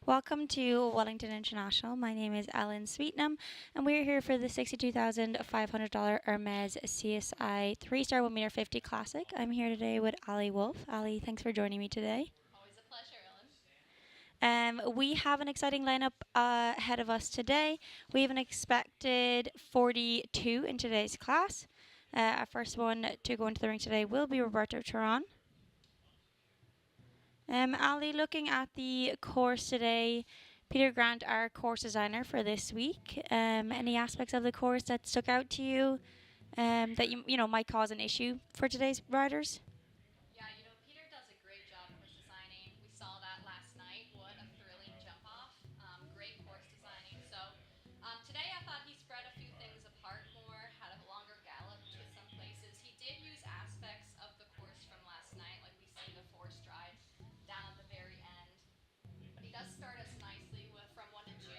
Welcome to Wellington International. My name is Ellen Sweetnam, and we're here for the $62,500 Hermès CSI 3-star 1 meter 50 Classic. I'm here today with Ali Wolf. Ali, thanks for joining me today. Always a pleasure, Ellen. We have an exciting lineup ahead of us today. We have an expected 42 in today's class. Our first one to go into the ring today will be Roberto Turan. Ali, looking at the course today, Peter Grant, our course designer for this week. Any aspects of the course that stuck out to you that you know might cause an issue for today's riders? Yeah, Peter does a great job course designing. We saw that last night. What a thrilling jump off. Great course designing. So today I thought he spread a few things apart more, had a longer gallop to some places. He did use aspects of the course from last night, like we see the four stride down at the very end. But he does start us nicely with from 1 to 2,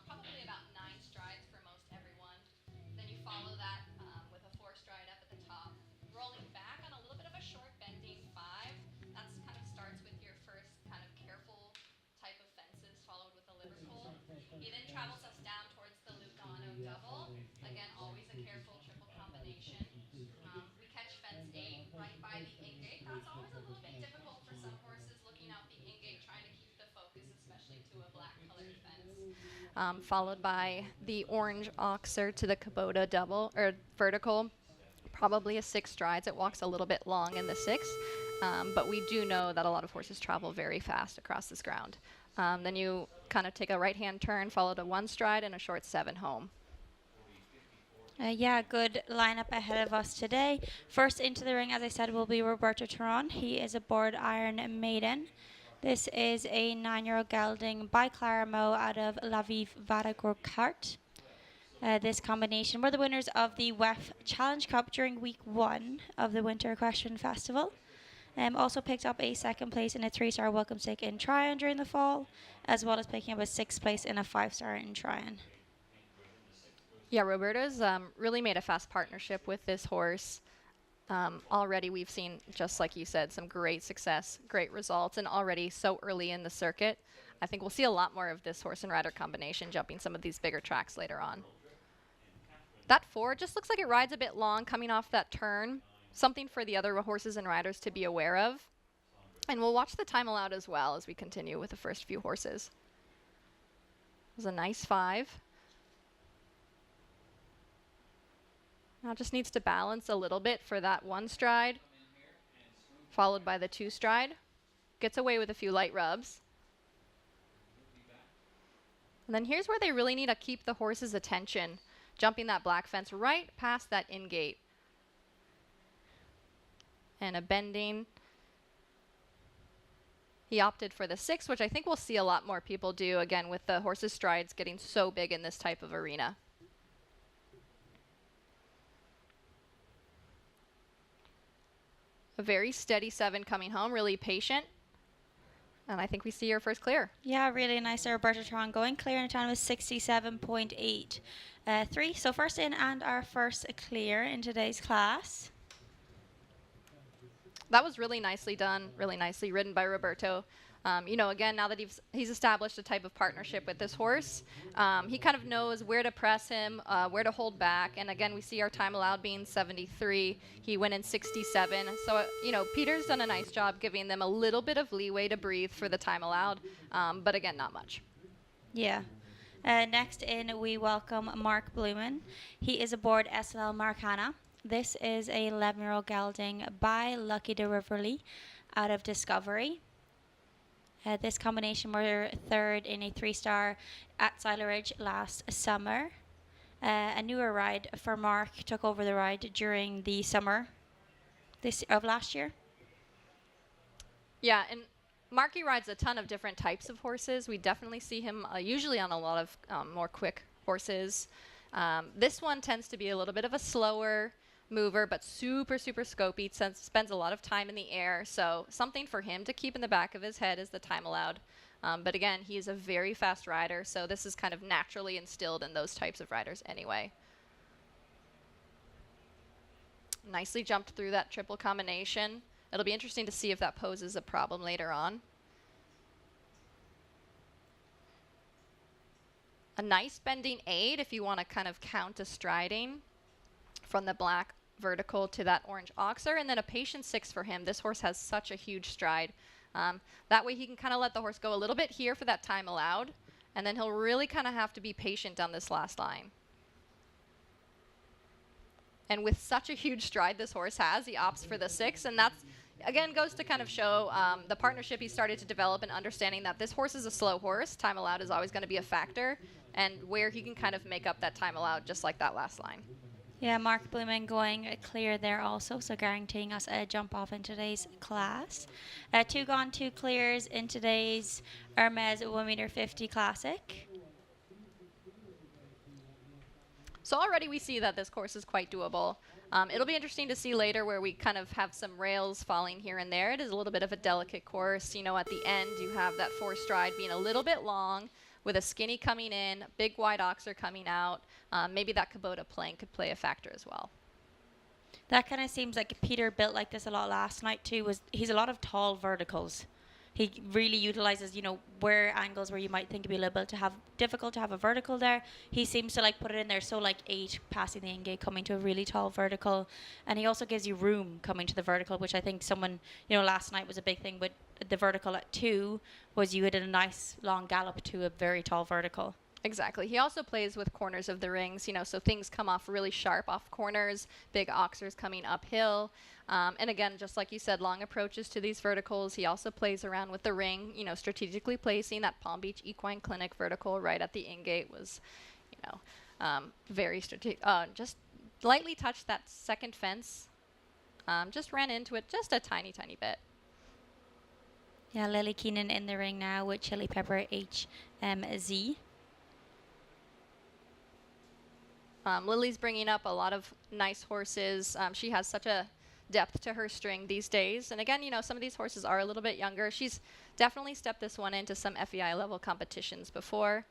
probably about 9 strides for most everyone. Then you follow that with a 4 stride up at the top, rolling back on a little bit of a short bending 5. That's kind of starts with your first kind of careful type of fences, followed with a Liverpool. He then travels us down towards the Lugano double. Again, always a careful triple combination. We catch fence 8 right by the ingate. That's always a little bit difficult for some horses, looking out the ingate, trying to keep the focus, especially to a black colored fence. Followed by the orange oxer to the Kubota double or vertical, probably a 6 strides. It walks a little bit long in the 6, but we do know that a lot of horses travel very fast across this ground. Then you kind of take a right-hand turn, followed a 1 stride and a short 7 home. Yeah, good lineup ahead of us today. First into the ring, as I said, will be Roberto Turan. He is aboard Iron Maiden. This is a 9-year-old gelding by Clara Mo out of La Vive Vadagorkart. This combination were the winners of the WEF Challenge Cup during week 1 of the Winter Equestrian Festival. Also picked up a 2nd place in a 3-star welcome stick in Tryon during the fall, as well as picking up a 6th place in a 5-star in Tryon. Yeah, Roberto's really made a fast partnership with this horse. Already we've seen, just like you said, some great success, great results, and already so early in the circuit. I think we'll see a lot more of this horse and rider combination jumping some of these bigger tracks later on. That 4 just looks like it rides a bit long coming off that turn. Something for the other horses and riders to be aware of. And we'll watch the time allowed as well as we continue with the first few horses. It was a nice 5. Now just needs to balance a little bit for that 1 stride, followed by the 2 stride. Gets away with a few light rubs. And then here's where they really need to keep the horse's attention, jumping that black fence right past that in-gate. And a bending. He opted for the 6, which I think we'll see a lot more people do, again, with the horse's strides getting so big in this type of arena. A very steady 7 coming home, really patient. And I think we see your first clear. Yeah, really nice there, Roberto Turan going clear in a time of 67.83. So first in and our first clear in today's class. That was really nicely done, really nicely ridden by Roberto. Again, now that he's established a type of partnership with this horse, he kind of knows where to press him, where to hold back. And again, we see our time allowed being 73. He went in 67. So, Peter's done a nice job giving them a little bit of leeway to breathe for the time allowed. But again, not much. Yeah. Next in, we welcome Mark Blumen. He is aboard SLL Marcana. This is a 11-year-old gelding by Lucky de Riverly out of Discovery. This combination were 3rd in a 3-star at Siler Ridge last summer. A newer ride for Mark took over the ride during the summer of last year. Yeah, and Marky rides a ton of different types of horses. We definitely see him usually on a lot of more quick horses. This one tends to be a little bit of a slower mover, but super, super scopy, spends a lot of time in the air. So something for him to keep in the back of his head is the time allowed. But again, he is a very fast rider, so this is kind of naturally instilled in those types of riders anyway. Nicely jumped through that triple combination. It'll be interesting to see if that poses a problem later on. A nice bending 8 if you want to kind of count a striding from the black vertical to that orange oxer, and then a patient 6 for him. This horse has such a huge stride. That way he can kind of let the horse go a little bit here for that time allowed, and then he'll really kind of have to be patient on this last line. And with such a huge stride this horse has, he opts for the 6, and that's, again, goes to kind of show the partnership he started to develop and understanding that this horse is a slow horse. Time allowed is always going to be a factor, and where he can kind of make up that time allowed just like that last line. Yeah, Mark Blumen going clear there also, so guaranteeing us a jump off in today's class. 2 gone, 2 clears in today's Hermès 1.50 m Classic. So already we see that this course is quite doable. It'll be interesting to see later where we kind of have some rails falling here and there. It is a little bit of a delicate course. You know, at the end you have that 4 stride being a little bit long with a skinny coming in, big wide oxer coming out. Maybe that Kubota plank could play a factor as well. That kind of seems like Peter built like this a lot last night too. He's a lot of tall verticals. He really utilizes, where angles where you might think it'd be a little bit difficult to have a vertical there. He seems to like put it in there. So like 8 passing the in-gate, coming to a really tall vertical, and he also gives you room coming to the vertical, which I think someone, last night was a big thing. But the vertical at 2 was you had a nice long gallop to a very tall vertical. Exactly. He also plays with corners of the rings, so things come off really sharp off corners, big oxers coming uphill. And again, just like you said, long approaches to these verticals. He also plays around with the ring, strategically placing that Palm Beach Equine Clinic vertical right at the in-gate was, very strategic. Just lightly touched that second fence. Just ran into it just a tiny, tiny bit. Yeah, Lily Keenan in the ring now with Chili Pepper HMZ. Lily's bringing up a lot of nice horses. She has such a depth to her string these days. And again, some of these horses are a little bit younger. She's definitely stepped this one into some FEI level competitions before.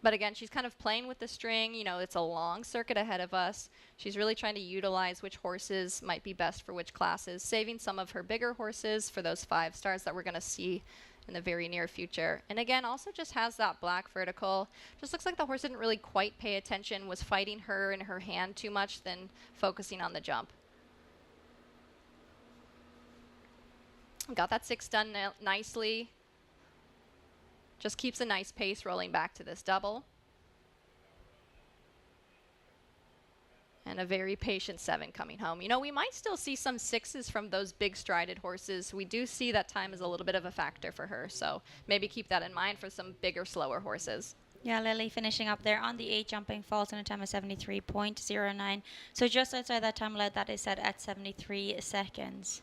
But again, she's kind of playing with the string. It's a long circuit ahead of us. She's really trying to utilize which horses might be best for which classes, saving some of her bigger horses for those 5 stars that we're going to see in the very near future. And again, also just has that black vertical. Just looks like the horse didn't really quite pay attention, was fighting her in her hand too much than focusing on the jump. Got that 6 done nicely. Just keeps a nice pace rolling back to this double. And a very patient 7 coming home. We might still see some 6s from those big strided horses. We do see that time is a little bit of a factor for her. So maybe keep that in mind for some bigger, slower horses. Yeah, Lily finishing up there on the 8 jumping falls in a time of 73.09. So just outside that time allowed, that is set at 73 seconds.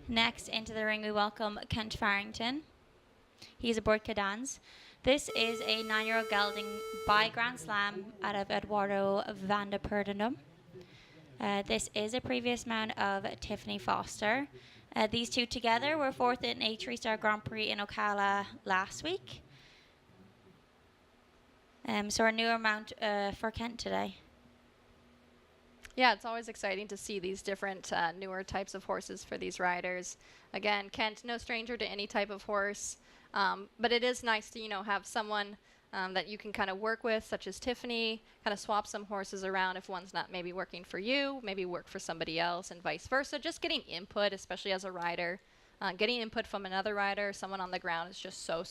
Next into the ring we welcome Kent Farrington. He's aboard Cadans. This is a 9-year-old gelding by Grand Slam out of Eduardo van de Perdendum. This is a previous mount of Tiffany Foster. These two together were 4th in a 3-star Grand Prix in Ocala last week. So our newer mount for Kent today. Yeah, it's always exciting to see these different newer types of horses for these riders. Again, Kent, no stranger to any type of horse. But it is nice to, have someone that you can kind of work with, such as Tiffany, kind of swap some horses around if one's not maybe working for you, maybe work for somebody else and vice versa. Just getting input, especially as a rider. Getting input from another rider, someone on the ground is just so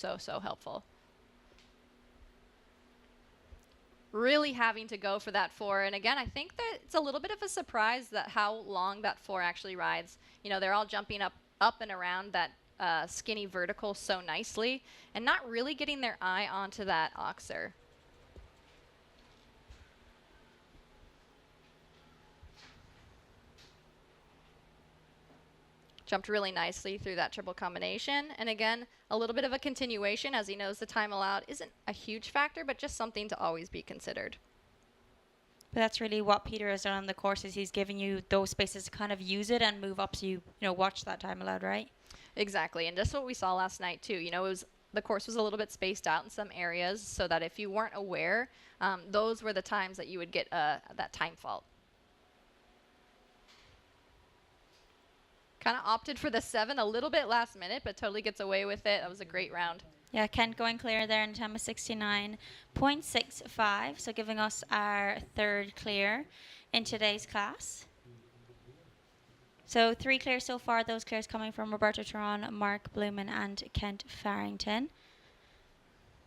helpful. Really having to go for that 4. And again, I think that it's a little bit of a surprise that how long that 4 actually rides. They're all jumping up and around that skinny vertical so nicely and not really getting their eye onto that oxer. Jumped really nicely through that triple combination. And again, a little bit of a continuation as he knows the time allowed isn't a huge factor, but just something to always be considered. But that's really what Peter has done on the course, is he's giving you those spaces to kind of use it and move up so you watch that time allowed, right? Exactly. And just what we saw last night too, the course was a little bit spaced out in some areas so that if you weren't aware, those were the times that you would get that time fault. Kind of opted for the 7 a little bit last minute, but totally gets away with it. That was a great round. Yeah, Kent going clear there in a time of 69.65, so giving us our third clear in today's class. So 3 clears so far, those clears coming from Roberto Turan, Mark Blumen and Kent Farrington.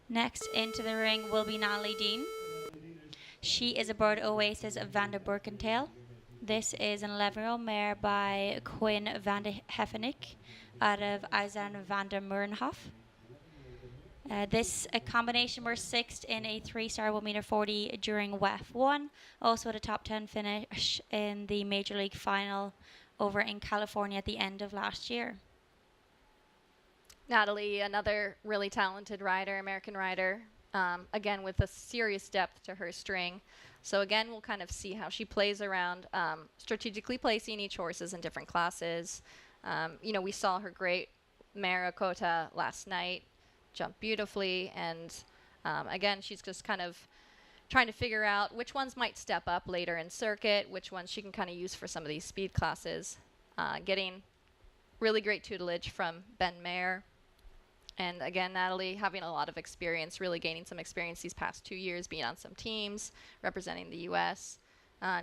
Next into the ring will be Natalie Dean. She is aboard Oasis van der Burkentail. This is an 11-year-old mare by Quinn van de Heffenich out of Eisen van der Murenhof. This combination were 6th in a 3-star 1m40 during WEF 1. Also had a top 10 finish in the Major League final over in California at the end of last year. Natalie, another really talented rider, American rider, again with a serious depth to her string. So again, we'll kind of see how she plays around strategically placing each horses in different classes. We saw her great mare Akota last night jump beautifully, and again, she's just kind of trying to figure out which ones might step up later in circuit, which ones she can kind of use for some of these speed classes. Getting really great tutelage from Ben Mayer. And again, Natalie having a lot of experience, really gaining some experience these past 2 years, being on some teams, representing the U.S.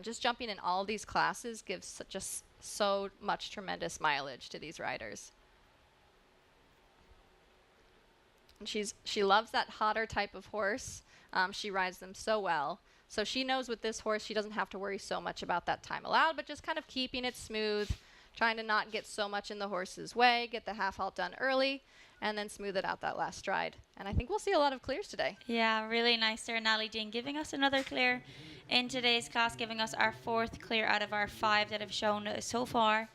Just jumping in all these classes gives just so much tremendous mileage to these riders. And she loves that hotter type of horse. She rides them so well. So she knows with this horse, she doesn't have to worry so much about that time allowed, but just kind of keeping it smooth, trying to not get so much in the horse's way, get the half halt done early, and then smooth it out that last stride. And I think we'll see a lot of clears today. Yeah, really nice there, Natalie Dean, giving us another clear in today's class, giving us our 4th clear out of our 5 that have shown so far.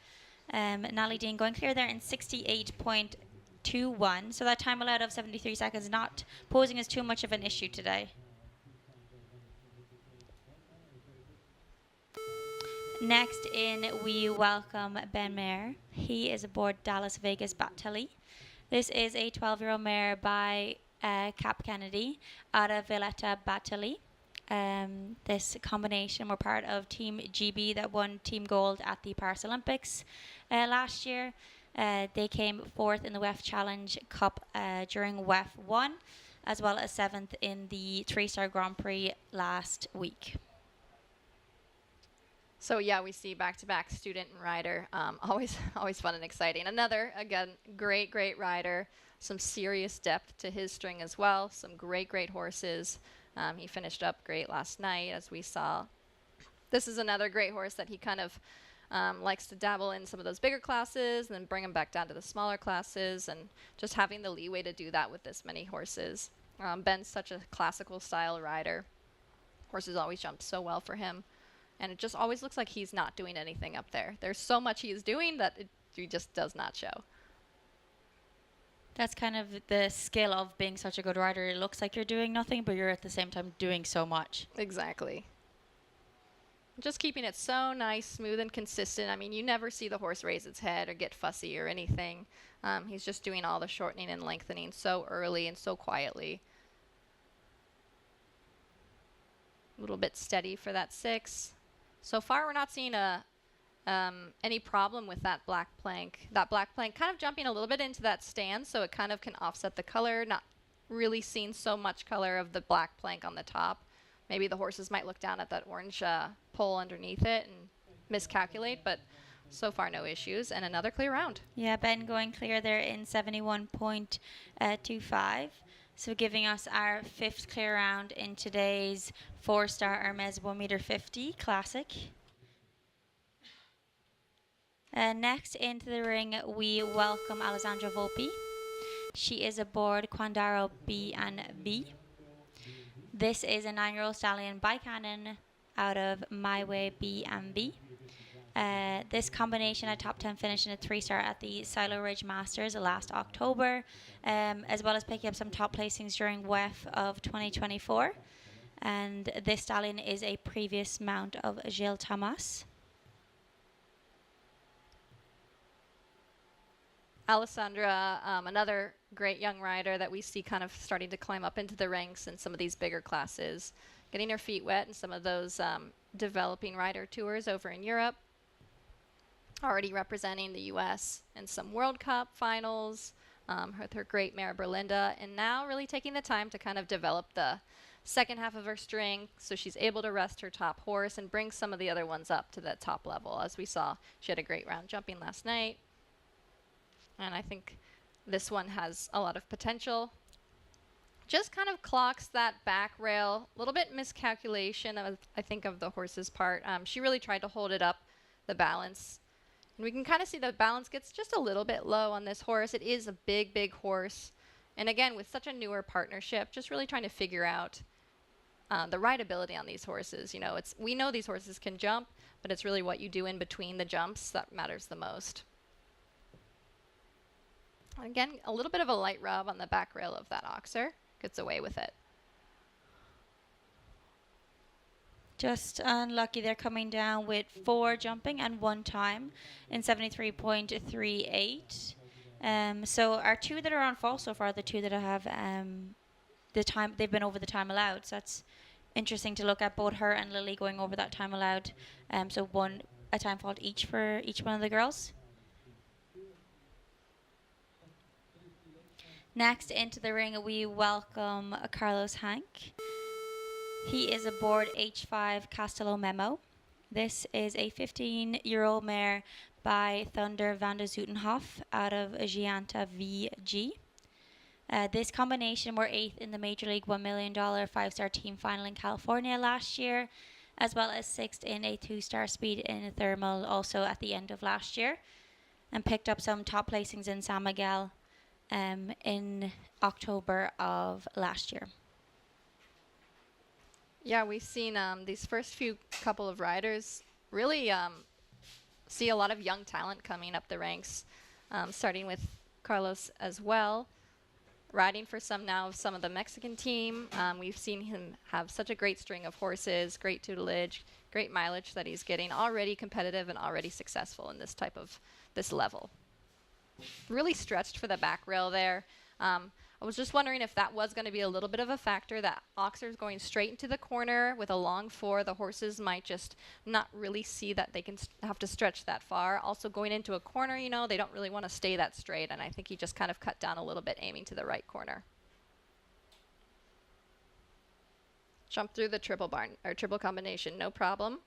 Natalie Dean going clear there in 68.21, so that time allowed of 73 seconds not posing as too much of an issue today. Next in, we welcome Ben Mayer. He is aboard Dallas Vegas Batelli. This is a 12-year-old mare by Cap Kennedy out of Valletta Batelli. This combination were part of Team GB that won Team Gold at the Paris Olympics last year. They came 4th in the WEF Challenge Cup during WEF 1, as well as 7th in the 3-star Grand Prix last week. So yeah, we see back-to-back student and rider. Always fun and exciting. Another, again, great rider. Some serious depth to his string as well. Some great horses. He finished up great last night, as we saw. This is another great horse that he kind of likes to dabble in some of those bigger classes and then bring him back down to the smaller classes, and just having the leeway to do that with this many horses. Ben's such a classical style rider. Horses always jump so well for him. And it just always looks like he's not doing anything up there. There's so much he is doing that he just does not show. That's kind of the skill of being such a good rider. It looks like you're doing nothing, but you're at the same time doing so much. Exactly. Just keeping it so nice, smooth, and consistent. I mean, you never see the horse raise its head or get fussy or anything. He's just doing all the shortening and lengthening so early and so quietly. A little bit steady for that 6. So far, we're not seeing any problem with that black plank. That black plank kind of jumping a little bit into that stand, so it kind of can offset the color. Not really seeing so much color of the black plank on the top. Maybe the horses might look down at that orange pole underneath it and miscalculate, but so far no issues. And another clear round. Yeah, Ben going clear there in 71.25. So giving us our 5th clear round in today's 4-star Hermès 1m50 Classic. Next into the ring, we welcome Alessandra Volpi. She is aboard Quandaro B&B. This is a 9-year-old stallion by Cannon out of My Way B&B. This combination had top 10 finish in a 3-star at the Silo Ridge Masters last October, as well as picking up some top placings during WEF of 2024. And this stallion is a previous mount of Gilles Thomas. Alessandra, another great young rider that we see kind of starting to climb up into the ranks in some of these bigger classes, getting her feet wet in some of those developing rider tours over in Europe. already representing the U.S. in some World Cup finals with her great mare Berlinda, and now really taking the time to kind of develop the second half of her string so she's able to rest her top horse and bring some of the other ones up to that top level. As we saw, she had a great round jumping last night, and I think this one has a lot of potential. Just kind of clocks that back rail. A little bit miscalculation, I think, of the horse's part. She really tried to hold it up, the balance. And we can kind of see the balance gets just a little bit low on this horse. It is a big, big horse. And again, with such a newer partnership, just really trying to figure out the rideability on these horses. You know, we know these horses can jump, but it's really what you do in between the jumps that matters the most. Again, a little bit of a light rub on the back rail of that oxer. Gets away with it. Just unlucky. They're coming down with 4 jumping and 1 time in 73.38. So our 2 that are on false so far are the 2 that have the time they've been over the time allowed. So that's interesting to look at, both her and Lily going over that time allowed. So a time fault each for each one of the girls. Next into the ring, we welcome Carlos Hank. He is aboard H5 Castello Memo. This is a 15-year-old mare by Thunder van der Zutenhof out of Gianta VG. This combination were 8th in the Major League $1 million 5-star team final in California last year, as well as 6th in a 2-star speed in Thermal also at the end of last year, and picked up some top placings in San Miguel in October of last year. Yeah, we've seen these first few couple of riders really see a lot of young talent coming up the ranks, starting with Carlos as well. Riding for some of the Mexican team. We've seen him have such a great string of horses, great tutelage, great mileage that he's getting, already competitive and already successful in this level. Really stretched for the back rail there. I was just wondering if that was going to be a little bit of a factor. That oxer's going straight into the corner with a long 4. The horses might just not really see that they can have to stretch that far. Also going into a corner, you know, they don't really want to stay that straight, and I think he just kind of cut down a little bit, aiming to the right corner. Jump through the triple combination, no problem.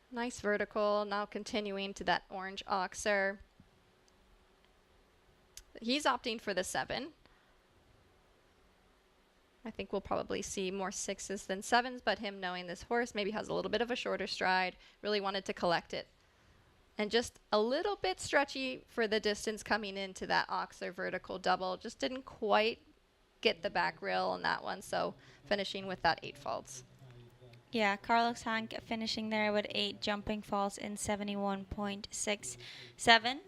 Nice vertical, now continuing to that orange oxer. He's opting for the 7. I think we'll probably see more 6s than 7s, but him knowing this horse maybe has a little bit of a shorter stride, really wanted to collect it. And just a little bit stretchy for the distance coming into that oxer vertical double. Just didn't quite get the back rail on that one, so finishing with that 8 faults. Yeah, Carlos Hank finishing there with 8 jumping faults in 71.67.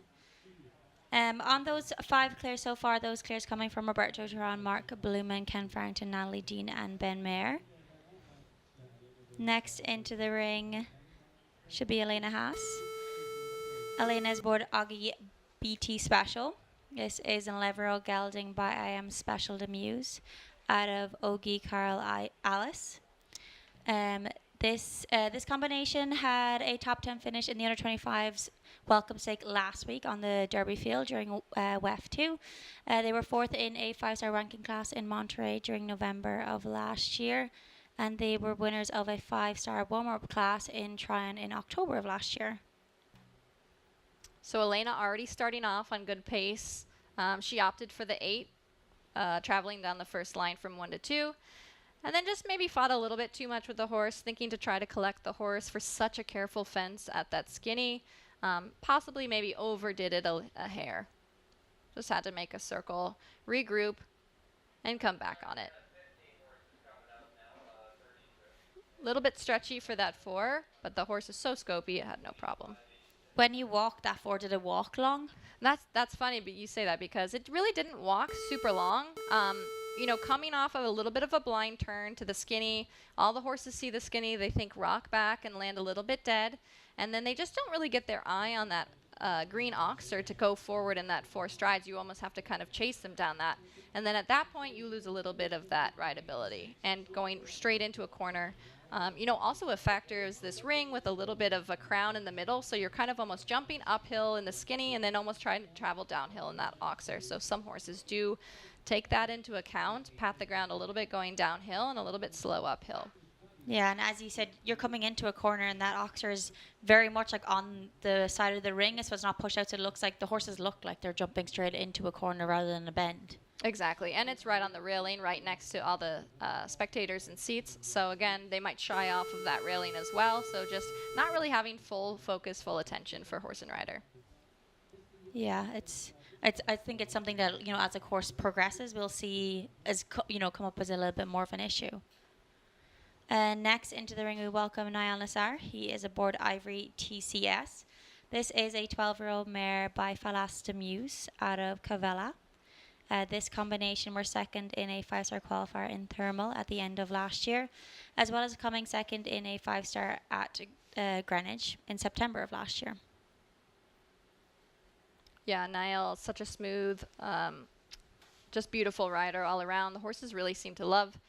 On those 5 clears so far, those clears coming from Roberto Turan, Mark Blumen, Ken Farrington, Natalie Dean, and Ben Mayer. Next into the ring should be Elena Haas. Elena is aboard Augie BT Special. This is an 11-year-old gelding by I Am Special to Muse out of Ogie Carl Alice. This combination had a top 10 finish in the under 25s welcome stake last week on the Derby field during WEF 2. They were 4th in a 5-star ranking class in Monterey during November of last year, and they were winners of a 5-star warm-up class in Tryon in October of last year. So Elena already starting off on good pace. She opted for the 8, traveling down the first line from 1 to 2. And then just maybe fought a little bit too much with the horse, thinking to try to collect the horse for such a careful fence at that skinny. Possibly maybe overdid it a hair. Just had to make a circle, regroup, and come back on it. A little bit stretchy for that 4, but the horse is so scopy, it had no problem. When you walked that 4, did it walk long? That's funny, but you say that because it really didn't walk super long. You know, coming off of a little bit of a blind turn to the skinny, all the horses see the skinny, they think rock back and land a little bit dead, and then they just don't really get their eye on that green oxer to go forward in that 4 strides. You almost have to kind of chase them down that. And then at that point, you lose a little bit of that rideability. And going straight into a corner, also a factor is this ring with a little bit of a crown in the middle. So you're kind of almost jumping uphill in the skinny and then almost trying to travel downhill in that oxer. So some horses do take that into account, pat the ground a little bit going downhill and a little bit slow uphill. Yeah, and as you said, you're coming into a corner, and that oxer is very much like on the side of the ring, so it's not pushed out. So it looks like the horses look like they're jumping straight into a corner rather than a bend. Exactly, and it's right on the railing, right next to all the spectators and seats. So again, they might shy off of that railing as well. So just not really having full focus, full attention for horse and rider. Yeah, I think it's something that as the course progresses, we'll see as come up as a little bit more of an issue. Next into the ring, we welcome Niall Nassar. He is aboard Ivory TCS. This is a 12-year-old mare by Falasta Muse out of Cavella. This combination were second in a 5-star qualifier in Thermal at the end of last year, as well as coming second in a 5-star at Greenwich in September of last year. Yeah, Niall, such a smooth, just beautiful rider all around. The horses really seem to love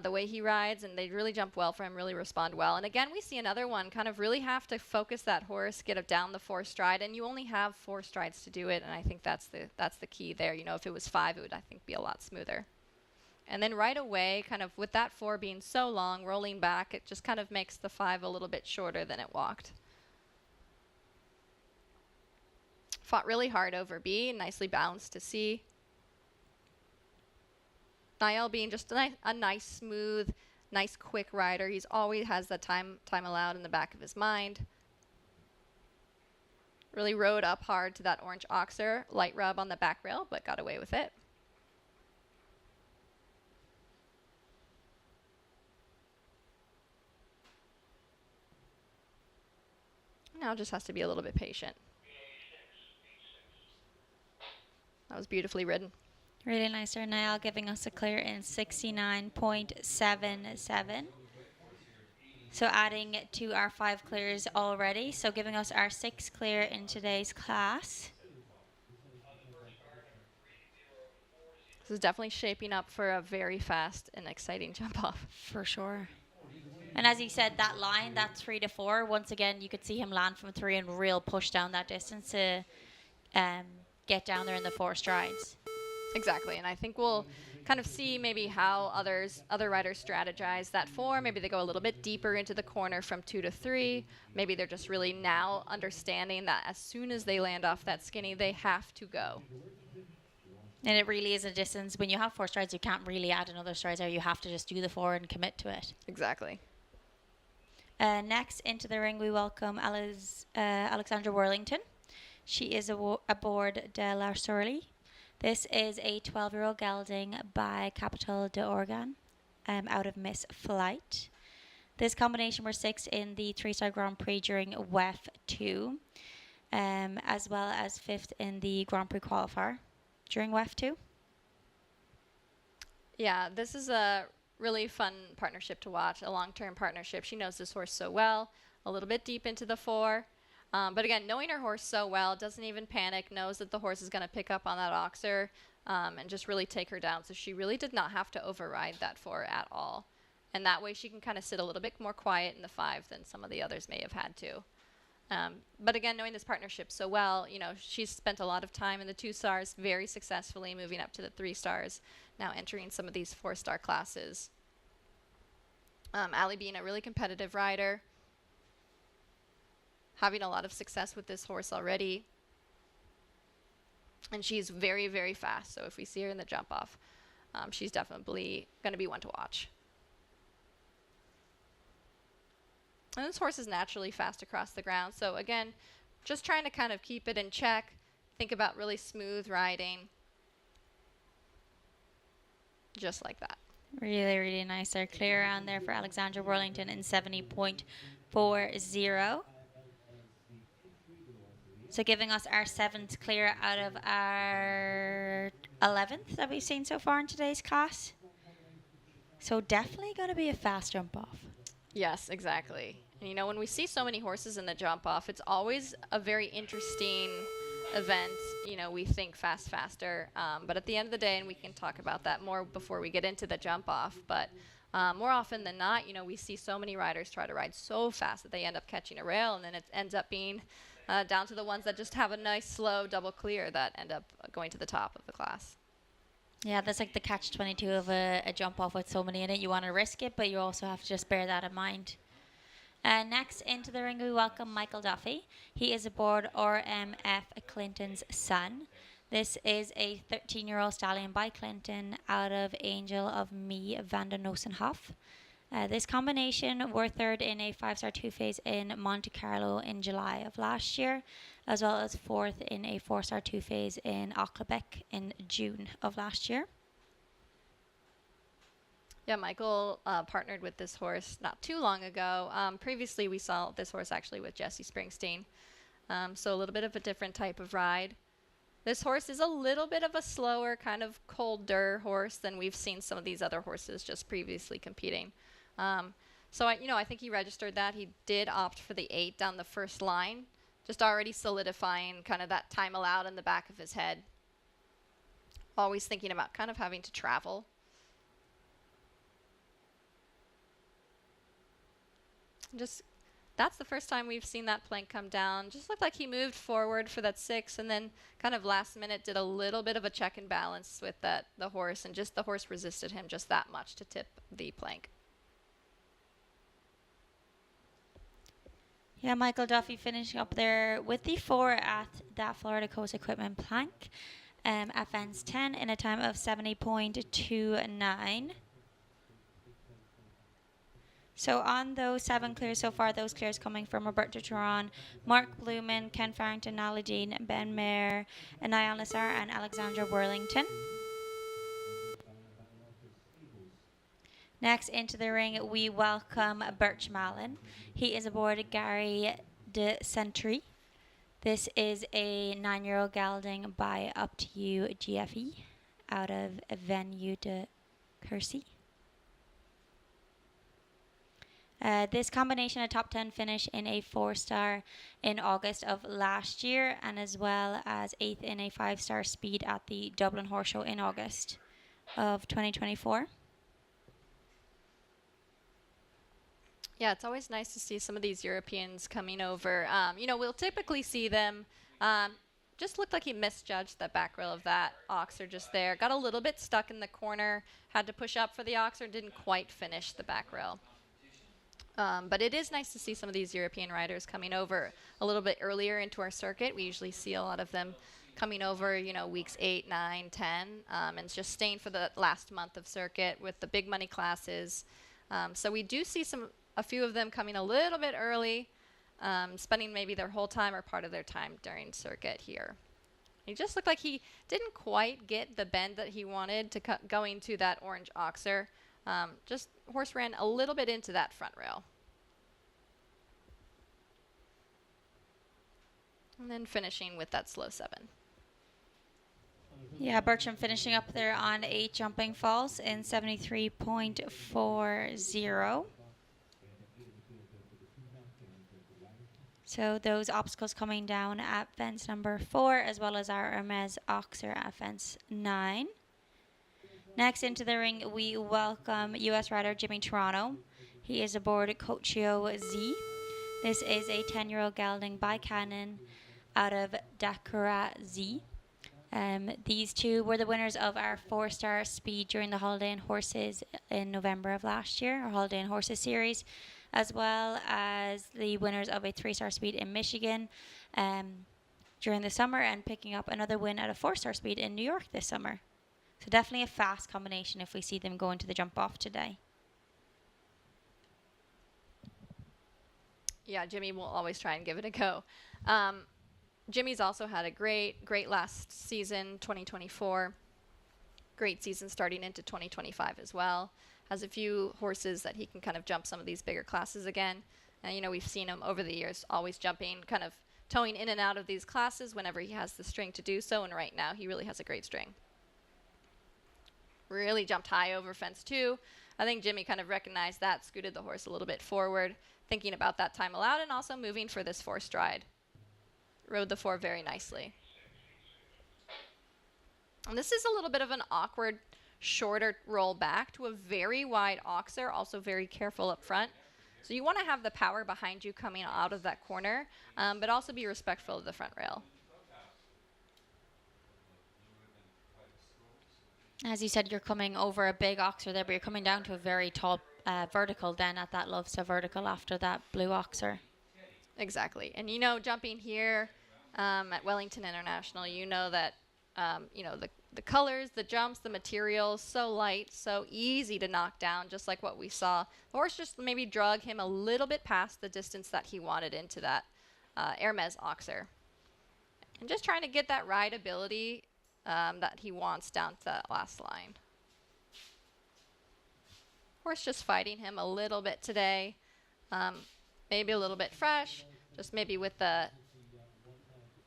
the way he rides, and they really jump well for him, really respond well. And again, we see another one kind of really have to focus that horse, get it down the 4 stride, and you only have 4 strides to do it. And I think that's the key there. If it was 5, it would, I think, be a lot smoother. And then right away, kind of with that 4 being so long, rolling back, it just kind of makes the 5 a little bit shorter than it walked. Fought really hard over B, nicely balanced to C. Niall being just a nice, smooth, nice, quick rider. He's always has that time allowed in the back of his mind. Really rode up hard to that orange oxer. Light rub on the back rail, but got away with it. Now just has to be a little bit patient. That was beautifully ridden. Really nice there, Niall, giving us a clear in 69.77. So adding to our 5 clears already. So giving us our 6th clear in today's class. This is definitely shaping up for a very fast and exciting jump off. For sure. And as he said, that line, that 3 to 4, once again, you could see him land from 3 and real push down that distance to get down there in the 4 strides. Exactly, and I think we'll kind of see maybe how other riders strategize that 4. Maybe they go a little bit deeper into the corner from 2 to 3. Maybe they're just really now understanding that as soon as they land off that skinny, they have to go. And it really is a distance. When you have 4 strides, you can't really add another stride there. You have to just do the 4 and commit to it. Exactly. Next into the ring, we welcome Alexandra Worlington. She is aboard De La Surly. This is a 12-year-old gelding by Capital de Organ out of Miss Flight. This combination were 6th in the 3-star Grand Prix during WEF 2, as well as 5th in the Grand Prix qualifier during WEF 2. Yeah, this is a really fun partnership to watch, a long-term partnership. She knows this horse so well, a little bit deep into the 4. But again, knowing her horse so well, doesn't even panic, knows that the horse is going to pick up on that oxer and just really take her down. So she really did not have to override that 4 at all. And that way she can kind of sit a little bit more quiet in the 5 than some of the others may have had to. But again, knowing this partnership so well, she's spent a lot of time in the 2 stars, very successfully moving up to the 3 stars, now entering some of these 4-star classes. Allie being a really competitive rider, having a lot of success with this horse already. And she's very, very fast. So if we see her in the jump off, she's definitely going to be one to watch. And this horse is naturally fast across the ground. So again, just trying to kind of keep it in check. Think about really smooth riding. Just like that. Really, really nice there. Clear around there for Alexandra Worlington in 70.40. So giving us our 7th clear out of our 11th that we've seen so far in today's class. So definitely going to be a fast jump off. Yes, exactly. And, you know, when we see so many horses in the jump off, it's always a very interesting event. You know, we think fast, faster. But at the end of the day, and we can talk about that more before we get into the jump off, but more often than not, you know, we see so many riders try to ride so fast that they end up catching a rail, and then it ends up being down to the ones that just have a nice, slow double clear that end up going to the top of the class. Yeah, that's like the catch-22 of a jump off with so many in it. You want to risk it, but you also have to just bear that in mind. Next into the ring, we welcome Michael Duffy. He is aboard RMF Clinton's son. This is a 13-year-old stallion by Clinton out of Angel of Me, Vanda Nosenhoff. This combination were third in a 5-star 2-phase in Monte Carlo in July of last year, as well as fourth in a 4-star 2-phase in Auclabec in June of last year. Yeah, Michael partnered with this horse not too long ago. Previously, we saw this horse actually with Jesse Springsteen. So a little bit of a different type of ride. This horse is a little bit of a slower, kind of colder horse than we've seen some of these other horses just previously competing. So I think he registered that. He did opt for the 8 down the first line, just already solidifying kind of that time allowed in the back of his head. Always thinking about kind of having to travel. That's the first time we've seen that plank come down. Just looked like he moved forward for that 6, and then kind of last minute did a little bit of a check and balance with the horse, and just the horse resisted him just that much to tip the plank. Yeah, Michael Duffy finishing up there with the 4 at that Florida Coast Equipment plank at fence 10 in a time of 70.29. So on those 7 clears so far, those clears coming from Roberto Turan, Mark Blumen, Ken Farrington, Nala Dean, Ben Mayer, Niall Nassar, and Alexandra Worlington. Next into the ring, we welcome Birch Mallon. He is aboard Gary de Century. This is a 9-year-old gelding by Up to You GFE out of Venue de Quercy. This combination, a top 10 finish in a 4-star in August of last year, and as well as 8th in a 5-star speed at the Dublin Horse Show in August of 2024. Yeah, it's always nice to see some of these Europeans coming over. We'll typically see them. Just looked like he misjudged the back rail of that oxer just there. Got a little bit stuck in the corner, had to push up for the oxer, didn't quite finish the back rail. But it is nice to see some of these European riders coming over a little bit earlier into our circuit. We usually see a lot of them coming over, weeks 8, 9, 10, and just staying for the last month of circuit with the big money classes. So we do see a few of them coming a little bit early, spending maybe their whole time or part of their time during circuit here. He just looked like he didn't quite get the bend that he wanted to going to that orange oxer. Just horse ran a little bit into that front rail. And then finishing with that slow 7. Yeah, Bertram finishing up there on 8 jumping falls in 73.40. So those obstacles coming down at fence number 4, as well as our Hermès Oxer at fence 9. Next into the ring, we welcome U.S. rider Jimmy Toronto. He is aboard Cochio Z. This is a 10-year-old gelding by Cannon out of Dakura Z. These two were the winners of our 4-star speed during the Holiday and Horses in November of last year, our Holiday and Horses series, as well as the winners of a 3-star speed in Michigan during the summer, and picking up another win at a 4-star speed in New York this summer. So definitely a fast combination if we see them go into the jump off today. Yeah, Jimmy will always try and give it a go. Jimmy's also had a great last season, 2024. Great season starting into 2025 as well. Has a few horses that he can kind of jump some of these bigger classes again. And, we've seen him over the years always jumping, kind of towing in and out of these classes whenever he has the string to do so. And right now he really has a great string. Really jumped high over fence 2. I think Jimmy kind of recognized that, scooted the horse a little bit forward, thinking about that time allowed and also moving for this 4 stride. Rode the 4 very nicely. And this is a little bit of an awkward, shorter roll back to a very wide oxer, also very careful up front. So you want to have the power behind you coming out of that corner, but also be respectful of the front rail. As you said, you're coming over a big oxer there, but you're coming down to a very tall vertical then at that love so vertical after that blue oxer. Exactly. And you know, jumping here at Wellington International, you know that, you know, the colors, the jumps, the materials, so light, so easy to knock down, just like what we saw. The horse just maybe drug him a little bit past the distance that he wanted into that Hermès oxer. And just trying to get that rideability that he wants down to that last line. Horse just fighting him a little bit today. Maybe a little bit fresh, just maybe with the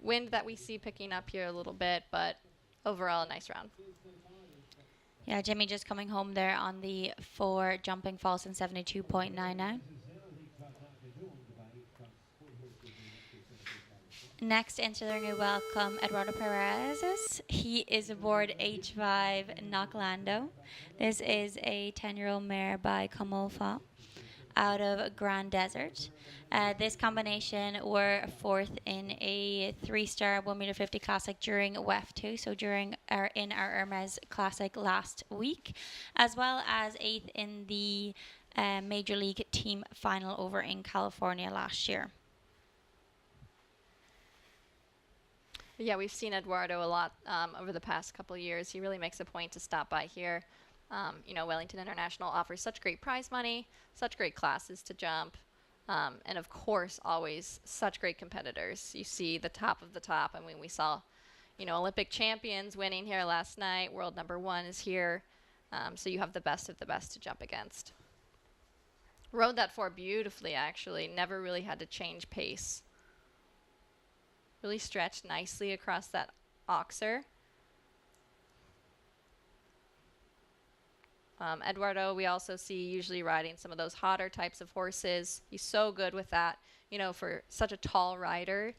wind that we see picking up here a little bit, but overall a nice round. Yeah, Jimmy just coming home there on the 4 jumping falls in 72.99. Next into the ring, we welcome Eduardo Perez. He is aboard H5 Knocklando. This is a 10-year-old mare by Comolfa out of Grand Desert. This combination were 4th in a 3-star 1m50 classic during WEF2, so in our Hermès Classic last week, as well as 8th in the Major League team final over in California last year. Yeah, we've seen Eduardo a lot over the past couple of years. He really makes a point to stop by here. You know, Wellington International offers such great prize money, such great classes to jump, and of course, always such great competitors. You see the top of the top. I mean, we saw, you know, Olympic champions winning here last night. World #1 is here. So you have the best of the best to jump against. Rode that 4 beautifully, actually. Never really had to change pace. Really stretched nicely across that oxer. Eduardo, we also see usually riding some of those hotter types of horses. He's so good with that, you know, for such a tall rider.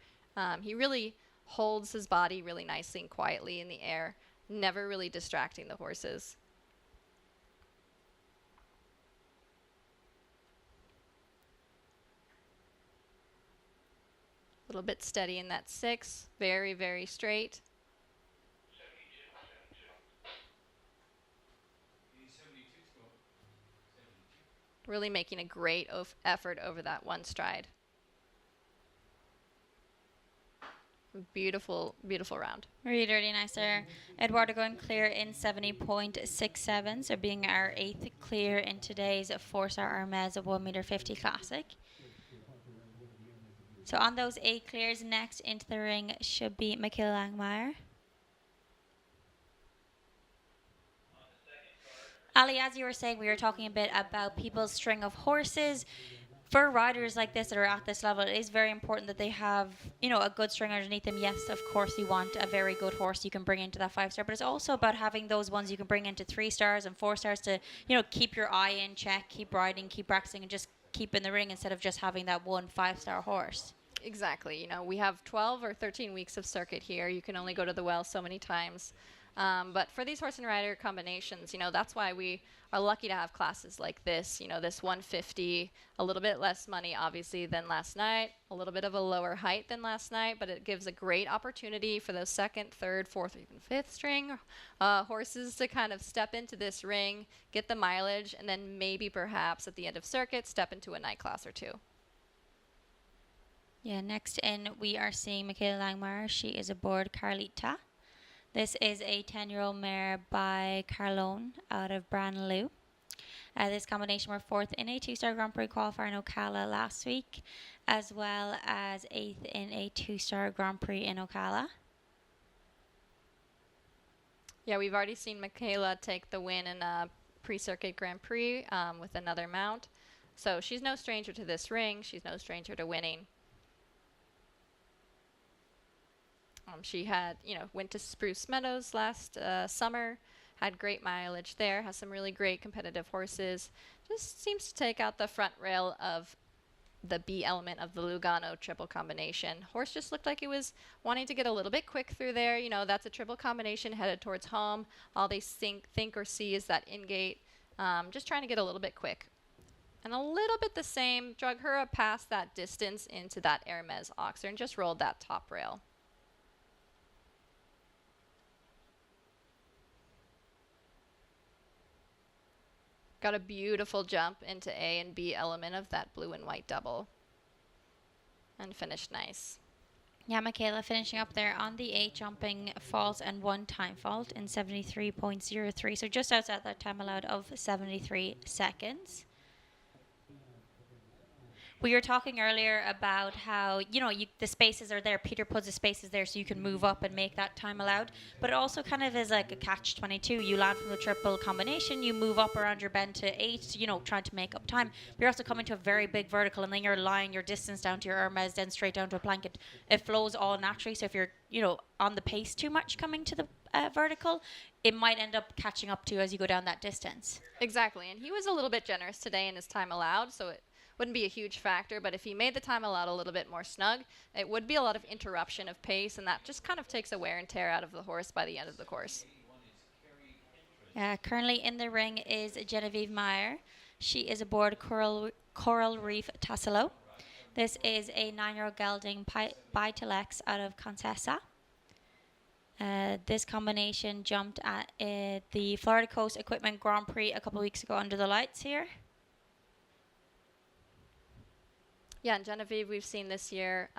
He really holds his body really nicely and quietly in the air, never really distracting the horses. A little bit steady in that 6, very, very straight. Really making a great effort over that 1 stride. Beautiful, beautiful round. Really, really nice there. Eduardo going clear in 70.67, so being our 8th clear in today's 4-star Hermès 1m50 classic. So on those 8 clears, next into the ring should be Michaela Langmeyer. Ali, as you were saying, we were talking a bit about people's string of horses. For riders like this that are at this level, it is very important that they have, you know, a good string underneath them. Yes, of course, you want a very good horse you can bring into that 5-star, but it's also about having those ones you can bring into 3 stars and 4 stars to, you know, keep your eye in check, keep riding, keep practicing, and just keep in the ring instead of just having that 1 5-star horse. Exactly. You know, we have 12 or 13 weeks of circuit here. You can only go to the well so many times. But for these horse and rider combinations, you know, that's why we are lucky to have classes like this. You know, this 150, a little bit less money, obviously, than last night, a little bit of a lower height than last night, but it gives a great opportunity for those 2nd, 3rd, 4th, or even 5th string horses to kind of step into this ring, get the mileage, and then maybe perhaps at the end of circuit, step into a night class or 2. Yeah, next in we are seeing Michaela Langmeyer. She is aboard Carlita. This is a 10-year-old mare by Carlone out of Branlou. This combination were 4th in a 2-star Grand Prix qualifier in Ocala last week, as well as 8th in a 2-star Grand Prix in Ocala. Yeah, we've already seen Michaela take the win in a pre-circuit Grand Prix with another mount. So she's no stranger to this ring. She's no stranger to winning. She had, you know, went to Spruce Meadows last summer, had great mileage there, has some really great competitive horses. Just seems to take out the front rail of the B element of the Lugano triple combination. Horse just looked like it was wanting to get a little bit quick through there. You know, that's a triple combination headed towards home. All they think or see is that in-gate. Just trying to get a little bit quick. And a little bit the same, drug her up past that distance into that Hermès Oxer and just rolled that top rail. Got a beautiful jump into A and B element of that blue and white double. And finished nice. Yeah, Michaela finishing up there on the 8 jumping fault and 1 time fault in 73.03. So just outside that time allowed of 73 seconds. We were talking earlier about how, you know, the spaces are there. Peter puts the spaces there so you can move up and make that time allowed. But it also kind of is like a catch-22. You land from the triple combination, you move up around your bend to 8, you know, trying to make up time. But you're also coming to a very big vertical, and then you're lying your distance down to your Hermes, then straight down to a plank. It flows all naturally. So if you're, you know, on the pace too much coming to the vertical, it might end up catching up to you as you go down that distance. Exactly. And he was a little bit generous today in his time allowed, so it wouldn't be a huge factor, but if he made the time allowed a little bit more snug, it would be a lot of interruption of pace, and that just kind of takes a wear and tear out of the horse by the end of the course. Currently in the ring is Genevieve Meyer. She is aboard Coral Reef Tassilo. This is a 9-year-old gelding by Telex out of Concessa. This combination jumped at the Florida Coast Equipment Grand Prix a couple weeks ago under the lights here. Yeah, and Genevieve, we've seen this year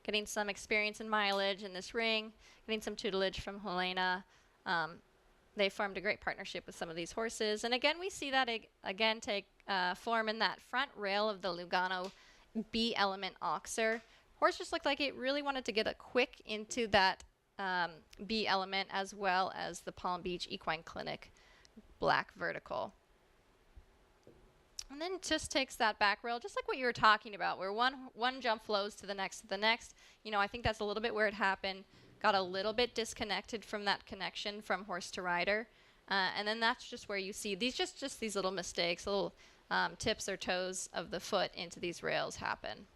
getting some experience and mileage in this ring, getting some tutelage from Helena. They formed a great partnership with some of these horses. And again, we see that again take form in that front rail of the Lugano B element Oxer. Horse just looked like it really wanted to get a quick into that B element, as well as the Palm Beach Equine Clinic black vertical. And then just takes that back rail, just like what you were talking about, where one jump flows to the next. You know, I think that's a little bit where it happened. Got a little bit disconnected from that connection from horse to rider. And then that's just where you see these just these little mistakes, little tips or toes of the foot into these rails happen.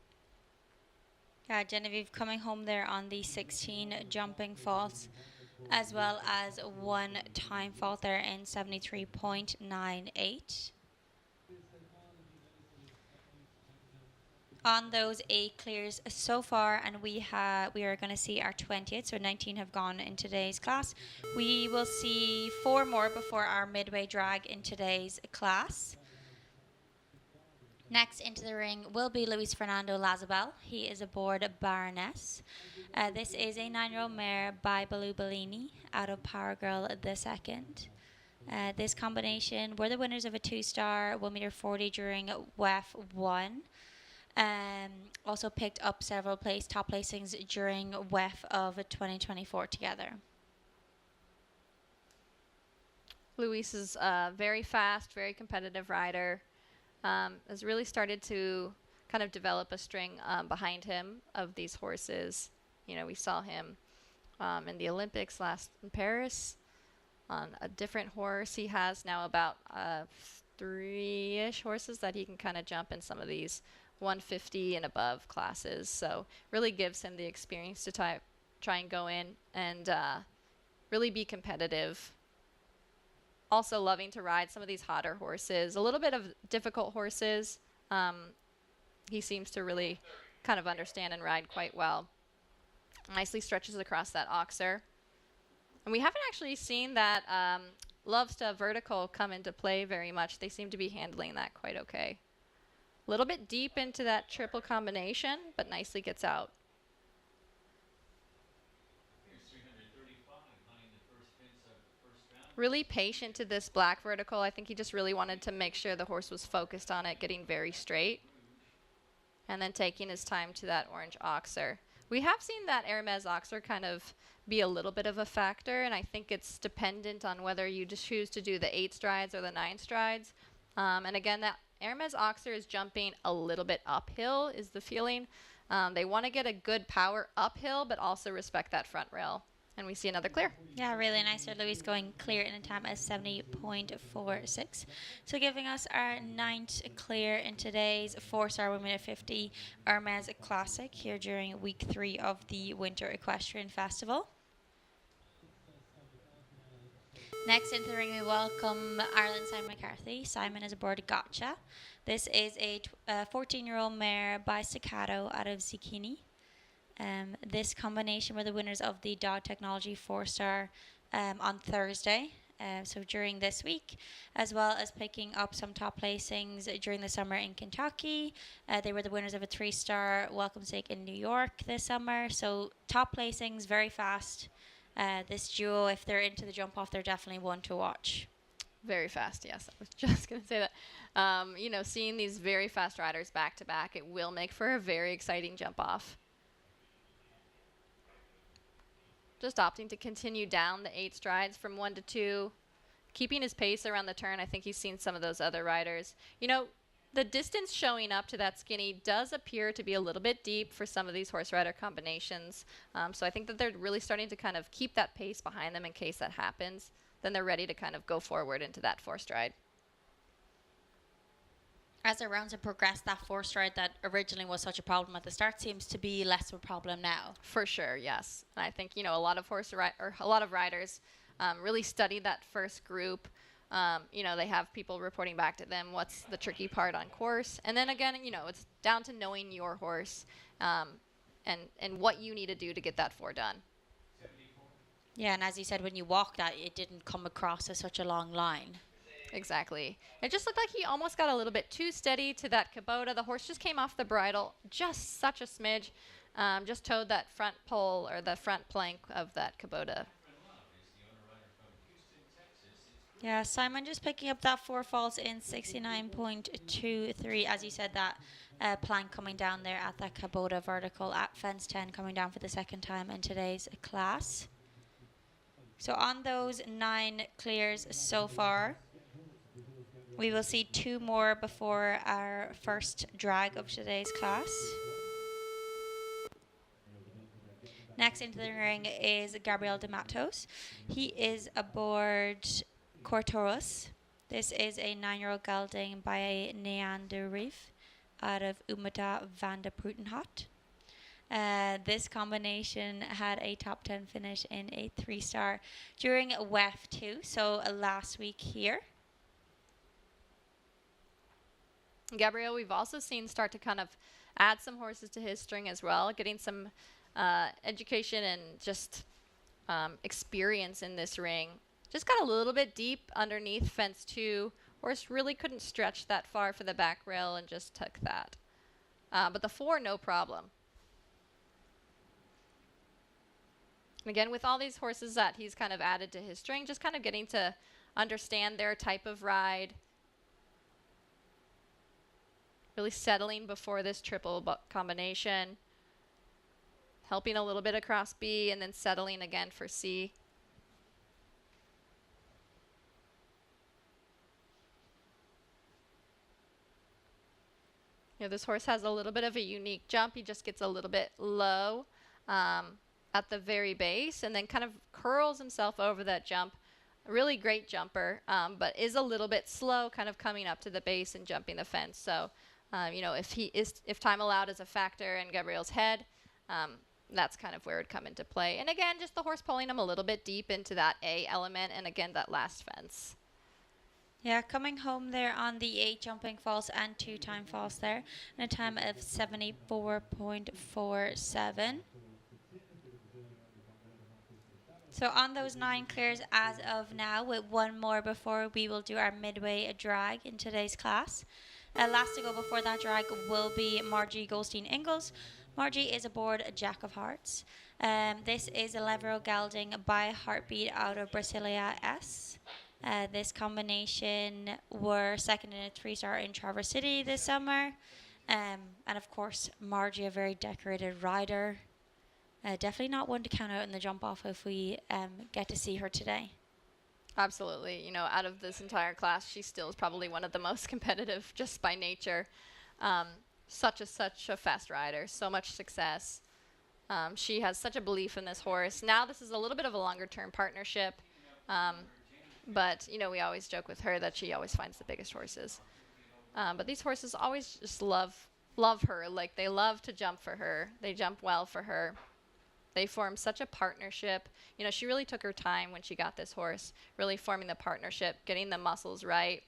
Yeah, Genevieve coming home there on the 16 jumping faults, as well as 1 time fault there in 73.98. On those 8 clears so far, and we are going to see our 20th, so 19 have gone in today's class. We will see 4 more before our midway drag in today's class. Next into the ring will be Luis Fernando Lazabel. He is aboard Baroness. This is a 9-year-old mare by Baloo Bellini out of Power Girl II. This combination were the winners of a 2-star 1m40 during WEF 1. Also picked up several top placings during WEF of 2024 together. Luis is a very fast, very competitive rider. Has really started to kind of develop a string behind him of these horses. You know, we saw him in the Olympics last in Paris on a different horse. He has now about 3-ish horses that he can kind of jump in some of these 150 and above classes. So really gives him the experience to try and go in and really be competitive. Also loving to ride some of these hotter horses, a little bit of difficult horses. He seems to really kind of understand and ride quite well. Nicely stretches across that Oxer. And we haven't actually seen that loves to vertical come into play very much. They seem to be handling that quite okay. A little bit deep into that triple combination, but nicely gets out. Really patient to this black vertical. I think he just really wanted to make sure the horse was focused on it, getting very straight. And then taking his time to that orange Oxer. We have seen that Hermès Oxer kind of be a little bit of a factor, and I think it's dependent on whether you just choose to do the 8 strides or the 9 strides. And again, that Hermès Oxer is jumping a little bit uphill is the feeling. They want to get a good power uphill, but also respect that front rail. And we see another clear. Yeah, really nice there, Louise, going clear in a time of 70.46. So giving us our ninth clear in today's 4-star 1 minute 50 Hermès Classic here during week 3 of the Winter Equestrian Festival. Next into the ring, we welcome Ireland Simon McCarthy. Simon is aboard Gotcha. This is a 14-year-old mare by Staccato out of Zucchini. This combination were the winners of the Dog Technology 4-star on Thursday. So during this week, as well as picking up some top placings during the summer in Kentucky. They were the winners of a 3-star welcome stake in New York this summer. So top placings, very fast. This duo, if they're into the jump off, they're definitely one to watch. Very fast, yes. I was just going to say that. You know, seeing these very fast riders back to back, it will make for a very exciting jump off. Just opting to continue down the 8 strides from 1 to 2, keeping his pace around the turn. I think he's seen some of those other riders. You know, the distance showing up to that skinny does appear to be a little bit deep for some of these horse rider combinations. So I think that they're really starting to kind of keep that pace behind them in case that happens. Then they're ready to kind of go forward into that 4 stride. As the rounds have progressed, that 4 stride that originally was such a problem at the start seems to be less of a problem now. For sure, yes. And I think, you know, a lot of riders really study that first group. You know, they have people reporting back to them what's the tricky part on course. And then again, you know, it's down to knowing your horse and what you need to do to get that 4 done. Yeah, and as you said, when you walk that, it didn't come across as such a long line. Exactly. It just looked like he almost got a little bit too steady to that Kubota. The horse just came off the bridle just such a smidge. Just towed that front pole or the front plank of that Kubota. Yeah, Simon just picking up that 4 falls in 69.23. As you said, that plank coming down there at that Kubota vertical at fence 10 coming down for the second time in today's class. So on those 9 clears so far, we will see 2 more before our first drag of today's class. Next into the ring is Gabriel de Matos. He is aboard Cortoros. This is a 9-year-old gelding by Neander Reef out of Umata van de Prutenhot. This combination had a top 10 finish in a 3-star during WEF 2, so last week here. Gabriel, we've also seen start to kind of add some horses to his string as well, getting some education and just experience in this ring. Just got a little bit deep underneath fence 2. Horse really couldn't stretch that far for the back rail and just took that. But the 4, no problem. And again, with all these horses that he's kind of added to his string, just kind of getting to understand their type of ride. Really settling before this triple combination. Helping a little bit across B and then settling again for C. You know, this horse has a little bit of a unique jump. He just gets a little bit low at the very base and then kind of curls himself over that jump. A really great jumper, but is a little bit slow kind of coming up to the base and jumping the fence. So, you know, if time allowed is a factor in Gabriel's head, that's kind of where it would come into play. And again, just the horse pulling him a little bit deep into that A element and again, that last fence. Yeah, coming home there on the 8 jumping falls and 2 time falls there, and a time of 74.47. So on those 9 clears as of now, with 1 more before we will do our midway drag in today's class. Last to go before that drag will be Margie Goldstein-Ingalls. Margie is aboard a Jack of Hearts. This is a Levero gelding by Heartbeat out of Brasilia S. This combination were second in a 3-star in Traverse City this summer. And of course, Margie, a very decorated rider. Definitely not one to count out in the jump off if we get to see her today. Absolutely. You know, out of this entire class, she still is probably one of the most competitive just by nature. Such a fast rider, so much success. She has such a belief in this horse. Now this is a little bit of a longer term partnership, um, but you know we always joke with her that she always finds the biggest horses. But these horses always just love her. Like they love to jump for her. They jump well for her. They form such a partnership. You know, she really took her time when she got this horse, really forming the partnership, getting the muscles right,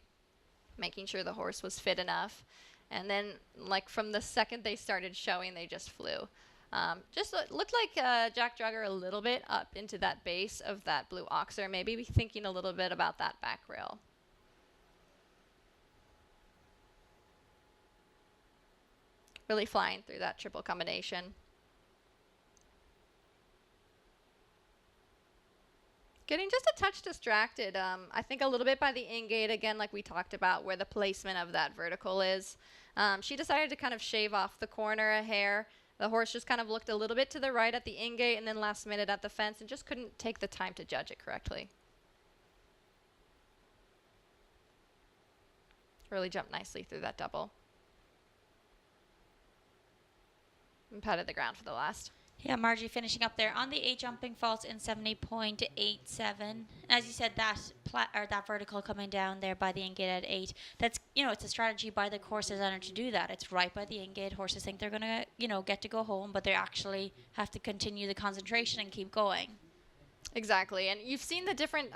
making sure the horse was fit enough. And then, like, from the second they started showing, they just flew. Just looked like Jack Drugger a little bit up into that base of that blue oxer, maybe thinking a little bit about that back rail. Really flying through that triple combination. Getting just a touch distracted. I think a little bit by the in-gate again, like we talked about, where the placement of that vertical is. She decided to kind of shave off the corner a hair. The horse just kind of looked a little bit to the right at the in-gate and then last minute at the fence and just couldn't take the time to judge it correctly. Really jumped nicely through that double. And patted the ground for the last. Yeah, Margie finishing up there on the 8 jumping faults in 70.87. As you said, that that vertical coming down there by the in-gate at 8. That's, you know, it's a strategy by the course designer to do that. It's right by the in-gate. Horses think they're gonna, you know, get to go home, but they actually have to continue the concentration and keep going. Exactly, and you've seen the different,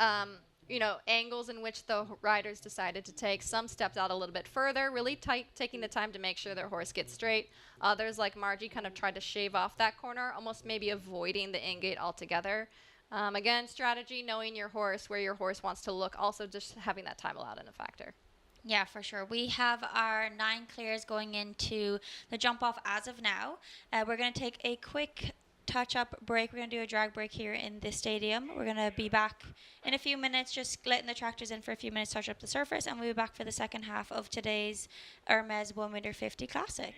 you know, angles in which the riders decided to take. Some stepped out a little bit further, really tight, taking the time to make sure their horse gets straight. Others, like Margie, kind of tried to shave off that corner, almost maybe avoiding the in-gate altogether. Again, strategy, knowing your horse, where your horse wants to look, also just having that time allowed in a factor. Yeah, for sure. We have our 9 clears going into the jump off as of now. We're going to take a quick touch up break. We're going to do a drag break here in the stadium. We're going to be back in a few minutes, just letting the tractors in for a few minutes, touch up the surface, and we'll be back for the second half of today's Hermès 1 meter 50 Classic.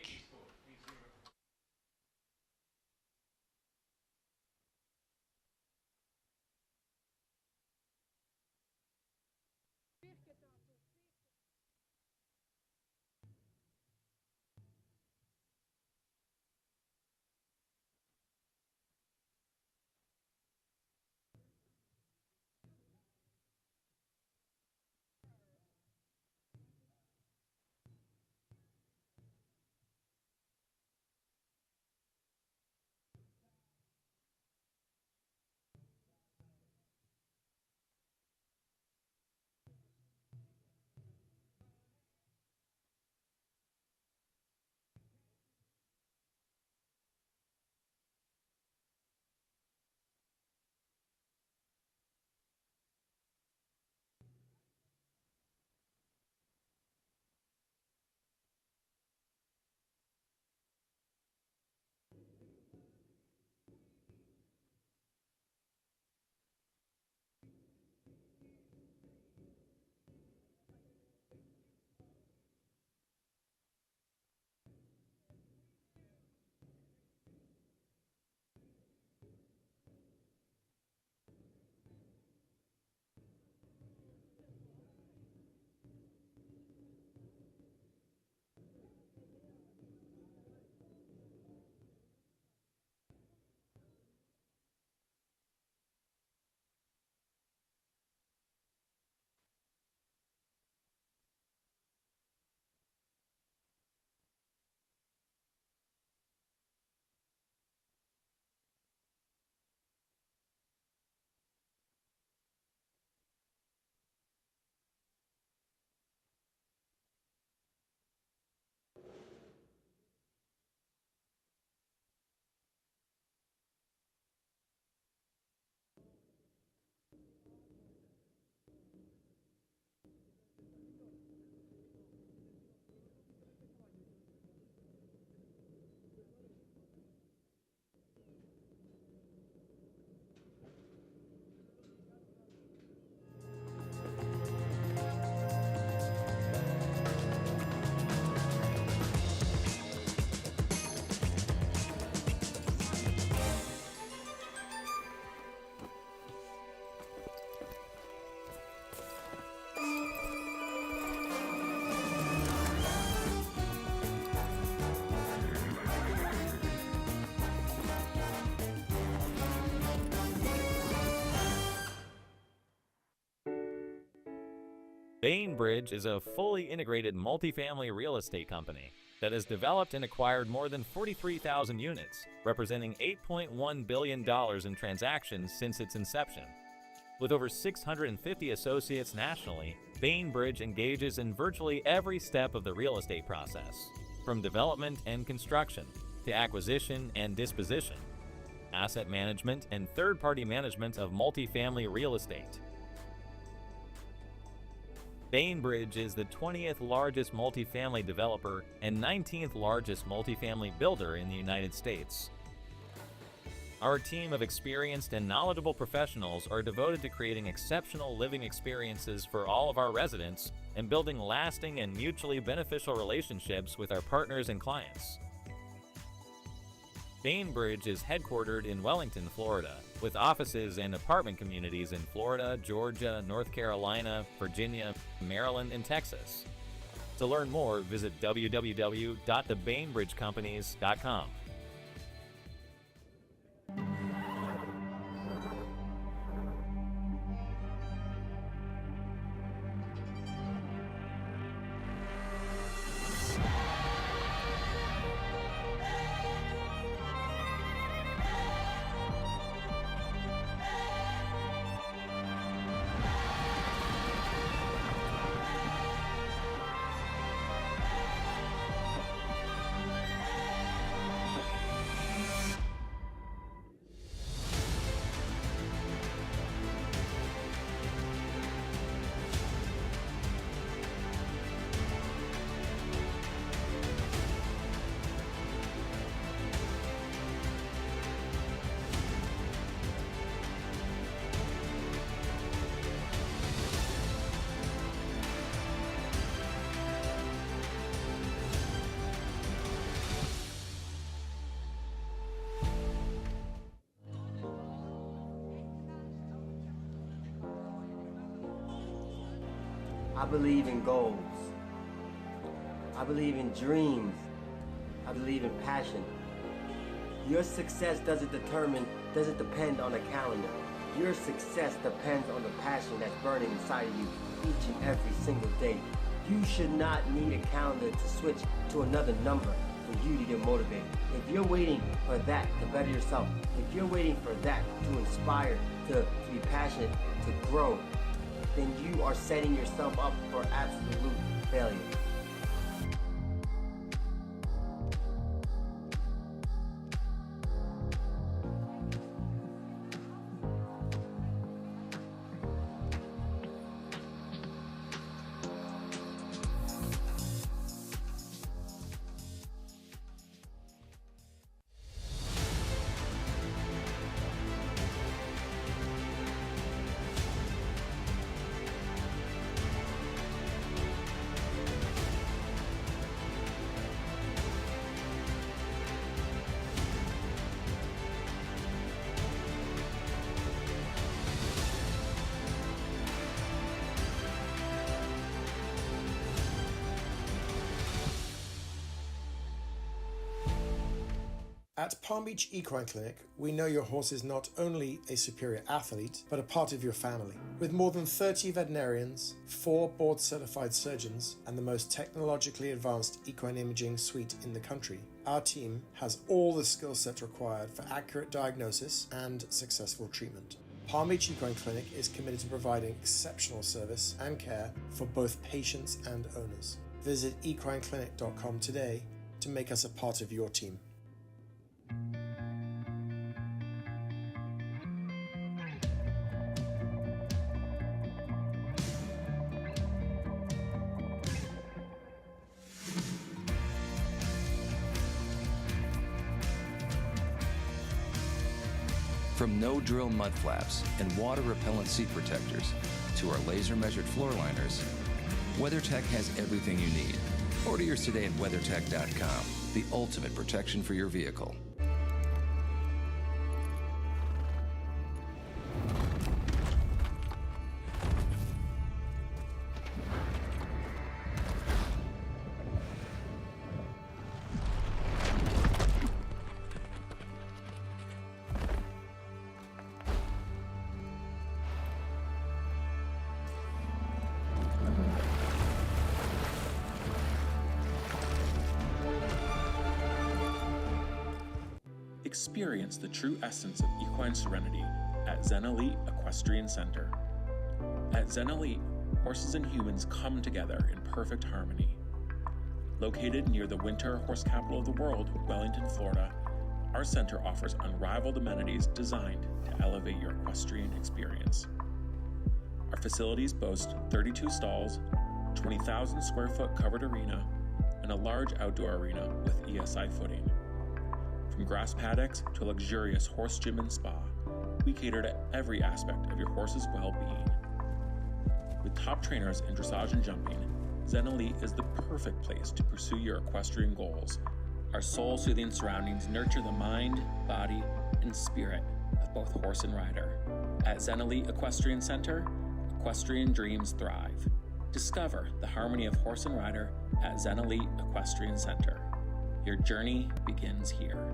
Bainbridge is a fully integrated multifamily real estate company that has developed and acquired more than 43,000 units, representing $8.1 billion in transactions since its inception. With over 650 associates nationally, Bainbridge engages in virtually every step of the real estate process, from development and construction to acquisition and disposition, asset management and third-party management of multifamily real estate. Bainbridge is the 20th largest multifamily developer and 19th largest multifamily builder in the United States. Our team of experienced and knowledgeable professionals are devoted to creating exceptional living experiences for all of our residents and building lasting and mutually beneficial relationships with our partners and clients. Bainbridge is headquartered in Wellington, Florida, with offices and apartment communities in Florida, Georgia, North Carolina, Virginia, Maryland, and Texas. To learn more, visit www.thebainbridgecompanies.com. I believe in goals. I believe in dreams. I believe in passion. Your success doesn't depend on a calendar. Your success depends on the passion that's burning inside of you each and every single day. You should not need a calendar to switch to another number for you to get motivated. If you're waiting for that to better yourself, if you're waiting for that to inspire, to be passionate, to grow, then you are setting yourself up for absolute failure. At Palm Beach Equine Clinic, we know your horse is not only a superior athlete, but a part of your family. With more than 30 veterinarians, 4 board-certified surgeons, and the most technologically advanced equine imaging suite in the country, our team has all the skill sets required for accurate diagnosis and successful treatment. Palm Beach Equine Clinic is committed to providing exceptional service and care for both patients and owners. Visit equineclinic.com today to make us a part of your team. From no-drill mud flaps and water-repellent seat protectors to our laser-measured floor liners, WeatherTech has everything you need. Order yours today at WeatherTech.com, the ultimate protection for your vehicle. Experience the true essence of equine serenity at Zen Elite Equestrian Center. At Zen Elite, horses and humans come together in perfect harmony. Located near the winter horse capital of the world, Wellington, Florida, our center offers unrivaled amenities designed to elevate your equestrian experience. Our facilities boast 32 stalls, 20,000 square foot covered arena, and a large outdoor arena with ESI footing. From grass paddocks to a luxurious horse gym and spa, we cater to every aspect of your horse's well-being. With top trainers in dressage and jumping, Zen Elite is the perfect place to pursue your equestrian goals. Our soul-soothing surroundings nurture the mind, body, and spirit of both horse and rider. At Zen Elite Equestrian Center, equestrian dreams thrive. Discover the harmony of horse and rider at Zen Elite Equestrian Center. Your journey begins here.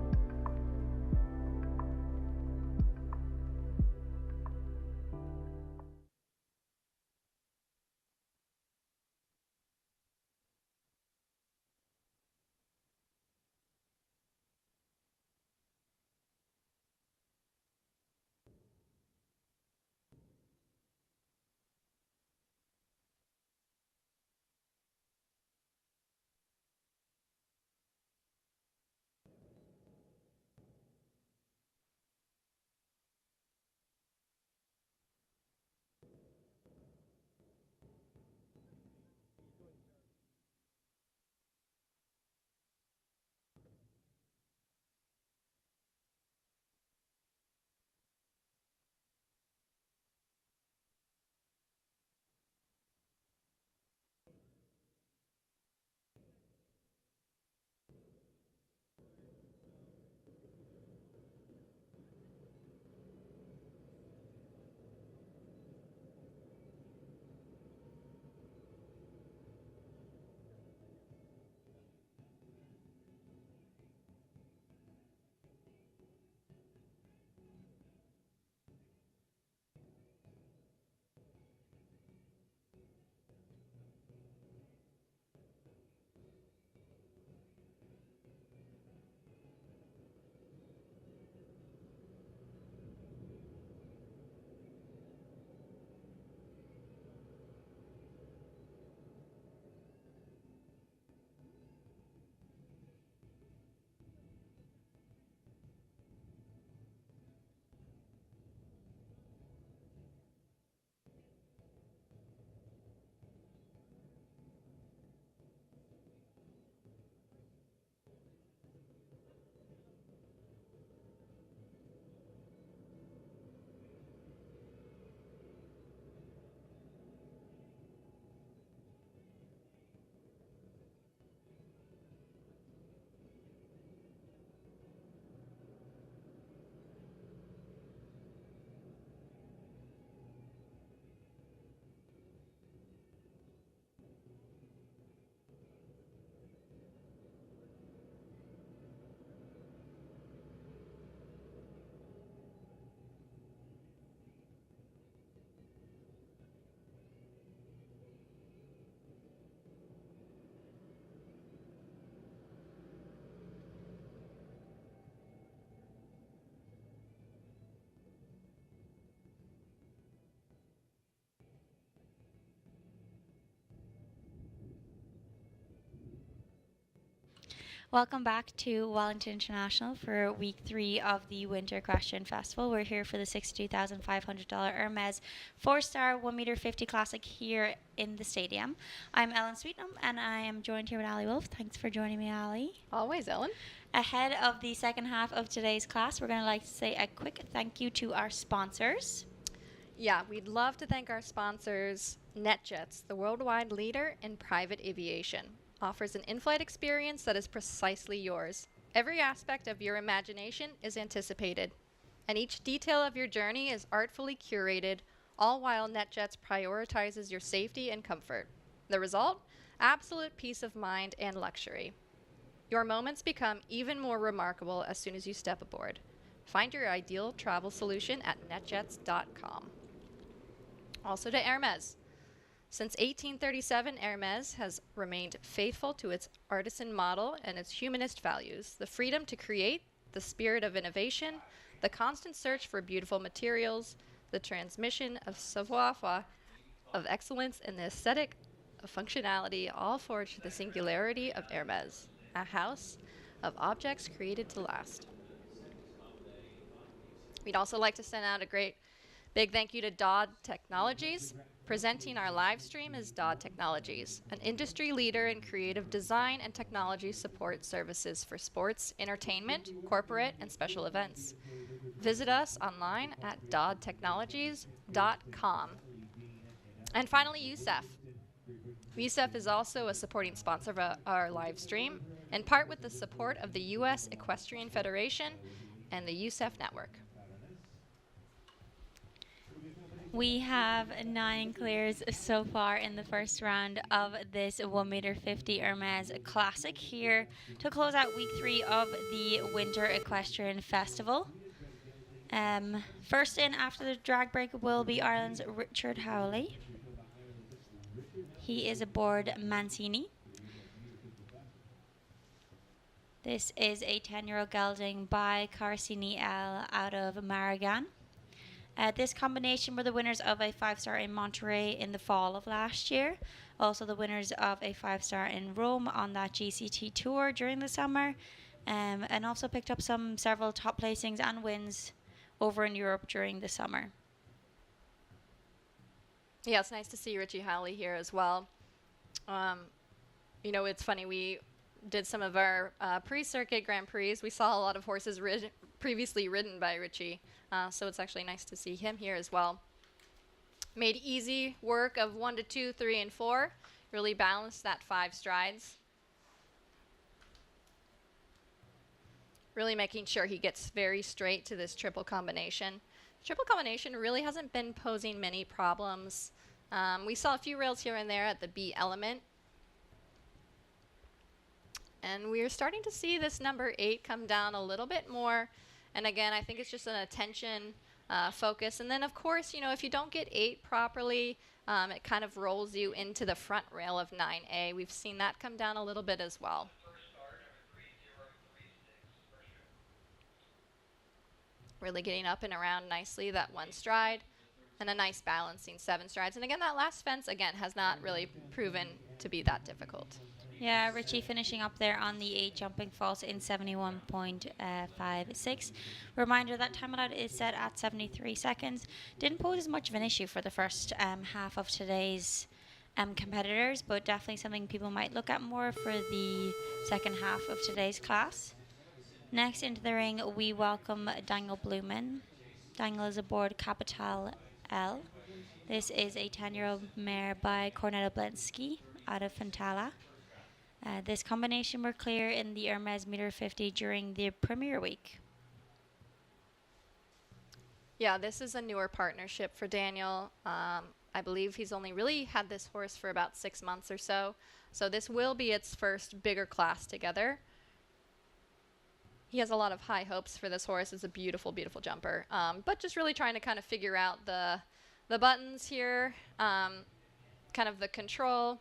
Welcome back to Wellington International for week 3 of the Winter Equestrian Festival. We're here for the $62,500 Hermès 4-star 1 m 50 Classic here in the stadium. I'm Ellen Sweetnam and I am joined here with Ali Wolf. Thanks for joining me, Ali. Always, Ellen. Ahead of the second half of today's class, we're going to like to say a quick thank you to our sponsors. Yeah, we'd love to thank our sponsors. NetJets, the worldwide leader in private aviation, offers an in-flight experience that is precisely yours. Every aspect of your imagination is anticipated, and each detail of your journey is artfully curated, all while NetJets prioritizes your safety and comfort. The result? Absolute peace of mind and luxury. Your moments become even more remarkable as soon as you step aboard. Find your ideal travel solution at netjets.com. Also to Hermès. Since 1837, Hermès has remained faithful to its artisan model and its humanist values, the freedom to create, the spirit of innovation, the constant search for beautiful materials, the transmission of savoir-faire, of excellence, and the aesthetic of functionality, all forged to the singularity of Hermès, a house of objects created to last. We'd also like to send out a great big thank you to Dodd Technologies. Presenting our live stream is Dodd Technologies, an industry leader in creative design and technology support services for sports, entertainment, corporate, and special events. Visit us online at doddtechnologies.com. And finally, USEF. USEF is also a supporting sponsor of our live stream, in part with the support of the U.S. Equestrian Federation and the USEF Network. We have 9 clears so far in the first round of this 1m50 Hermès Classic here to close out week 3 of the Winter Equestrian Festival. First in after the drag break will be Ireland's Richard Howley. He is aboard Mancini. This is a 10-year-old gelding by Carcini L out of Maragan. This combination were the winners of a 5-star in Monterey in the fall of last year. Also the winners of a 5-star in Rome on that GCT tour during the summer. And also picked up several top placings and wins over in Europe during the summer. Yeah, it's nice to see Richie Howley here as well. You know, it's funny, we did some of our pre-circuit Grand Prix. We saw a lot of horses previously ridden by Richie. So it's actually nice to see him here as well. Made easy work of 1 to 2, 3, and 4. Really balanced that 5 strides. Really making sure he gets very straight to this triple combination. Triple combination really hasn't been posing many problems. We saw a few rails here and there at the B element. And we're starting to see this number 8 come down a little bit more. And again, I think it's just an attention focus. And then, of course, you know, if you don't get 8 properly, it kind of rolls you into the front rail of 9A. We've seen that come down a little bit as well. Really getting up and around nicely, that 1 stride. And a nice balancing 7 strides. And again, that last fence, again, has not really proven to be that difficult. Yeah, Richie finishing up there on the 8 jumping falls in 71.56. Reminder that time allowed is set at 73 seconds. Didn't pose as much of an issue for the first half of today's competitors, but definitely something people might look at more for the second half of today's class. Next into the ring, we welcome Daniel Blumen. Daniel is aboard Capital L. This is a 10-year-old mare by Cornetta Blensky out of Fantala. This combination were clear in the Hermès meter 50 during the premiere week. Yeah, this is a newer partnership for Daniel. I believe he's only really had this horse for about 6 months or so. So this will be its first bigger class together. He has a lot of high hopes for this horse. It's a beautiful, beautiful jumper. But just really trying to kind of figure out the buttons here, kind of the control.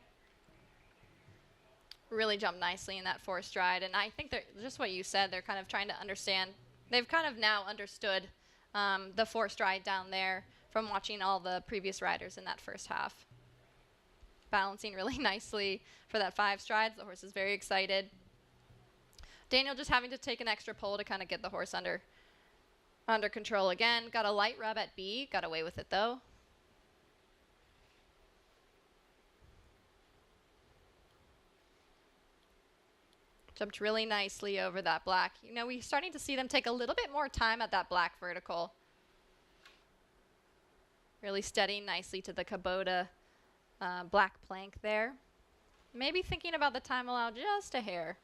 Really jumped nicely in that 4 stride. And I think just what you said, they're kind of trying to understand. They've kind of now understood the 4 stride down there from watching all the previous riders in that first half. Balancing really nicely for that 5 strides. The horse is very excited. Daniel just having to take an extra pull to kind of get the horse under control again. Got a light rub at B. Got away with it though. Jumped really nicely over that black. You know, we're starting to see them take a little bit more time at that black vertical. Really steadying nicely to the Kubota black plank there. Maybe thinking about the time allowed just a hair.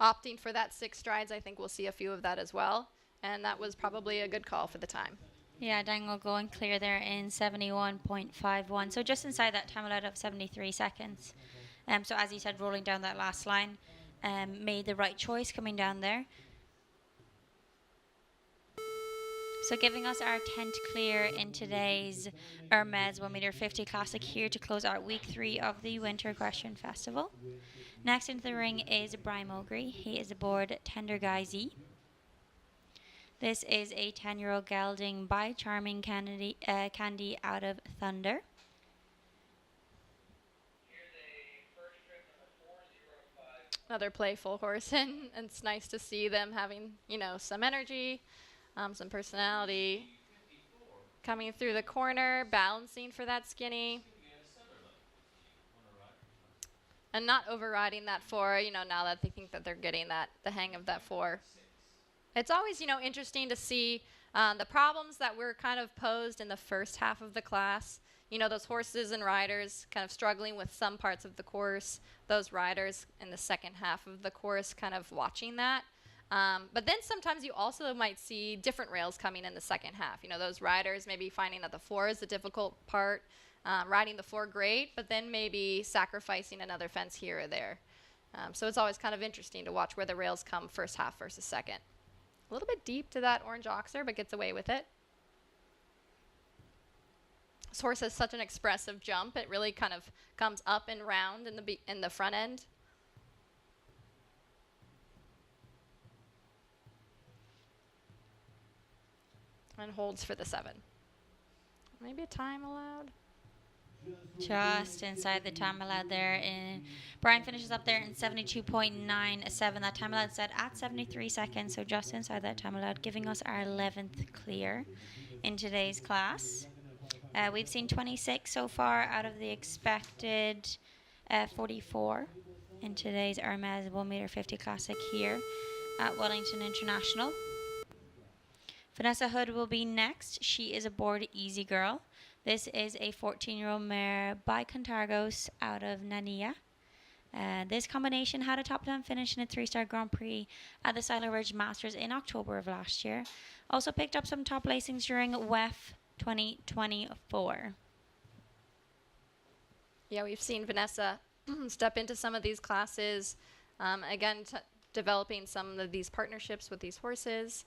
Opting for that 6 strides, I think we'll see a few of that as well. And that was probably a good call for the time. Yeah, Dangle going clear there in 71.51. So just inside that time allowed of 73 seconds. So as you said, rolling down that last line, made the right choice coming down there. So giving us our 10th clear in today's Hermès 1.50m Classic here to close out week 3 of the Winter Equestrian Festival. Next into the ring is Brian Mulgrew. He is aboard Tender Guy Z. This is a 10-year-old gelding by Charming Candy out of Thunder. Another playful horse, and it's nice to see them having, some energy, some personality. Coming through the corner, balancing for that skinny. And not overriding that 4, now that they think that they're getting the hang of that 4. It's always, interesting to see the problems that were kind of posed in the first half of the class. Those horses and riders kind of struggling with some parts of the course. Those riders in the second half of the course kind of watching that. But then sometimes you also might see different rails coming in the second half. Those riders maybe finding that the 4 is the difficult part, riding the 4 great, but then maybe sacrificing another fence here or there. So it's always kind of interesting to watch where the rails come first half versus second. A little bit deep to that orange oxer, but gets away with it. This horse has such an expressive jump. It really kind of comes up and round in the front end. And holds for the 7. Maybe a time allowed. Just inside the time allowed there. Brian finishes up there in 72.97. That time allowed set at 73 seconds, so just inside that time allowed, giving us our 11th clear in today's class. We've seen 26 so far out of the expected 44 in today's Hermès 1.50m Classic here at Wellington International. Vanessa Hood will be next. She is aboard Easy Girl. This is a 14-year-old mare by Contargos out of Nania. This combination had a top 10 finish in a 3-star Grand Prix at the Silo Ridge Masters in October of last year. Also picked up some top placings during WEF 2024. Yeah, we've seen Vanessa step into some of these classes. Again, developing some of these partnerships with these horses.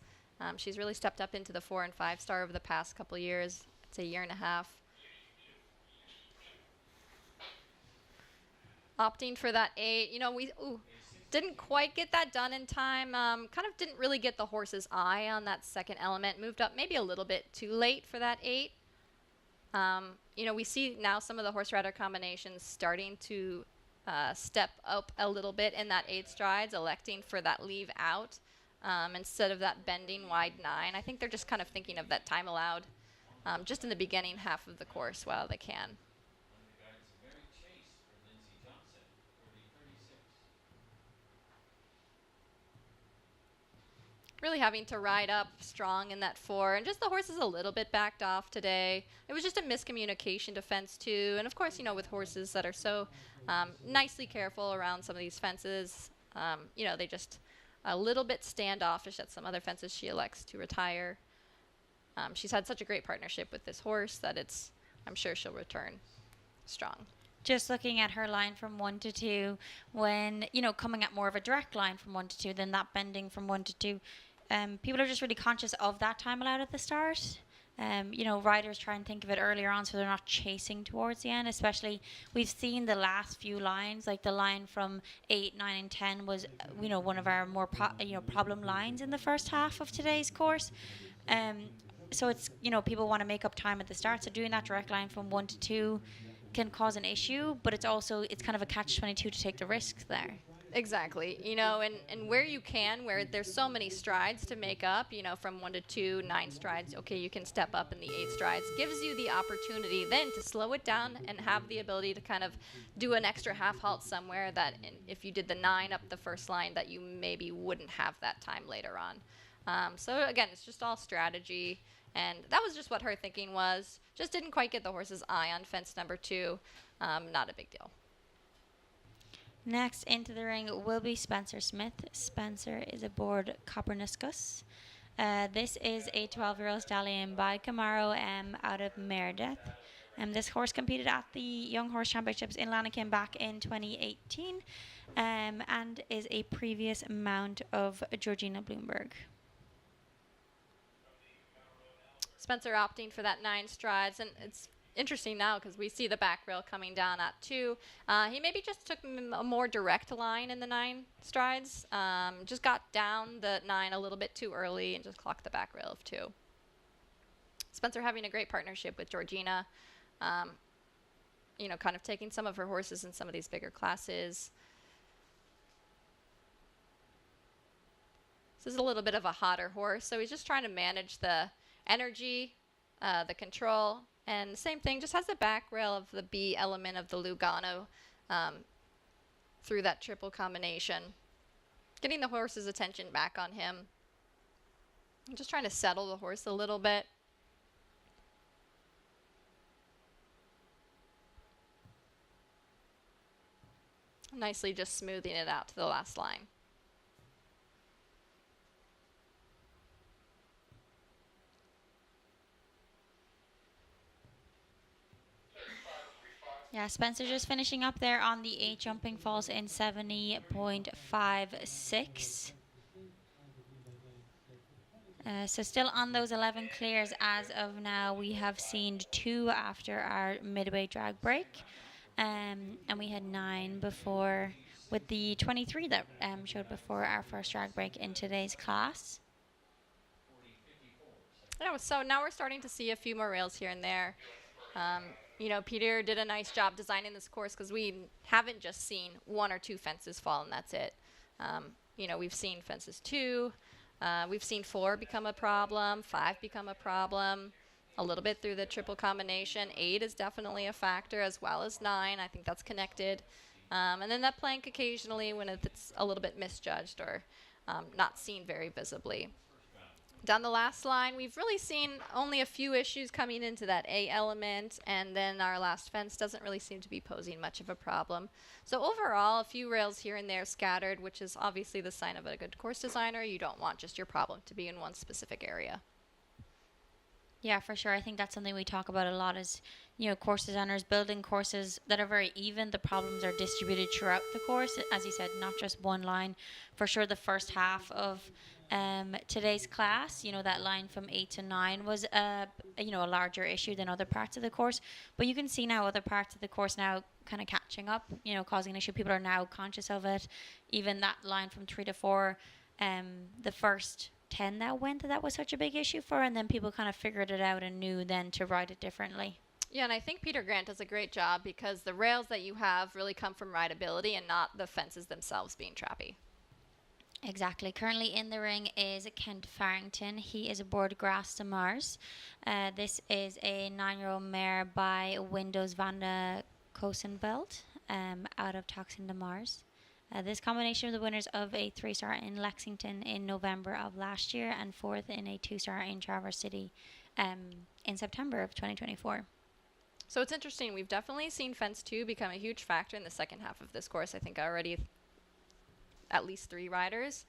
She's really stepped up into the 4- and 5-star over the past couple years. It's a year and a half. Opting for that 8. We didn't quite get that done in time. Kind of didn't really get the horse's eye on that second element. Moved up maybe a little bit too late for that 8. We see now some of the horse rider combinations starting to step up a little bit in that 8 strides, electing for that leave out instead of that bending wide 9. I think they're just kind of thinking of that time allowed just in the beginning half of the course while they can. Really having to ride up strong in that 4, and just the horse is a little bit backed off today. It was just a miscommunication to fence 2, and of course, with horses that are so nicely careful around some of these fences, they just a little bit standoffish at some other fences she elects to retire. She's had such a great partnership with this horse that I'm sure she'll return strong. Just looking at her line from 1 to 2, when, coming at more of a direct line from 1 to 2 than that bending from 1 to 2, people are just really conscious of that time allowed at the start. Riders try and think of it earlier on so they're not chasing towards the end, especially we've seen the last few lines, like the line from 8, 9, and 10 was, one of our more problem lines in the first half of today's course. So it's, people want to make up time at the start, so doing that direct line from 1 to 2 can cause an issue, but it's kind of a catch-22 to take the risk there. Exactly. And where you can, where there's so many strides to make up, from 1 to 2, 9 strides, okay, you can step up in the 8 strides, gives you the opportunity then to slow it down and have the ability to kind of do an extra half halt somewhere that if you did the 9 up the first line that you maybe wouldn't have that time later on. So again, it's just all strategy. And that was just what her thinking was. Just didn't quite get the horse's eye on fence number 2. Not a big deal. Next into the ring will be Spencer Smith. Spencer is aboard Copernicus. This is a 12-year-old stallion by Camaro M out of Meredith. This horse competed at the Young Horse Championships in Lanaken back in 2018 and is a previous mount of Georgina Bloomberg. Spencer opting for that 9 strides, and it's interesting now because we see the back rail coming down at 2. He maybe just took a more direct line in the 9 strides, just got down the 9 a little bit too early and just clocked the back rail of 2. Spencer having a great partnership with Georgina, you know, kind of taking some of her horses in some of these bigger classes. This is a little bit of a hotter horse, so he's just trying to manage the energy, the control, and same thing, just has the back rail of the B element of the Lugano through that triple combination. Getting the horse's attention back on him. I'm just trying to settle the horse a little bit. Nicely just smoothing it out to the last line. Yeah, Spencer just finishing up there on the 8 jumping falls in 70.56. So still on those 11 clears as of now. We have seen 2 after our midway drag break. And we had 9 before, with the 23 that showed before our first drag break in today's class. Yeah, so now we're starting to see a few more rails here and there. You know, Peter did a nice job designing this course because we haven't just seen 1 or 2 fences fall and that's it. You know, we've seen fences 2, we've seen 4 become a problem, 5 become a problem, a little bit through the triple combination. 8 is definitely a factor as well as 9. I think that's connected. And then that plank occasionally when it's a little bit misjudged or not seen very visibly. Down the last line, we've really seen only a few issues coming into that A element, and then our last fence doesn't really seem to be posing much of a problem. So overall, a few rails here and there scattered, which is obviously the sign of a good course designer. You don't want just your problem to be in one specific area. Yeah, for sure. I think that's something we talk about a lot is, you know, course designers building courses that are very even. The problems are distributed throughout the course. As you said, not just one line. For sure, the first half of today's class, you know, that line from 8 to 9 was, you know, a larger issue than other parts of the course. But you can see now other parts of the course now kind of catching up, you know, causing an issue. People are now conscious of it. Even that line from 3 to 4, the first 10 that went, that was such a big issue for, and then people kind of figured it out and knew then to write it differently. Yeah, and I think Peter Grant does a great job because the rails that you have really come from rideability and not the fences themselves being trappy. Exactly. Currently in the ring is Kent Farrington. He is aboard Grass to Mars. This is a 9-year-old mare by Windows van de Kosenveld out of Toxin de Mars. This combination of the winners of a 3-star in Lexington in November of last year and 4th in a 2-star in Traverse City in September of 2024. So it's interesting. We've definitely seen fence 2 become a huge factor in the second half of this course. I think already at least 3 riders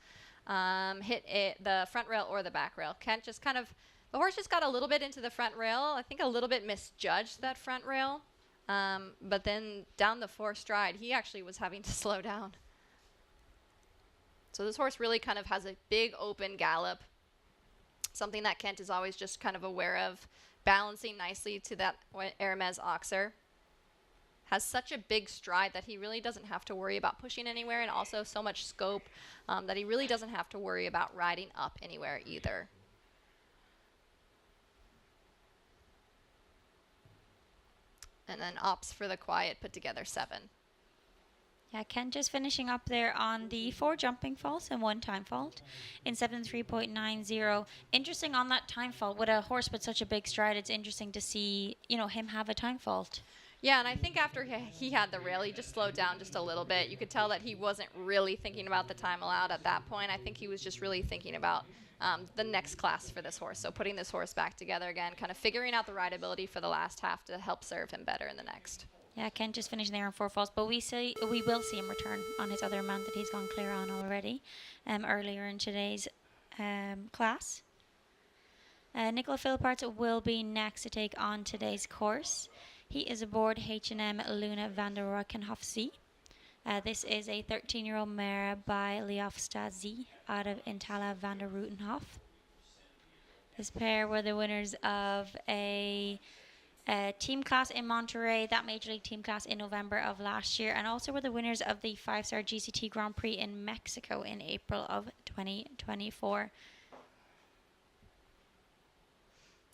hit the front rail or the back rail. Kent just kind of, the horse just got a little bit into the front rail. I think a little bit misjudged that front rail. But then down the 4th stride, he actually was having to slow down. So this horse really kind of has a big open gallop, something that Kent is always just kind of aware of, balancing nicely to that Hermès Oxer. Has such a big stride that he really doesn't have to worry about pushing anywhere, and also so much scope that he really doesn't have to worry about riding up anywhere either. And then opts for the quiet, put together 7. Yeah, Kent just finishing up there on the 4 jumping faults and 1 time fault in 73.90. Interesting on that time fault. With a horse with such a big stride, it's interesting to see, you know, him have a time fault. Yeah, and I think after he had the rail, he just slowed down just a little bit. You could tell that he wasn't really thinking about the time allowed at that point. I think he was just really thinking about the next class for this horse. So putting this horse back together again, kind of figuring out the rideability for the last half to help serve him better in the next. Yeah, Kent just finishing there on 4 faults, but we will see him return on his other mount that he's gone clear on already earlier in today's class. Nicola Philpart will be next to take on today's course. He is aboard H&M Luna van der Ruykenhof. This is a 13-year-old mare by Leof Stasi out of Intala van der Rutenhof. This pair were the winners of a team class in Monterey, that Major League team class in November of last year, and also were the winners of the 5-star GCT Grand Prix in Mexico in April of 2024.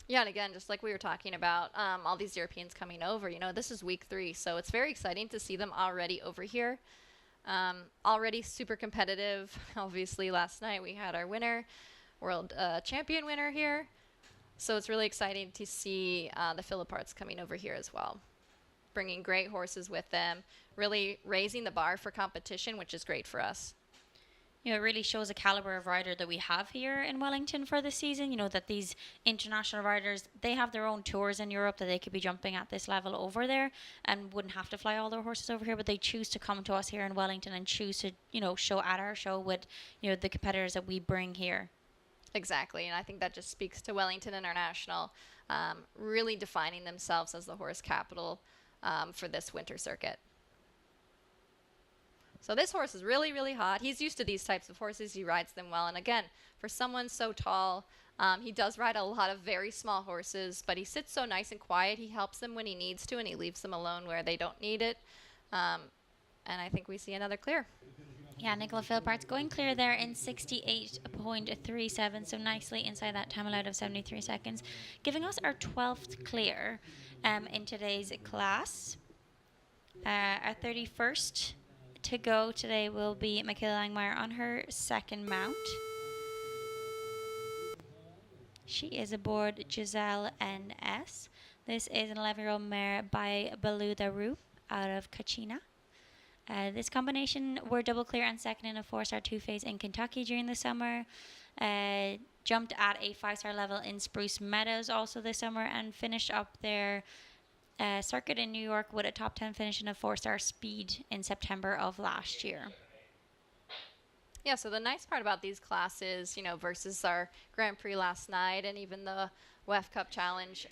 Yeah, and again, just like we were talking about, all these Europeans coming over, you know, this is week 3, so it's very exciting to see them already over here. Already super competitive. Obviously, last night we had our winner, world champion winner here. So it's really exciting to see the Philipparts coming over here as well, bringing great horses with them, really raising the bar for competition, which is great for us. You know, it really shows the caliber of rider that we have here in Wellington for this season. You know, that these international riders, they have their own tours in Europe that they could be jumping at this level over there and wouldn't have to fly all their horses over here, but they choose to come to us here in Wellington and choose to, you know, show at our show with, you know, the competitors that we bring here. Exactly, and I think that just speaks to Wellington International really defining themselves as the horse capital for this winter circuit. So this horse is really, really hot. He's used to these types of horses. He rides them well. And again, for someone so tall, he does ride a lot of very small horses, but he sits so nice and quiet. He helps them when he needs to, and he leaves them alone where they don't need it. And I think we see another clear. Yeah, Nicola Philippart's going clear there in 68.37, so nicely inside that time allowed of 73 seconds, giving us our 12th clear in today's class. Our 31st to go today will be Michaela Langmeyer on her second mount. She is aboard Giselle NS. This is an 11-year-old mare by Baloo the Roo out of Kachina. This combination were double clear and second in a 4-star two-phase in Kentucky during the summer. Jumped at a 5-star level in Spruce Meadows also this summer and finished up their circuit in New York with a top 10 finish in a 4-star speed in September of last year. Yeah, so the nice part about these classes, you know, versus our Grand Prix last night and even the WEF Cup Challenge,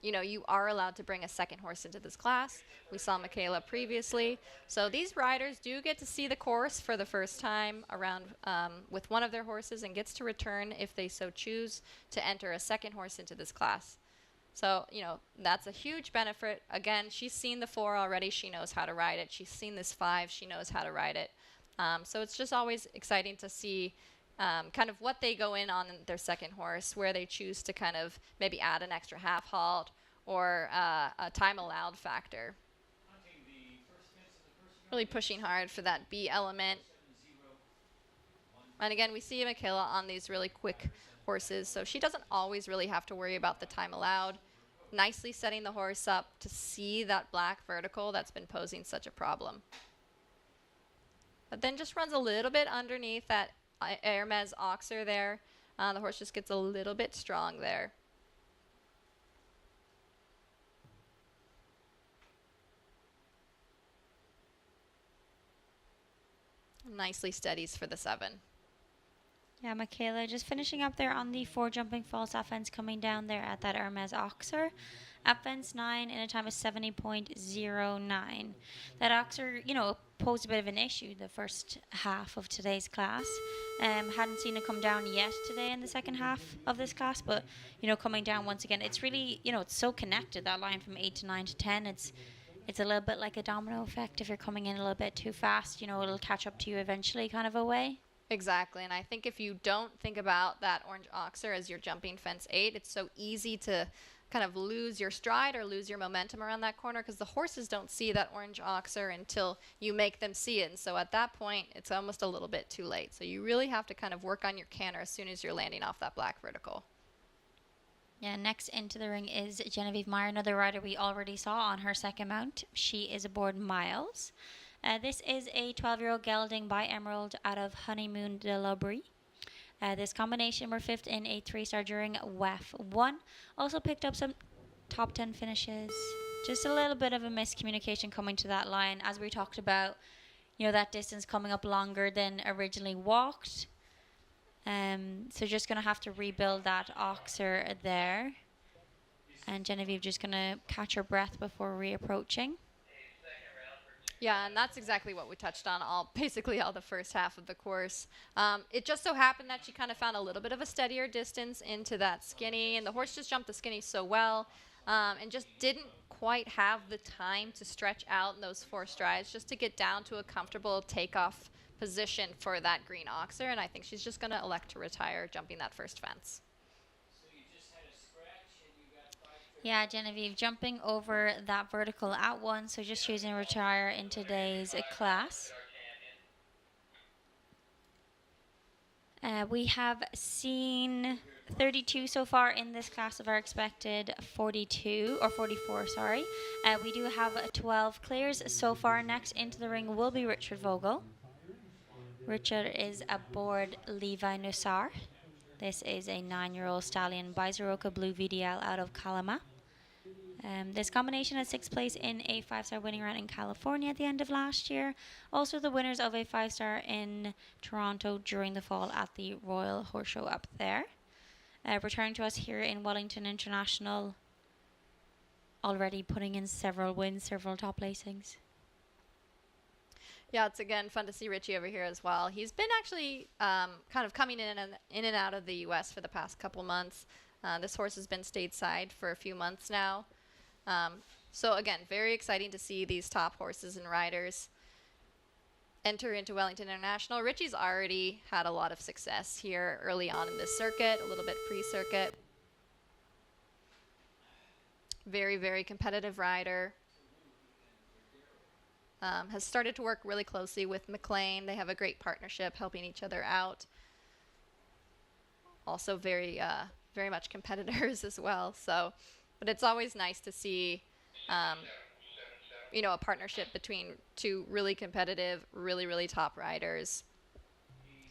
you know, you are allowed to bring a second horse into this class. We saw Michaela previously. So these riders do get to see the course for the first time around with one of their horses and gets to return if they so choose to enter a second horse into this class. So, you know, that's a huge benefit. Again, she's seen the 4 already. She knows how to ride it. She's seen this 5. She knows how to ride it. So it's just always exciting to see kind of what they go in on their second horse, where they choose to kind of maybe add an extra half halt or a time allowed factor. Really pushing hard for that B element. And again, we see Michaela on these really quick horses, so she doesn't always really have to worry about the time allowed. Nicely setting the horse up to see that black vertical that's been posing such a problem. But then just runs a little bit underneath that Hermès Oxer there. The horse just gets a little bit strong there. Nicely steadies for the 7. Yeah, Michaela just finishing up there on the 4 jumping false up fence coming down there at that Hermès Oxer. Up fence 9 in a time of 70.09. That Oxer, you know, posed a bit of an issue the first half of today's class. Hadn't seen it come down yet today in the second half of this class, but, you know, coming down once again, it's really, you know, it's so connected, that line from 8 to 9 to 10. It's a little bit like a domino effect. If you're coming in a little bit too fast, you know, it'll catch up to you eventually kind of a way. Exactly, and I think if you don't think about that orange oxer as you're jumping fence 8, it's so easy to kind of lose your stride or lose your momentum around that corner because the horses don't see that orange oxer until you make them see it. And so at that point, it's almost a little bit too late. So you really have to kind of work on your canter as soon as you're landing off that black vertical. Yeah, next into the ring is Genevieve Meyer, another rider we already saw on her second mount. She is aboard Miles. This is a 12-year-old gelding by Emerald out of Honeymoon de l'Aubry. This combination were 5th in a 3-star during WEF 1. Also picked up some top 10 finishes. Just a little bit of a miscommunication coming to that line. As we talked about, you know, that distance coming up longer than originally walked. So just going to have to rebuild that oxer there. And Genevieve just going to catch her breath before reapproaching. Yeah, and that's exactly what we touched on basically all the first half of the course. It just so happened that she kind of found a little bit of a steadier distance into that skinny, and the horse just jumped the skinny so well, and just didn't quite have the time to stretch out in those 4 strides just to get down to a comfortable takeoff position for that green oxer, and I think she's just going to elect to retire jumping that first fence. Yeah, Genevieve jumping over that vertical at 1, so just choosing to retire in today's class. We have seen 32 so far in this class of our expected 42 or 44, sorry. We do have 12 clears so far. Next into the ring will be Richard Vogel. Richard is aboard Levi Nussar. This is a 9-year-old stallion by Soroka Blue VDL out of Kalama. This combination had 6th place in a 5-star winning run in California at the end of last year. Also the winners of a 5-star in Toronto during the fall at the Royal Horse Show up there. Returning to us here in Wellington International, already putting in several wins, several top placings. Yeah, it's again fun to see Richie over here as well. He's been actually kind of coming in and out of the U.S. for the past couple months. This horse has been stateside for a few months now. So again, very exciting to see these top horses and riders enter into Wellington International. Richie's already had a lot of success here early on in this circuit, a little bit pre-circuit. Very, very competitive rider. Has started to work really closely with McLean. They have a great partnership, helping each other out. Also very much competitors as well. So, but it's always nice to see, a partnership between 2 really competitive, really, really top riders.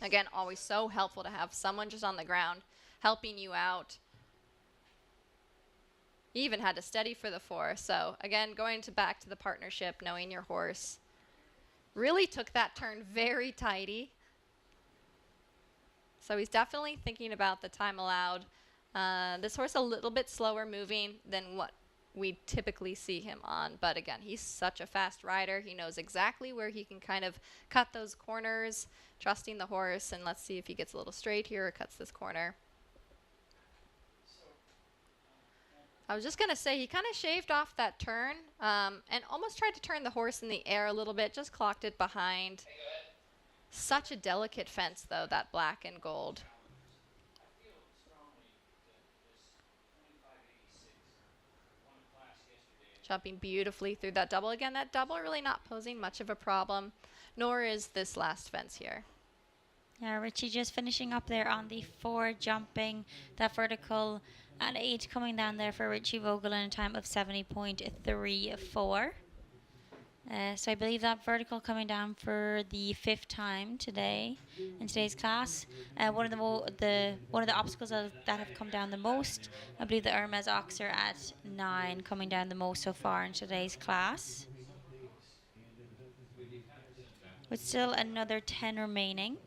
Again, always so helpful to have someone just on the ground helping you out. He even had to steady for the 4. So again, going back to the partnership, knowing your horse. Really took that turn very tidy. So he's definitely thinking about the time allowed. This horse a little bit slower moving than what we typically see him on. But again, he's such a fast rider. He knows exactly where he can kind of cut those corners, trusting the horse. And let's see if he gets a little straight here or cuts this corner. I was just going to say he kind of shaved off that turn and almost tried to turn the horse in the air a little bit, just clocked it behind. Such a delicate fence, though, that black and gold. Jumping beautifully through that double. Again, that double really not posing much of a problem, nor is this last fence here. Yeah, Richie just finishing up there on the 4, jumping that vertical at 8, coming down there for Richie Vogel in a time of 70.34. So I believe that vertical coming down for the 5th time today in today's class. One of the obstacles that have come down the most, I believe the Hermès Oxer at 9 coming down the most so far in today's class. With still another 10 remaining.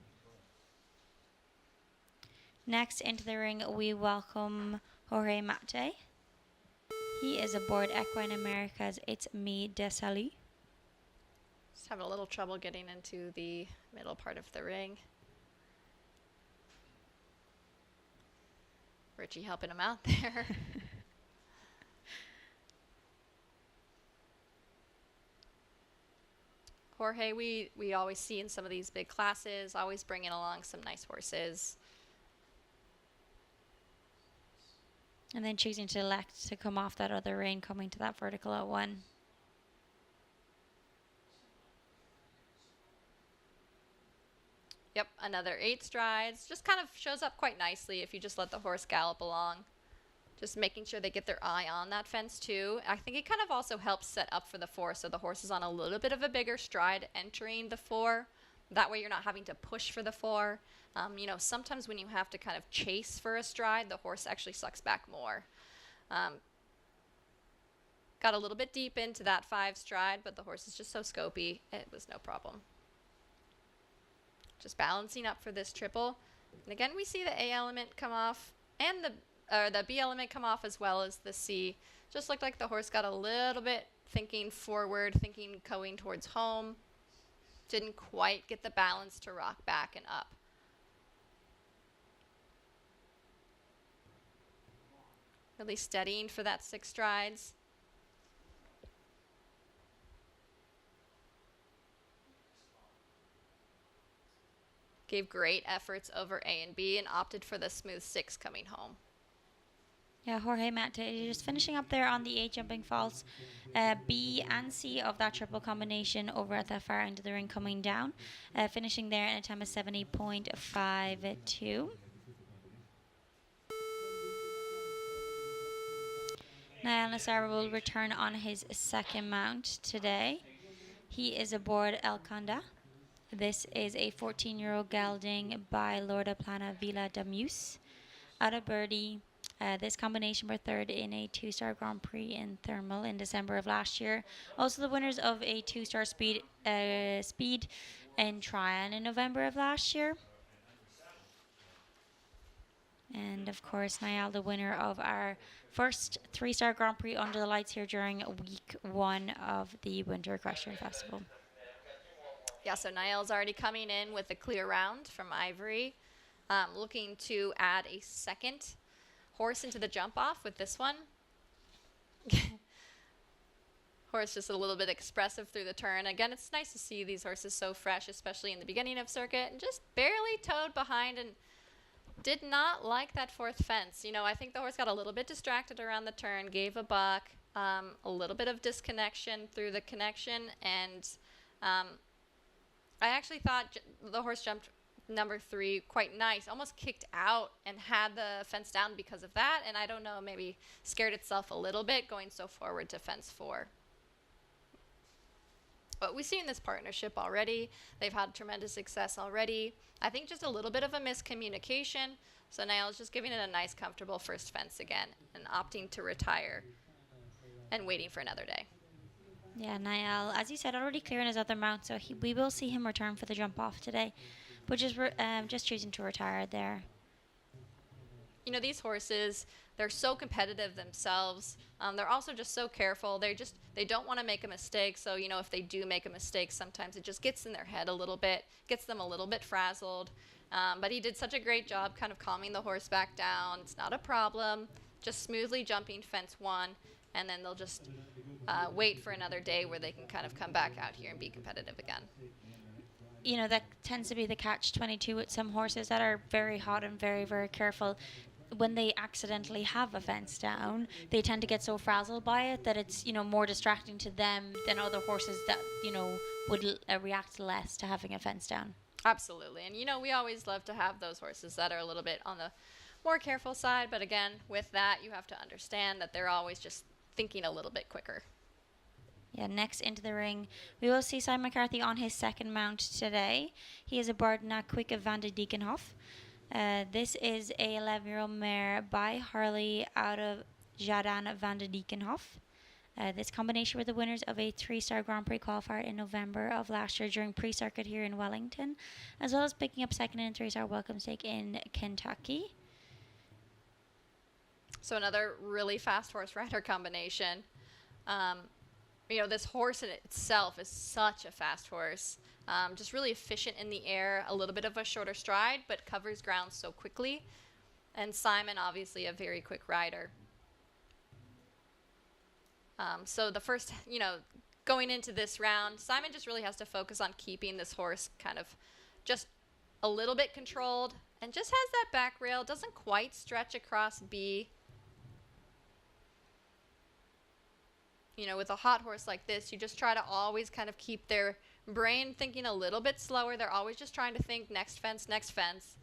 Next into the ring, we welcome Jorge Mate. He is aboard Equine America's It's Me Desali. Just having a little trouble getting into the middle part of the ring. Richie helping him out there. Jorge, we always see in some of these big classes, always bringing along some nice horses. And then choosing to elect to come off that other rein, coming to that vertical at 1. Yep, another 8 strides. Just kind of shows up quite nicely if you just let the horse gallop along. Just making sure they get their eye on that fence too. I think it kind of also helps set up for the 4, so the horse is on a little bit of a bigger stride entering the 4. That way you're not having to push for the 4. Sometimes when you have to kind of chase for a stride, the horse actually sucks back more. Got a little bit deep into that 5 stride, but the horse is just so scopy, it was no problem. Just balancing up for this triple. And again, we see the A element come off and the B element come off as well as the C. Just looked like the horse got a little bit thinking forward, thinking going towards home. Didn't quite get the balance to rock back and up. Really steadying for that 6 strides. Gave great efforts over A and B and opted for the smooth 6 coming home. Yeah, Jorge Mate just finishing up there on the 8 jumping faults. B and C of that triple combination over at the far end of the ring coming down. Finishing there in a time of 70.52. Niall Nassar will return on his second mount today. He is aboard El Conda. This is a 14-year-old gelding by Lorda Plana Villa Damus out of Birdie. This combination were third in a 2-star Grand Prix in Thermal in December of last year. Also the winners of a 2-star speed in Tryon in November of last year. And of course, Niall, the winner of our first 3-star Grand Prix under the lights here during week 1 of the Winter Equestrian Festival. Yeah, so Niall's already coming in with a clear round from Ivory. Looking to add a second horse into the jump off with this one. Horse just a little bit expressive through the turn. Again, it's nice to see these horses so fresh, especially in the beginning of circuit, and just barely towed behind and did not like that 4th fence. You know, I think the horse got a little bit distracted around the turn, gave a buck, a little bit of disconnection through the connection, and I actually thought the horse jumped number 3 quite nice, almost kicked out and had the fence down because of that, and I don't know, maybe scared itself a little bit going so forward to fence 4. But we've seen this partnership already. They've had tremendous success already. I think just a little bit of a miscommunication. So Niall's just giving it a nice, comfortable first fence again and opting to retire and waiting for another day. Yeah, Niall, as you said, already clearing his other mount, so we will see him return for the jump off today, but just choosing to retire there. You know, these horses, they're so competitive themselves. They're also just so careful. They don't want to make a mistake. So, you know, if they do make a mistake, sometimes it just gets in their head a little bit, gets them a little bit frazzled. But he did such a great job kind of calming the horse back down. It's not a problem. Just smoothly jumping fence 1, and then they'll just wait for another day where they can kind of come back out here and be competitive again. You know, that tends to be the catch-22 with some horses that are very hot and very, very careful. When they accidentally have a fence down, they tend to get so frazzled by it that it's, you know, more distracting to them than other horses that, you know, would react less to having a fence down. Absolutely. And, you know, we always love to have those horses that are a little bit on the more careful side. But again, with that, you have to understand that they're always just thinking a little bit quicker. Yeah, next into the ring, we will see Simon McCarthy on his second mount today. He is aboard Na Quick of Van de Diekenhof. This is a 11-year-old mare by Harley out of Jadan van de Diekenhof. This combination were the winners of a 3-star Grand Prix qualifier in November of last year during pre-circuit here in Wellington, as well as picking up second in a 3-star welcome stake in Kentucky. So another really fast horse rider combination. You know, this horse in itself is such a fast horse. Just really efficient in the air, a little bit of a shorter stride, but covers ground so quickly. And Simon, obviously, a very quick rider. So the first, you know, going into this round, Simon just really has to focus on keeping this horse kind of just a little bit controlled and just has that back rail, doesn't quite stretch across B. You know, with a hot horse like this, you just try to always kind of keep their brain thinking a little bit slower. They're always just trying to think next fence, next fence.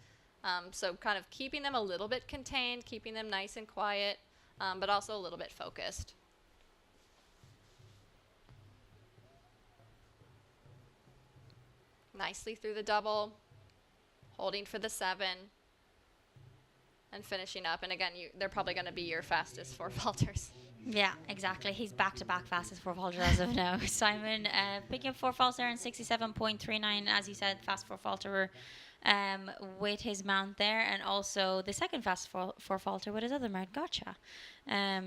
So kind of keeping them a little bit contained, keeping them nice and quiet, but also a little bit focused. Nicely through the double, holding for the 7, and finishing up. And again, they're probably going to be your fastest 4 vaulters. Yeah, exactly. He's back-to-back fastest 4 vaulter as of now. Simon picking up 4 faults there in 67.39. As you said, fast 4 vaulter with his mount there, and also the second fast four faulter with his other mount, Gotcha.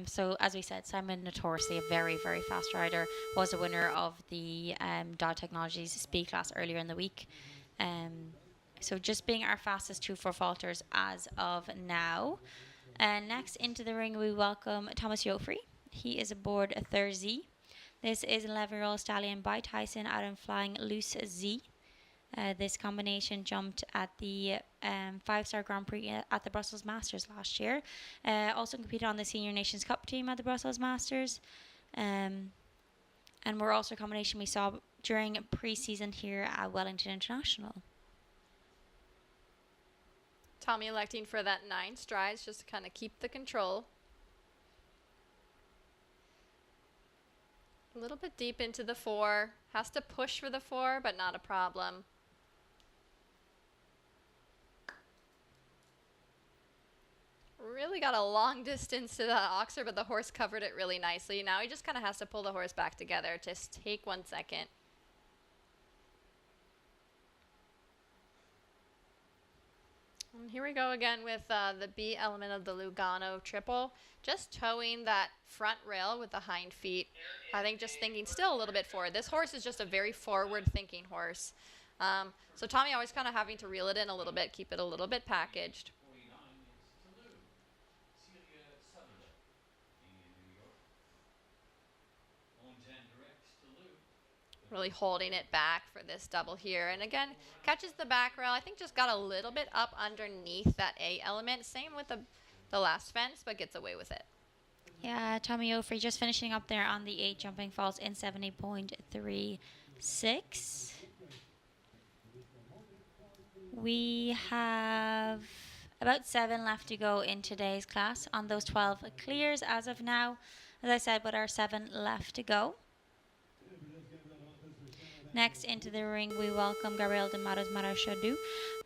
So as we said, Simon, notoriously a very, very fast rider, was the winner of the Dog Technologies speed class earlier in the week. So just being our fastest 2-4 faulters as of now. Next into the ring, we welcome Thomas Joffrey. He is aboard a Thursday. This is an 11-year-old stallion by Tyson out of Flying Loose Z. This combination jumped at the 5-star Grand Prix at the Brussels Masters last year. Also competed on the Senior Nations Cup team at the Brussels Masters. And we're also a combination we saw during pre-season here at Wellington International. Tommy electing for that 9 strides just to kind of keep the control. A little bit deep into the 4. Has to push for the 4, but not a problem. Really got a long distance to the oxer, but the horse covered it really nicely. Now he just kind of has to pull the horse back together. Just take 1 second. And here we go again with the B element of the Lugano triple. Just towing that front rail with the hind feet. I think just thinking still a little bit forward. This horse is just a very forward-thinking horse. So Tommy always kind of having to reel it in a little bit, keep it a little bit packaged. Really holding it back for this double here. And again, catches the back rail. I think just got a little bit up underneath that A element. Same with the last fence, but gets away with it. Yeah, Tommy Joffrey just finishing up there on the 8 jumping faults in 70.36. We have about 7 left to go in today's class on those 12 clears as of now. As I said, but our 7 left to go. Next into the ring, we welcome Gabriel de Matos Marachadu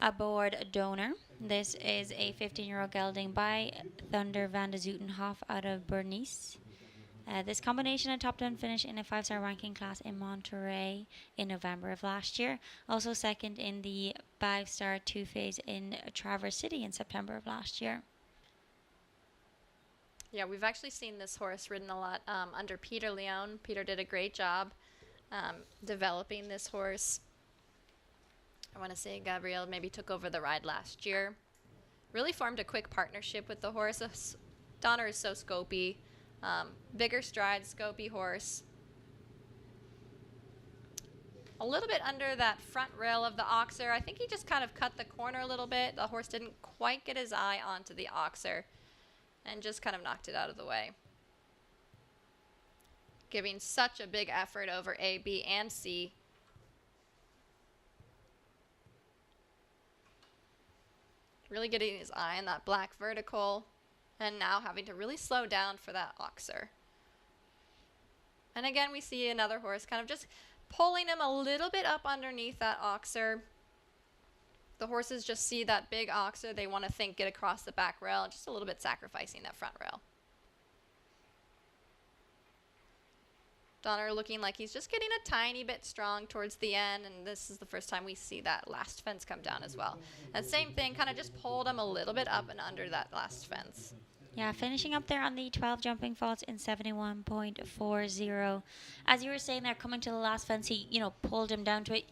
aboard Donor. This is a 15-year-old gelding by Thunder van de Zoutenhof out of Bernice. This combination a top 10 finish in a 5-star ranking class in Monterey in November of last year. Also second in the 5-star 2-phase in Traverse City in September of last year. Yeah, we've actually seen this horse ridden a lot under Peter Leon. Peter did a great job developing this horse. I want to say Gabriel maybe took over the ride last year. Really formed a quick partnership with the horse. Donner is so scopy. Bigger stride, scopy horse. A little bit under that front rail of the oxer. I think he just kind of cut the corner a little bit. The horse didn't quite get his eye onto the oxer and just kind of knocked it out of the way. Giving such a big effort over A, B, and C. Really getting his eye on that black vertical. And now having to really slow down for that oxer. And again, we see another horse kind of just pulling him a little bit up underneath that oxer. The horses just see that big oxer. They want to think get across the back rail, just a little bit sacrificing that front rail. Donner looking like he's just getting a tiny bit strong towards the end, and this is the first time we see that last fence come down as well. And same thing, kind of just pulled him a little bit up and under that last fence. Yeah, finishing up there on the 12 jumping faults in 71.40. As you were saying there, coming to the last fence, he, pulled him down to it.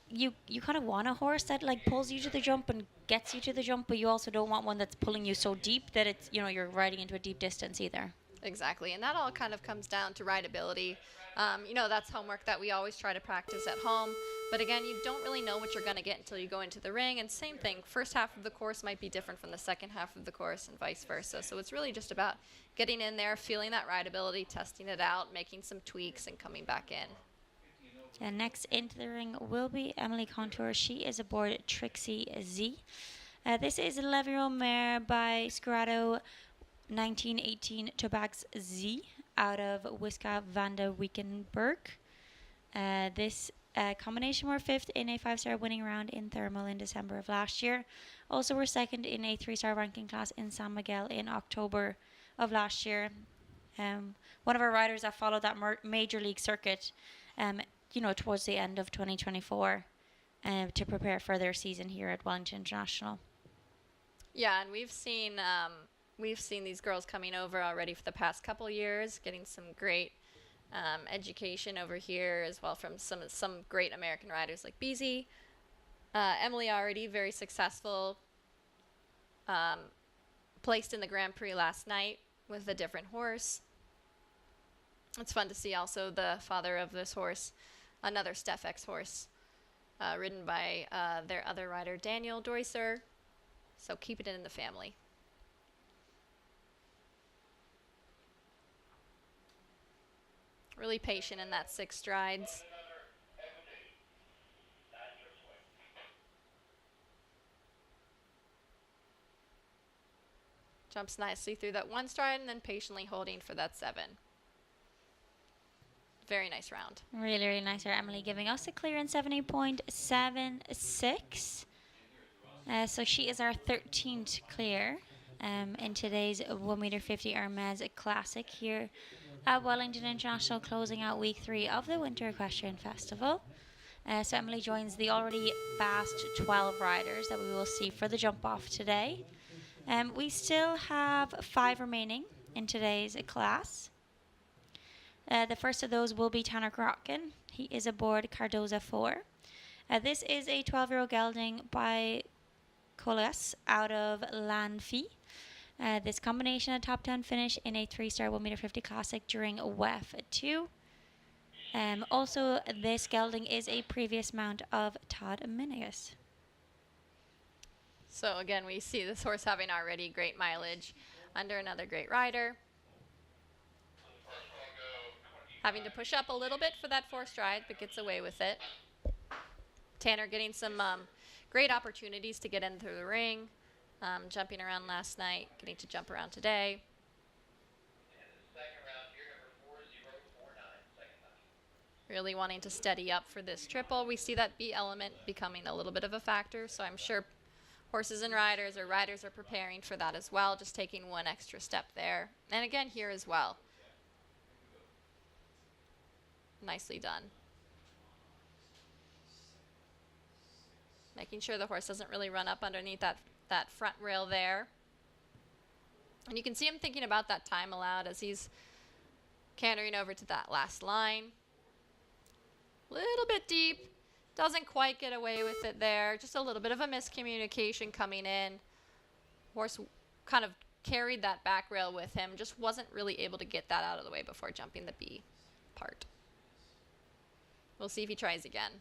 You kind of want a horse that like pulls you to the jump and gets you to the jump, but you also don't want one that's pulling you so deep that it's, you're riding into a deep distance either. Exactly, and that all kind of comes down to rideability. That's homework that we always try to practice at home. But again, you don't really know what you're going to get until you go into the ring. And same thing, first half of the course might be different from the second half of the course and vice versa. So it's really just about getting in there, feeling that rideability, testing it out, making some tweaks, and coming back in. And next into the ring will be Emily Contour. She is aboard Trixie Z. This is an 11-year-old mare by Scorado 1918 Tobax Z out of Wiska van de Wiekenburg. This combination were 5th in a 5-star winning round in Thermal in December of last year. Also were 2nd in a 3-star ranking class in San Miguel in October of last year. One of our riders that followed that major league circuit, towards the end of 2024. to prepare for their season here at Wellington International. Yeah, and we've seen these girls coming over already for the past couple years, getting some great education over here as well from some great American riders like Beezy. Emily already very successful, placed in the Grand Prix last night with a different horse. It's fun to see also the father of this horse, another Steph X horse, ridden by their other rider, Daniel Deusser. So keep it in the family. Really patient in that 6 strides. Jumps nicely through that 1 stride and then patiently holding for that 7. Very nice round. Really, really nice there. Emily giving us a clearance 70.76. So she is our 13th clear in today's 1m50 Hermès Classic here at Wellington International, closing out week 3 of the Winter Equestrian Festival. So Emily joins the already fast 12 riders that we will see for the jump off today. We still have 5 remaining in today's class. The first of those will be Tanner Grotkin. He is aboard Cardoza 4. This is a 12-year-old gelding by Colas out of Lanfi. This combination a top 10 finish in a 3-star 1m50 classic during WEF 2. Also, this gelding is a previous mount of Todd Minigus. So again, we see this horse having already great mileage under another great rider. Having to push up a little bit for that 4 stride, but gets away with it. Tanner getting some great opportunities to get in through the ring. Jumping around last night, getting to jump around today. Really wanting to steady up for this triple. We see that B element becoming a little bit of a factor, so I'm sure horses and riders or riders are preparing for that as well, just taking 1 extra step there. And again, here as well. Nicely done. Making sure the horse doesn't really run up underneath that front rail there. And you can see him thinking about that time allowed as he's cantering over to that last line. Little bit deep. Doesn't quite get away with it there. Just a little bit of a miscommunication coming in. Horse kind of carried that back rail with him. Just wasn't really able to get that out of the way before jumping the B part. We'll see if he tries again.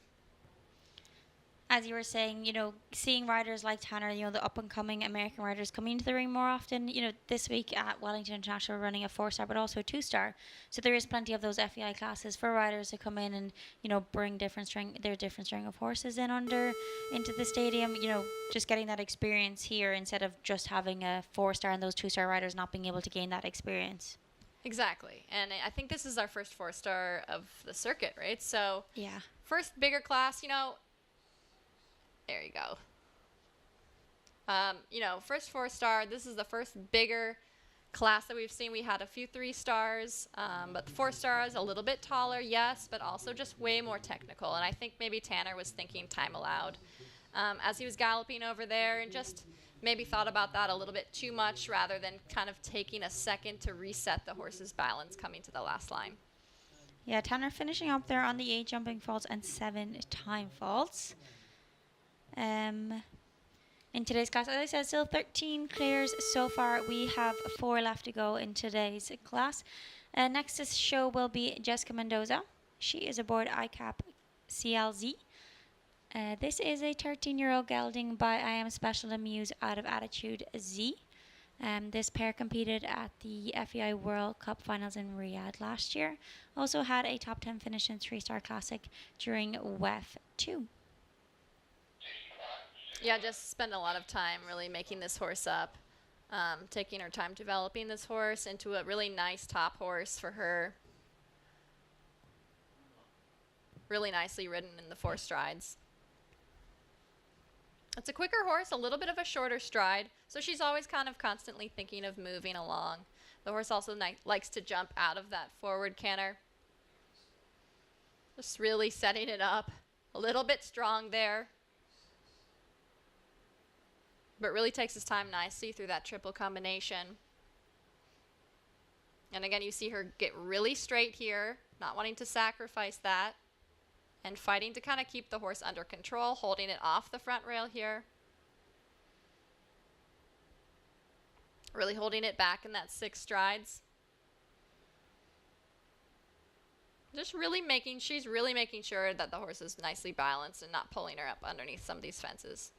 As you were saying, seeing riders like Tanner, the up-and-coming American riders coming into the ring more often, this week at Wellington International we're running a 4-star but also a 2-star. So there is plenty of those FEI classes for riders to come in and, bring their different string of horses into the stadium, just getting that experience here instead of just having a 4-star and those 2-star riders not being able to gain that experience. Exactly. And I think this is our first 4-star of the circuit, right? So yeah, first bigger class, there you go. First 4-star. This is the first bigger class that we've seen. We had a few 3-stars, but the 4 stars a little bit taller, yes, but also just way more technical. And I think maybe Tanner was thinking time allowed as he was galloping over there, and just maybe thought about that a little bit too much rather than kind of taking a second to reset the horse's balance coming to the last line. Yeah, Tanner finishing up there on the 8 jumping faults and 7 time faults. In today's class, as I said, still 13 clears so far. We have 4 left to go in today's class. Next to show will be Jessica Mendoza. She is aboard ICAP CLZ. This is a 13-year-old gelding by I Am Special Amuse out of Attitude Z. This pair competed at the FEI World Cup Finals in Riyadh last year. Also had a top 10 finish in 3-star classic during WEF 2. Yeah, just spend a lot of time really making this horse up, taking her time developing this horse into a really nice top horse for her. Really nicely ridden in the 4 strides. It's a quicker horse, a little bit of a shorter stride, so she's always kind of constantly thinking of moving along. The horse also likes to jump out of that forward canter. Just really setting it up. A little bit strong there, but really takes his time nicely through that triple combination. And again, you see her get really straight here, not wanting to sacrifice that, and fighting to kind of keep the horse under control, holding it off the front rail here. Really holding it back in that 6 strides. Just really she's really making sure that the horse is nicely balanced and not pulling her up underneath some of these fences.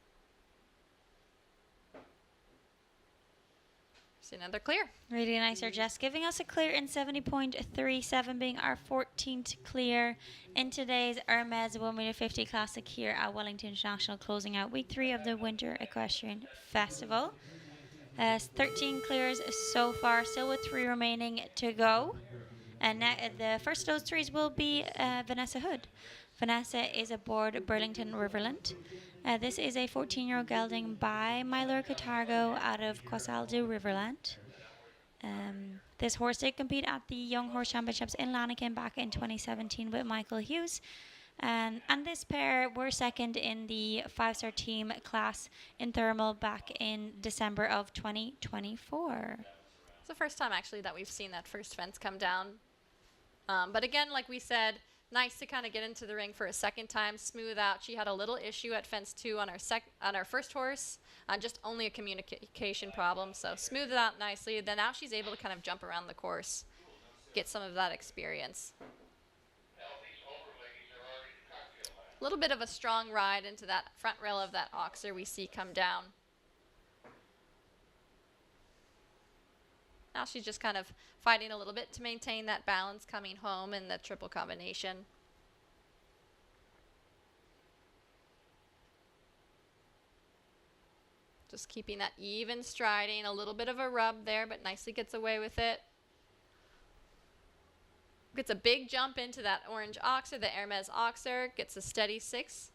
See another clear. Really nice, her Jess, giving us a clear in 70.37, being our 14th clear in today's Hermès 1m50 Classic here at Wellington International, closing out week 3 of the Winter Equestrian Festival. 13 clears so far, still with 3 remaining to go. And the first of those 3s will be Vanessa Hood. Vanessa is aboard Burlington Riverland. This is a 14-year-old gelding by Mylor Catargo out of Quasaldu Riverland. This horse did compete at the Young Horse Championships in Lanaken back in 2017 with Michael Hughes. And this pair were second in the 5-star team class in Thermal back in December of 2024. It's the first time actually that we've seen that first fence come down. But again, like we said, nice to kind of get into the ring for a second time, smooth out. She had a little issue at fence 2 on our first horse, just only a communication problem. So smooth it out nicely. Then now she's able to kind of jump around the course, get some of that experience. A little bit of a strong ride into that front rail of that oxer we see come down. Now she's just kind of fighting a little bit to maintain that balance coming home in the triple combination. Just keeping that even striding, a little bit of a rub there, but nicely gets away with it. Gets a big jump into that orange oxer, the Hermès oxer, gets a steady 6.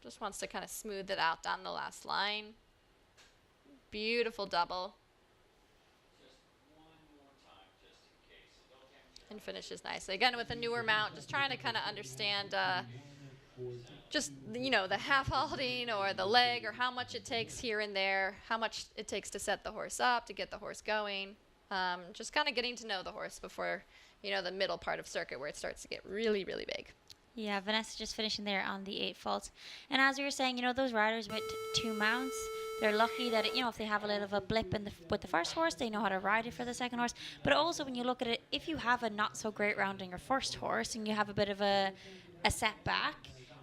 Just wants to kind of smooth it out down the last line. Beautiful double. And finishes nicely. Again, with a newer mount, just trying to kind of understand just, you know, the half halting or the leg or how much it takes here and there, how much it takes to set the horse up, to get the horse going. Just kind of getting to know the horse before, you know, the middle part of circuit where it starts to get really, really big. Yeah, Vanessa just finishing there on the 8 fault. And as we were saying, you know, those riders with 2 mounts, they're lucky that, you know, if they have a little of a blip with the first horse, they know how to ride it for the second horse. But also when you look at it, if you have a not so great round on your first horse and you have a bit of a setback,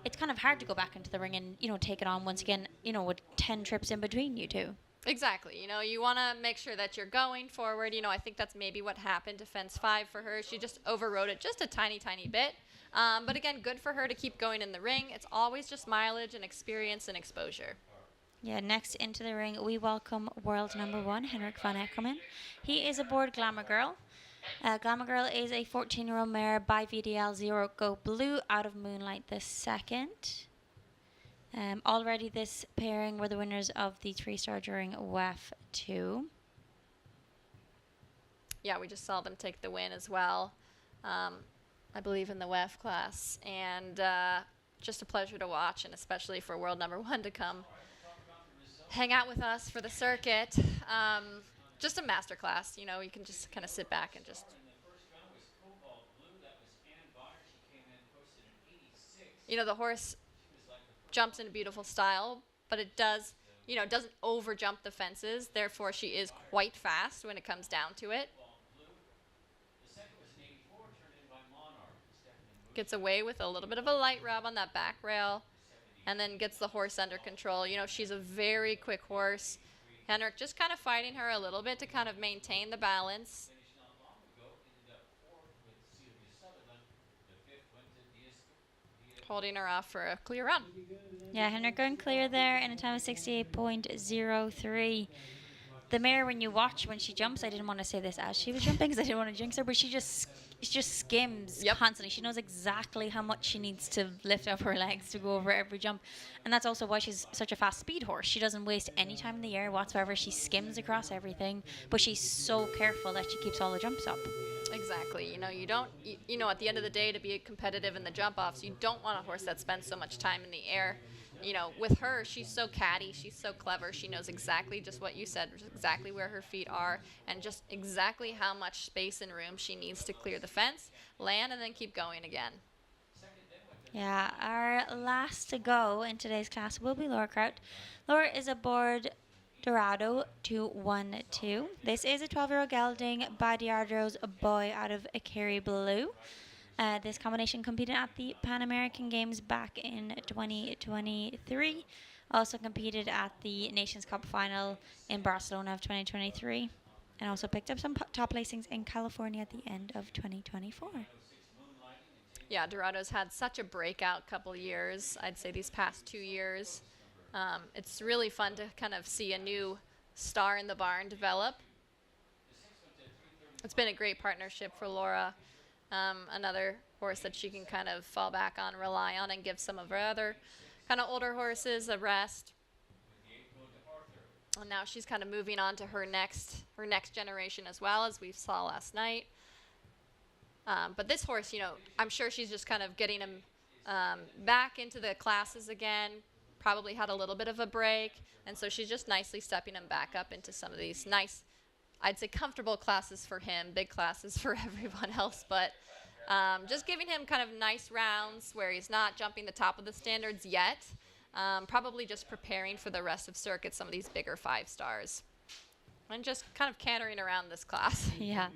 it's kind of hard to go back into the ring and, you know, take it on once again, you know, with 10 trips in between you two. Exactly. You know, you want to make sure that you're going forward. You know, I think that's maybe what happened to fence 5 for her. She just overrode it just a tiny, tiny bit. But again, good for her to keep going in the ring. It's always just mileage and experience and exposure. Yeah, next into the ring, we welcome world number 1, Henrik van Eckermann. He is aboard Glamour Girl. Glamour Girl is a 14-year-old mare by VDL Zero Go Blue out of Moonlight the second. Already this pairing were the winners of the 3-star during WEF 2. Yeah, we just saw them take the win as well, I believe in the WEF class. And just a pleasure to watch, and especially for world number 1 to come hang out with us for the circuit. Just a master class, you know, you can just kind of sit back and just, you know, the horse jumps in a beautiful style, but it does, you know, doesn't over jump the fences. Therefore, she is quite fast when it comes down to it. Gets away with a little bit of a light rub on that back rail, and then gets the horse under control. You know, she's a very quick horse. Henrik just kind of fighting her a little bit to kind of maintain the balance. Holding her off for a clear run. Yeah, Henrik going clear there in a time of 68.03. the mare, when you watch when she jumps, I didn't want to say this as she was jumping because I didn't want to jinx her, but she just skims Yep. constantly. She knows exactly how much she needs to lift up her legs to go over every jump, and that's also why she's such a fast speed horse. She doesn't waste any time in the air whatsoever. She skims across everything, but she's so careful that she keeps all the jumps up. Exactly. You know, you don't, you know, at the end of the day, to be competitive in the jump offs, you don't want a horse that spends so much time in the air. You know, with her, she's so catty, she's so clever. She knows exactly just what you said, exactly where her feet are, and just exactly how much space and room she needs to clear the fence, land, and then keep going again. Yeah, our last to go in today's class will be Laura Kraut. Laura is aboard Dorado 212. This is a 12-year-old gelding by Diardo's boy out of Kerry Blue. This combination competed at the Pan American Games back in 2023. Also competed at the Nations Cup final in Barcelona of 2023. And also picked up some top placings in California at the end of 2024. Yeah, Dorado's had such a breakout couple years, I'd say these past 2 years. It's really fun to kind of see a new star in the barn develop. It's been a great partnership for Laura. Another horse that she can kind of fall back on, rely on, and give some of her other kind of older horses a rest. And now she's kind of moving on to her next generation as well, as we saw last night. But this horse, you know, I'm sure she's just kind of getting him back into the classes again. Probably had a little bit of a break, and so she's just nicely stepping him back up into some of these nice, I'd say, comfortable classes for him, big classes for everyone else, but just giving him kind of nice rounds where he's not jumping the top of the standards yet. Probably just preparing for the rest of circuit, some of these bigger 5 stars. And just kind of cantering around this class. Yeah,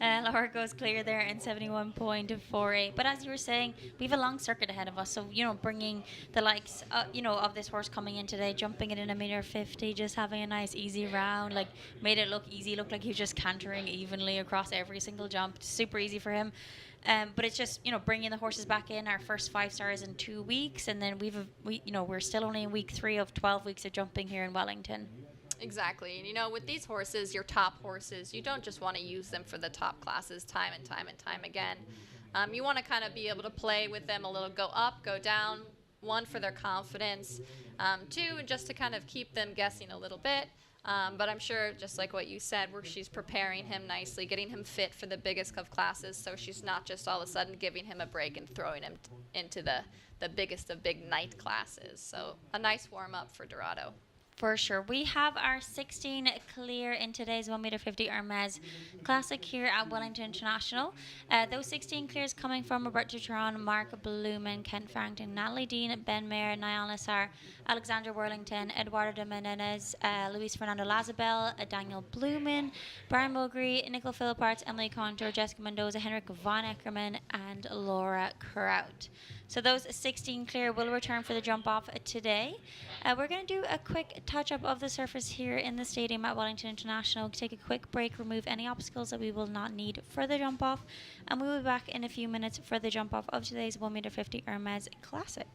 Laura goes clear there in 71.48. But as you were saying, we have a long circuit ahead of us. So, you know, bringing the likes, of this horse coming in today, jumping it in a meter 50, just having a nice easy round, like made it look easy, looked like he was just cantering evenly across every single jump. Super easy for him. But it's just, bringing the horses back in, our first 5 stars in 2 weeks. And then we're still only in week 3 of 12 weeks of jumping here in Wellington. Exactly. And, you know, with these horses, your top horses, you don't just want to use them for the top classes time and time and time again. You want to kind of be able to play with them a little, go up, go down, 1, for their confidence, 2, just to kind of keep them guessing a little bit. But I'm sure, just like what you said, where she's preparing him nicely, getting him fit for the biggest of classes, so she's not just all of a sudden giving him a break and throwing him into the biggest of big night classes. So a nice warm-up for Dorado. For sure. We have our 16 clear in today's 1m50 Hermès Classic here at Wellington International. Those 16 clears coming from Roberto Turan, Mark Blumen, Kent Farrington, Natalie Dean, Ben Mayer, Niall Nassar, Alexander Worlington, Eduardo de Menendez, Luis Fernando Lazabel, Daniel Blumen, Brian Mulgrew, Nicole Philipparts, Emily Contour, Jessica Mendoza, Henrik von Eckermann, and Laura Kraut. So those 16 clear will return for the jump off today. We're going to do a quick touch-up of the surface here in the stadium at Wellington International. Take a quick break, remove any obstacles that we will not need for the jump off, and we will be back in a few minutes for the jump off of today's 1m50 Hermès Classic.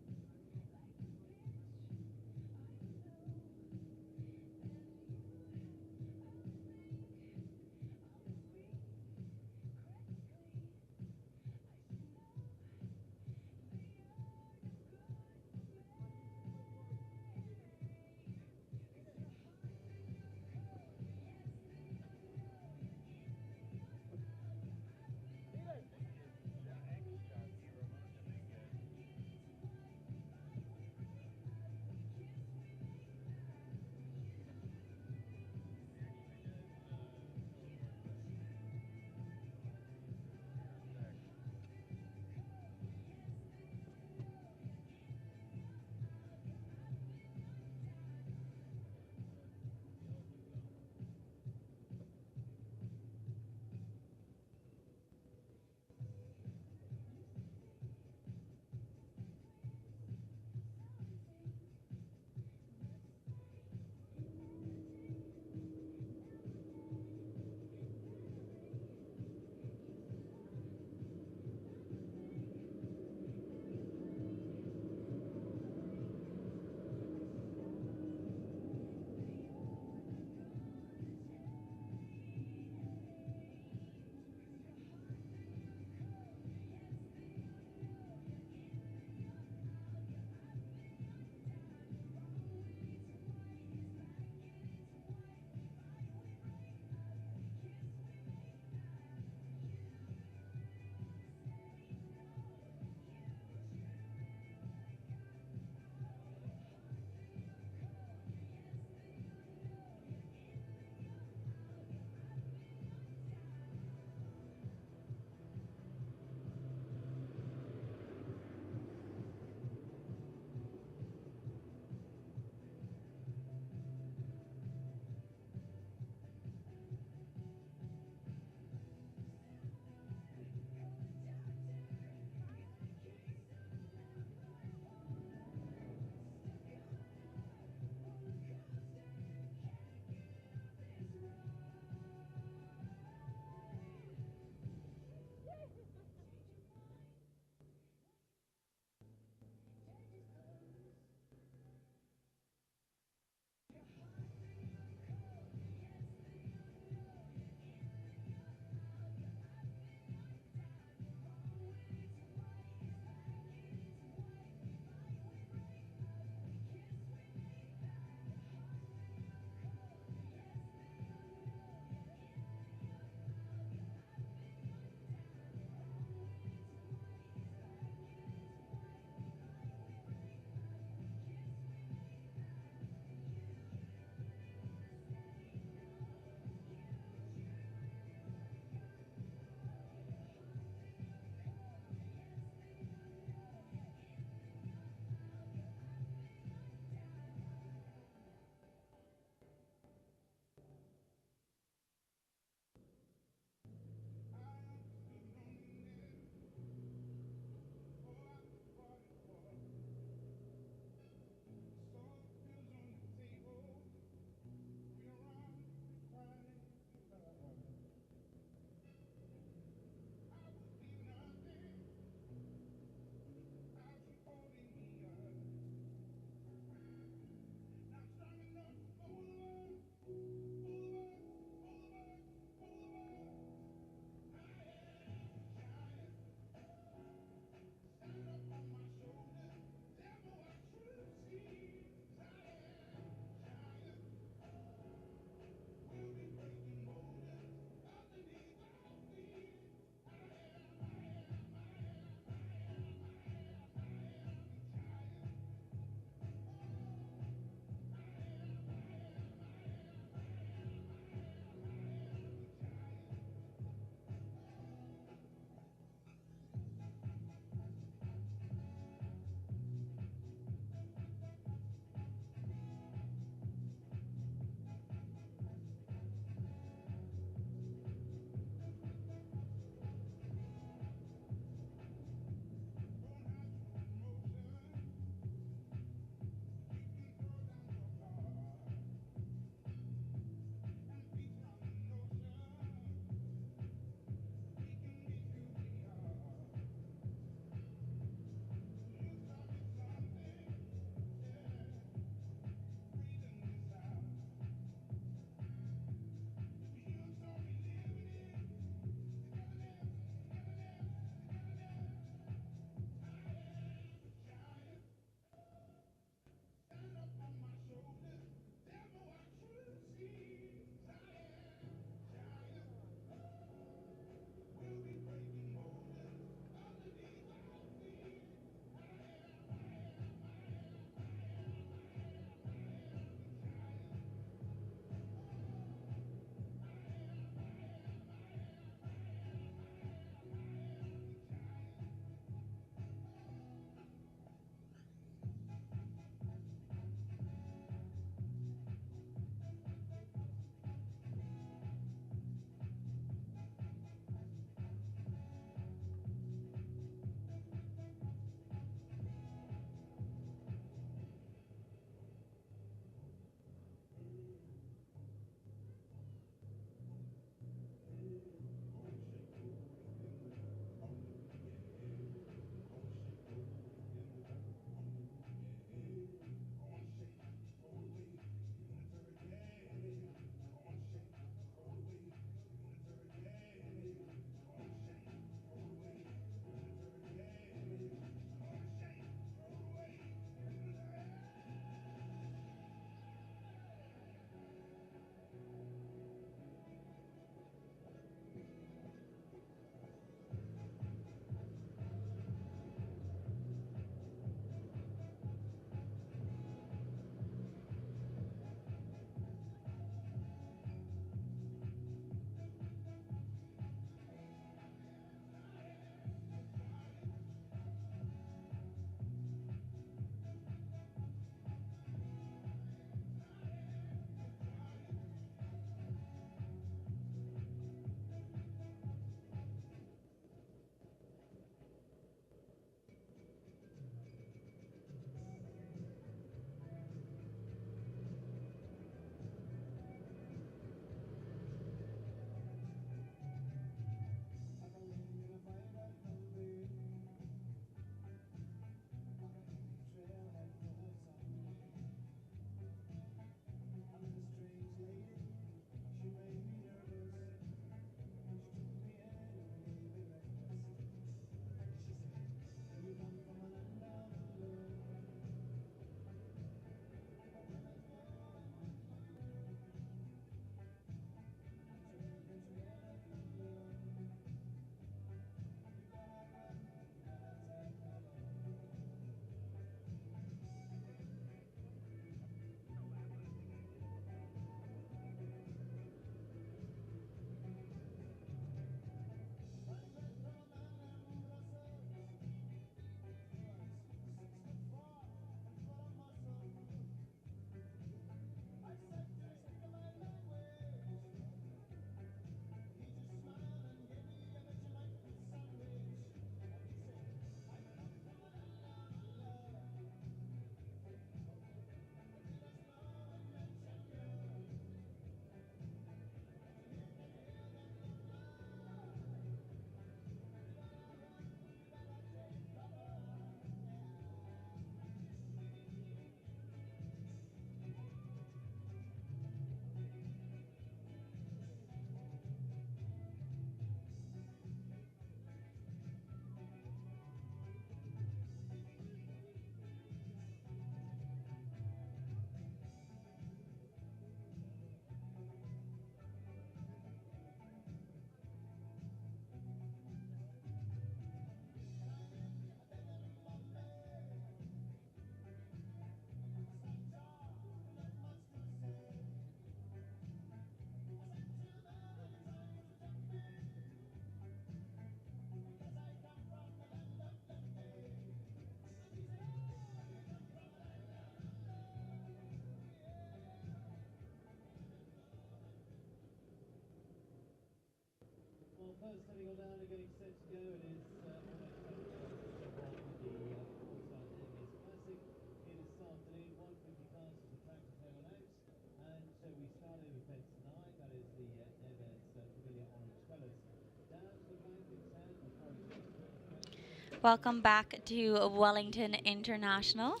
Welcome back to Wellington International.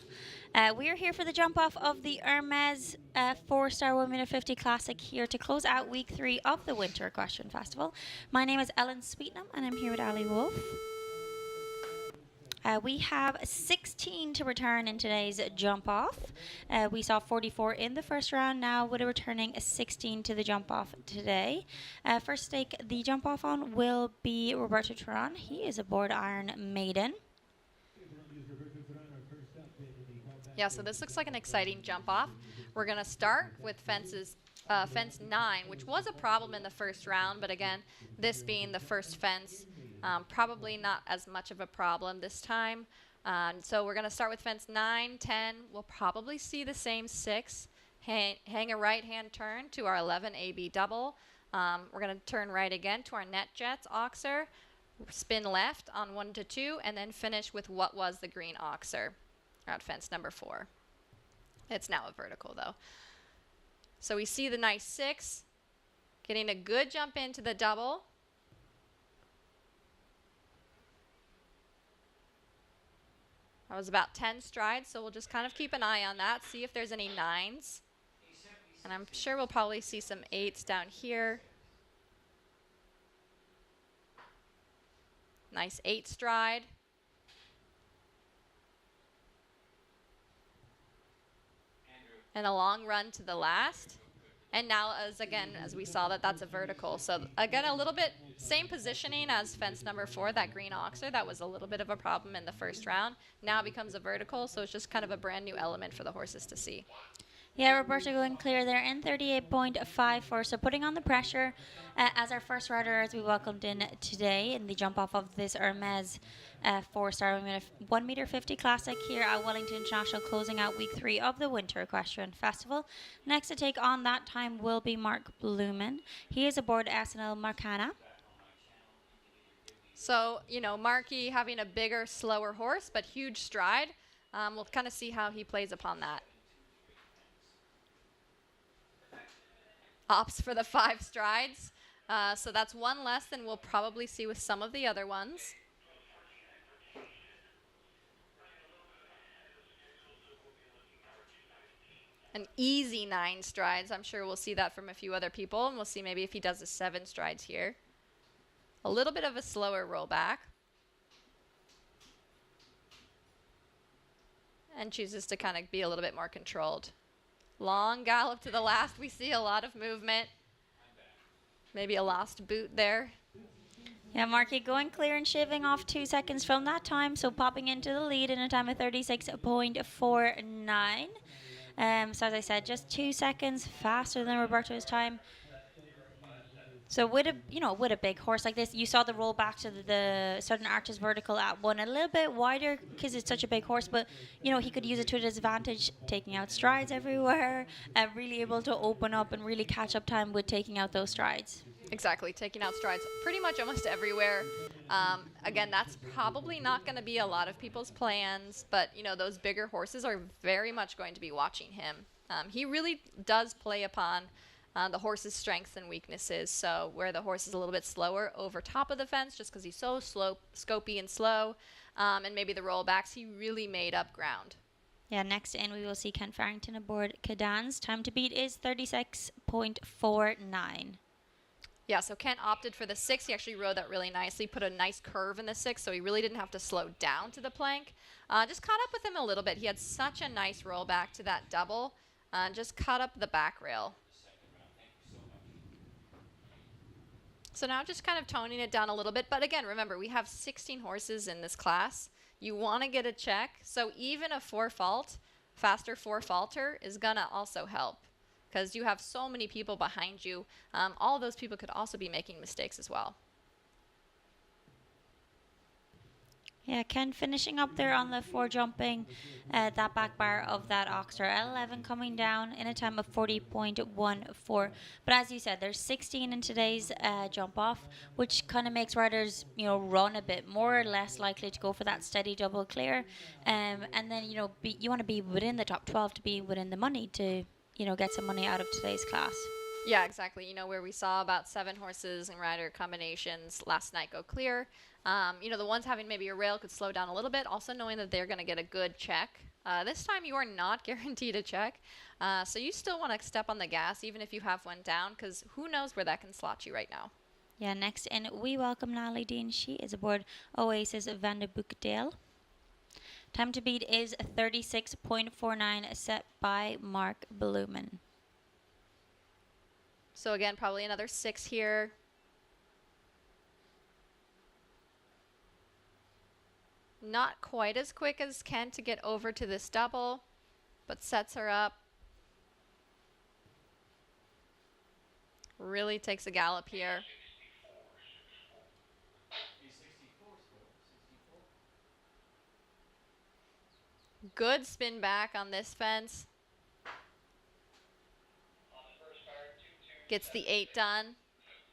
We are here for the jump off of the Hermès 4-star 1 meter 50 Classic here to close out week 3 of the Winter Equestrian Festival. My name is Ellen Sweetnam and I'm here with Ali Wolf. We have 16 to return in today's jump off. We saw 44 in the first round, now with a returning 16 to the jump off today. First stake the jump off on will be Roberto Turan. He is aboard Iron Maiden. Yeah, so this looks like an exciting jump off. We're going to start with fence 9, which was a problem in the first round, but again, this being the first fence, probably not as much of a problem this time. So we're going to start with fence 9, 10. We'll probably see the same 6. Hang a right-hand turn to our 11 AB double. We're going to turn right again to our net jets oxer, spin left on 1 to 2, and then finish with what was the green oxer at fence number 4. It's now a vertical though. So we see the nice 6, getting a good jump into the double. That was about 10 strides, so we'll just kind of keep an eye on that, see if there's any 9s. And I'm sure we'll probably see some 8s down here. Nice 8 stride. And a long run to the last. And now, as we saw that's a vertical. So again, a little bit same positioning as fence number 4, that green oxer. That was a little bit of a problem in the first round. Now it becomes a vertical, so it's just kind of a brand new element for the horses to see. Yeah, Roberto going clear there in 38.54. So putting on the pressure as our first rider as we welcomed in today in the jump off of this Hermès 4-star 1 meter 50 Classic here at Wellington International, closing out week 3 of the Winter Equestrian Festival. Next to take on that time will be Mark Blumen. He is aboard SNL Marcana. So, Marky having a bigger, slower horse, but huge stride. We'll kind of see how he plays upon that. Opts for the 5 strides. So that's 1 less than we'll probably see with some of the other ones. An easy 9 strides. I'm sure we'll see that from a few other people, and we'll see maybe if he does a 7 strides here. A little bit of a slower rollback. And chooses to kind of be a little bit more controlled. Long gallop to the last. We see a lot of movement. Maybe a lost boot there. Yeah, Marky going clear and shaving off 2 seconds from that time. So popping into the lead in a time of 36.49. So as I said, just 2 seconds faster than Roberto's time. So with a big horse like this, you saw the roll back to the Southern Arches vertical at 1 a little bit wider because it's such a big horse, but he could use it to his advantage, taking out strides everywhere, really able to open up and really catch up time with taking out those strides. Exactly, taking out strides pretty much almost everywhere. Again, that's probably not going to be a lot of people's plans, but those bigger horses are very much going to be watching him. He really does play upon the horse's strengths and weaknesses. So where the horse is a little bit slower over top of the fence, just because he's so scopy and slow, and maybe the rollbacks, he really made up ground. Yeah, next in we will see Ken Farrington aboard Cadan's. Time to beat is 36.49. Yeah, so Kent opted for the 6. He actually rode that really nicely, put a nice curve in the 6, so he really didn't have to slow down to the plank. Just caught up with him a little bit. He had such a nice rollback to that double, just caught up the back rail. So now just kind of toning it down a little bit. But again, remember, we have 16 horses in this class. You want to get a check. So even a faster 4 faulter is going to also help because you have so many people behind you. All of those people could also be making mistakes as well. Yeah, Ken finishing up there on the 4 jumping, that back bar of that Oxter L11 coming down in a time of 40.14. But as you said, there's 16 in today's jump off, which kind of makes riders, run a bit more, less likely to go for that steady double clear. And then, you want to be within the top 12 to be within the money to, get some money out of today's class. Yeah, exactly. Where we saw about 7 horses and rider combinations last night go clear. The ones having maybe a rail could slow down a little bit, also knowing that they're going to get a good check. This time you are not guaranteed a check, so you still want to step on the gas even if you have one down, because who knows where that can slot you right now. Yeah, next in, we welcome Natalie Dean. She is aboard Oasis Van de Boekdale. Time to beat is 36.49, set by Mark Blumen. So again, probably another 6 here. Not quite as quick as Ken to get over to this double, but sets her up. Really takes a gallop here. Good spin back on this fence. Gets the 8 done.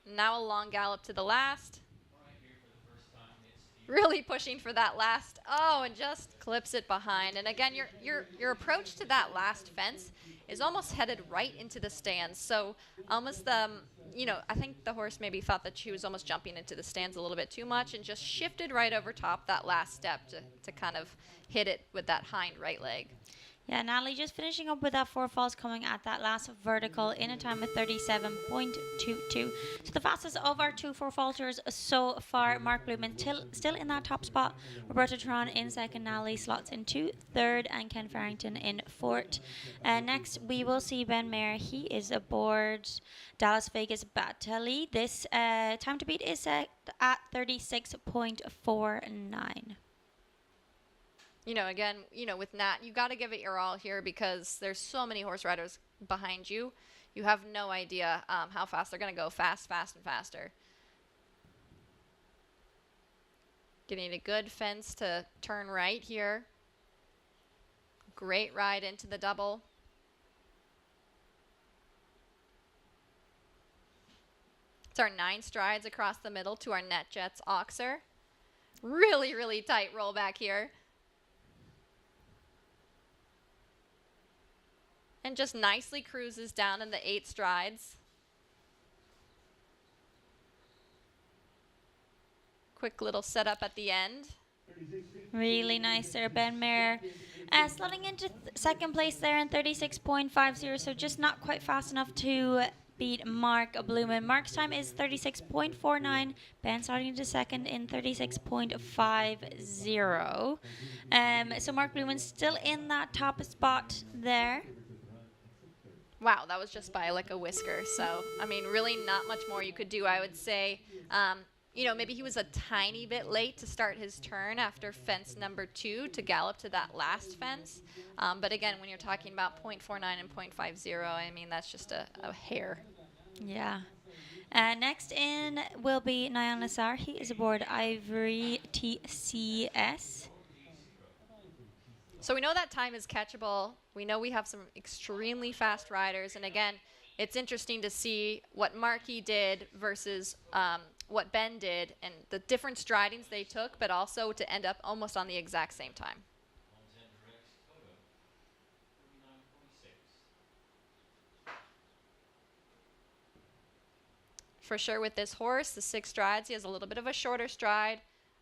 Now a long gallop to the last. Really pushing for that last. Oh, and just clips it behind. And again, your approach to that last fence is almost headed right into the stands. So almost I think the horse maybe thought that she was almost jumping into the stands a little bit too much and just shifted right over top that last step to kind of hit it with that hind right leg. Yeah, Natalie just finishing up with that 4 falls coming at that last vertical in a time of 37.22. So the fastest of our 2 4 falters so far. Mark Blumen still in that top spot. Roberto Tron in second. Natalie slots into third, and Ken Farrington in fourth. Next, we will see Ben Mayer. He is aboard Dallas Vegas Batali. This time to beat is set at 36.49. Again, with Nat, you got to give it your all here because there's so many horse riders behind you. You have no idea how fast they're going to go. Fast, and faster. Getting a good fence to turn right here. Great ride into the double. It's our 9 strides across the middle to our NetJets Oxer. Really, really tight rollback here. And just nicely cruises down in the 8 strides. Quick little setup at the end. Really nice there, Ben Mayer. Slotting into second place there in 36.50, so just not quite fast enough to beat Mark Blumen. Mark's time is 36.49. Ben starting into second in 36.50. So Mark Blumen's still in that top spot there. Wow, that was just by like a whisker. So, really not much more you could do, I would say. Maybe he was a tiny bit late to start his turn after fence number 2 to gallop to that last fence. But again, when you're talking about 0.49 and 0.50, that's just a hair. Yeah. Next in will be Nayan Nassar. He is aboard Ivory TCS. So we know that time is catchable. We know we have some extremely fast riders. And again, it's interesting to see what Marky did versus what Ben did and the different stridings they took, but also to end up almost on the exact same time. For sure with this horse, the 6 strides, he has a little bit of a shorter stride,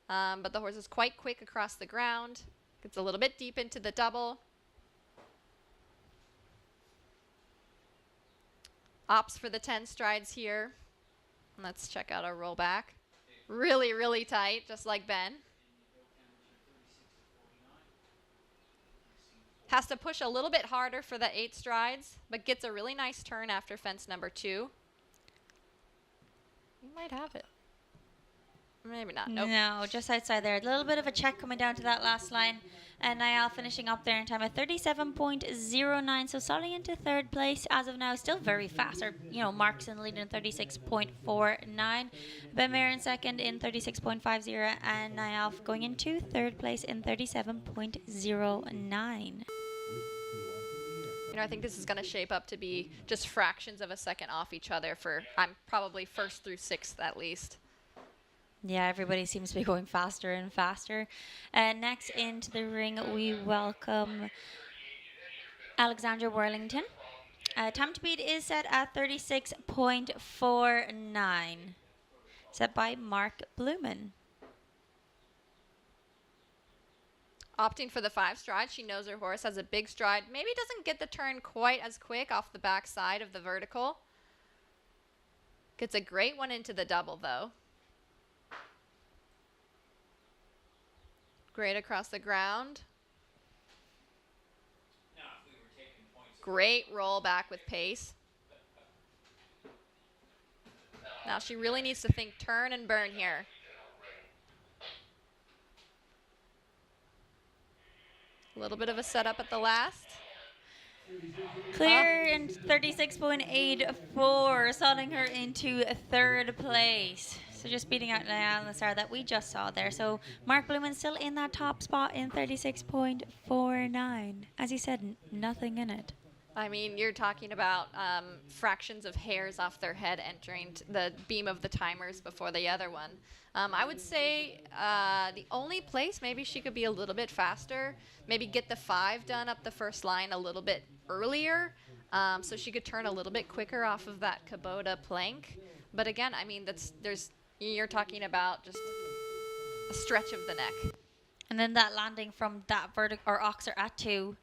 but the horse is quite quick across the ground. Gets a little bit deep into the double. Opts for the 10 strides here. Let's check out our rollback. Really, really tight, just like Ben. Has to push a little bit harder for the 8 strides, but gets a really nice turn after fence number 2. You might have it. Maybe not. Nope. No, just outside there. A little bit of a check coming down to that last line. And Niall finishing up there in time at 37.09. So solidly into third place as of now. Still very fast. Or, Mark's in the lead in 36.49. Ben Mayer in second in 36.50. And Niall going into third place in 37.09. I think this is going to shape up to be just fractions of a second off each other for, I'm probably first through sixth at least. Yeah, everybody seems to be going faster and faster. Next into the ring, we welcome Alexandra Worthington. Time to beat is set at 36.49. Set by Mark Blumen. Opting for the 5 stride. She knows her horse has a big stride. Maybe doesn't get the turn quite as quick off the back side of the vertical. Gets a great one into the double, though. Great across the ground. Great roll back with pace. Now she really needs to think turn and burn here. A little bit of a setup at the last. Clear in 36.84, slotting her into third place. So just beating out Niall and the star that we just saw there. So Mark Blumen still in that top spot in 36.49. As he said, nothing in it. I mean, you're talking about fractions of hairs off their head entering the beam of the timers before the other one. I would say the only place maybe she could be a little bit faster, maybe get the 5 done up the first line a little bit earlier, so she could turn a little bit quicker off of that Kubota plank. But again, I mean, you're talking about just a stretch of the neck. And then that landing from that vertical or oxer at 2.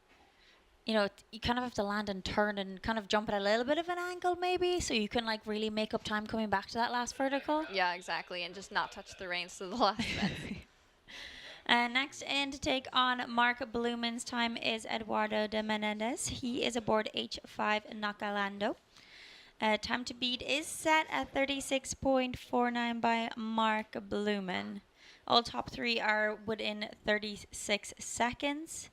You kind of have to land and turn and kind of jump at a little bit of an angle maybe, so you can really make up time coming back to that last vertical. Yeah, exactly, and just not touch the reins to the last bit. Next in to take on Mark Blumen's time is Eduardo de Menendez. He is aboard H5 Nacalando. Time to beat is set at 36.49 by Mark Blumen. All top 3 are within 36 seconds.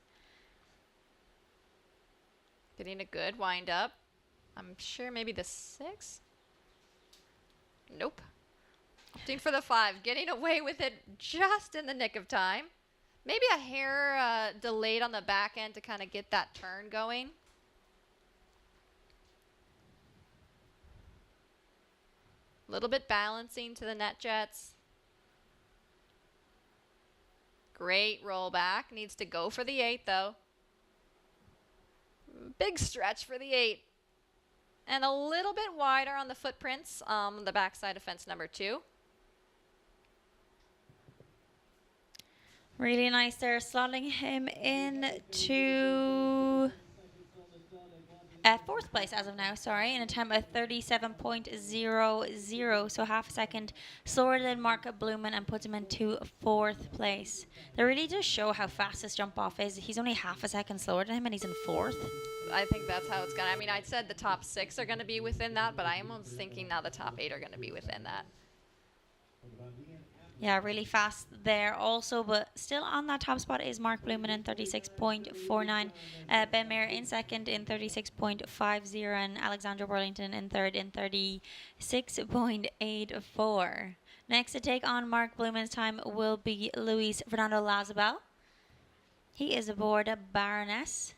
Getting a good wind up. I'm sure maybe the 6. Nope. Opting for the 5. Getting away with it just in the nick of time. Maybe a hair delayed on the back end to kind of get that turn going. A little bit balancing to the net jets. Great roll back. Needs to go for the 8 though. Big stretch for the 8. And a little bit wider on the footprints on the backside of fence number 2. Really nice there, slotting him into fourth place as of now, in a time of 37.00, so half a second slower than Mark Blumen and puts him into fourth place. That really does show how fast this jump off is. He's only half a second slower than him and he's in fourth. I think that's how it's going to, I mean, I said the top 6 are going to be within that, but I am almost thinking now the top 8 are going to be within that. Yeah, really fast there also, but still on that top spot is Mark Blumen in 36.49. Ben Mayer in second in 36.50 and Alexandra Worthington in third in 36.84. Next to take on Mark Blumen's time will be Luis Fernando Lazabal. He is aboard a Baroness.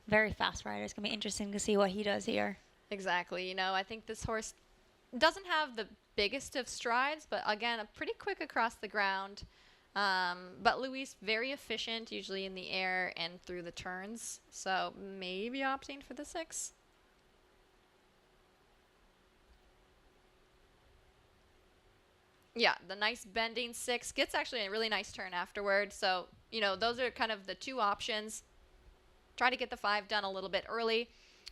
Very fast rider. It's going to be interesting to see what he does here. Exactly. I think this horse doesn't have the biggest of strides, but again, pretty quick across the ground. But Luis, very efficient, usually in the air and through the turns. So maybe opting for the 6. Yeah, the nice bending 6 gets actually a really nice turn afterward. So, those are kind of the 2 options. Try to get the 5 done a little bit early,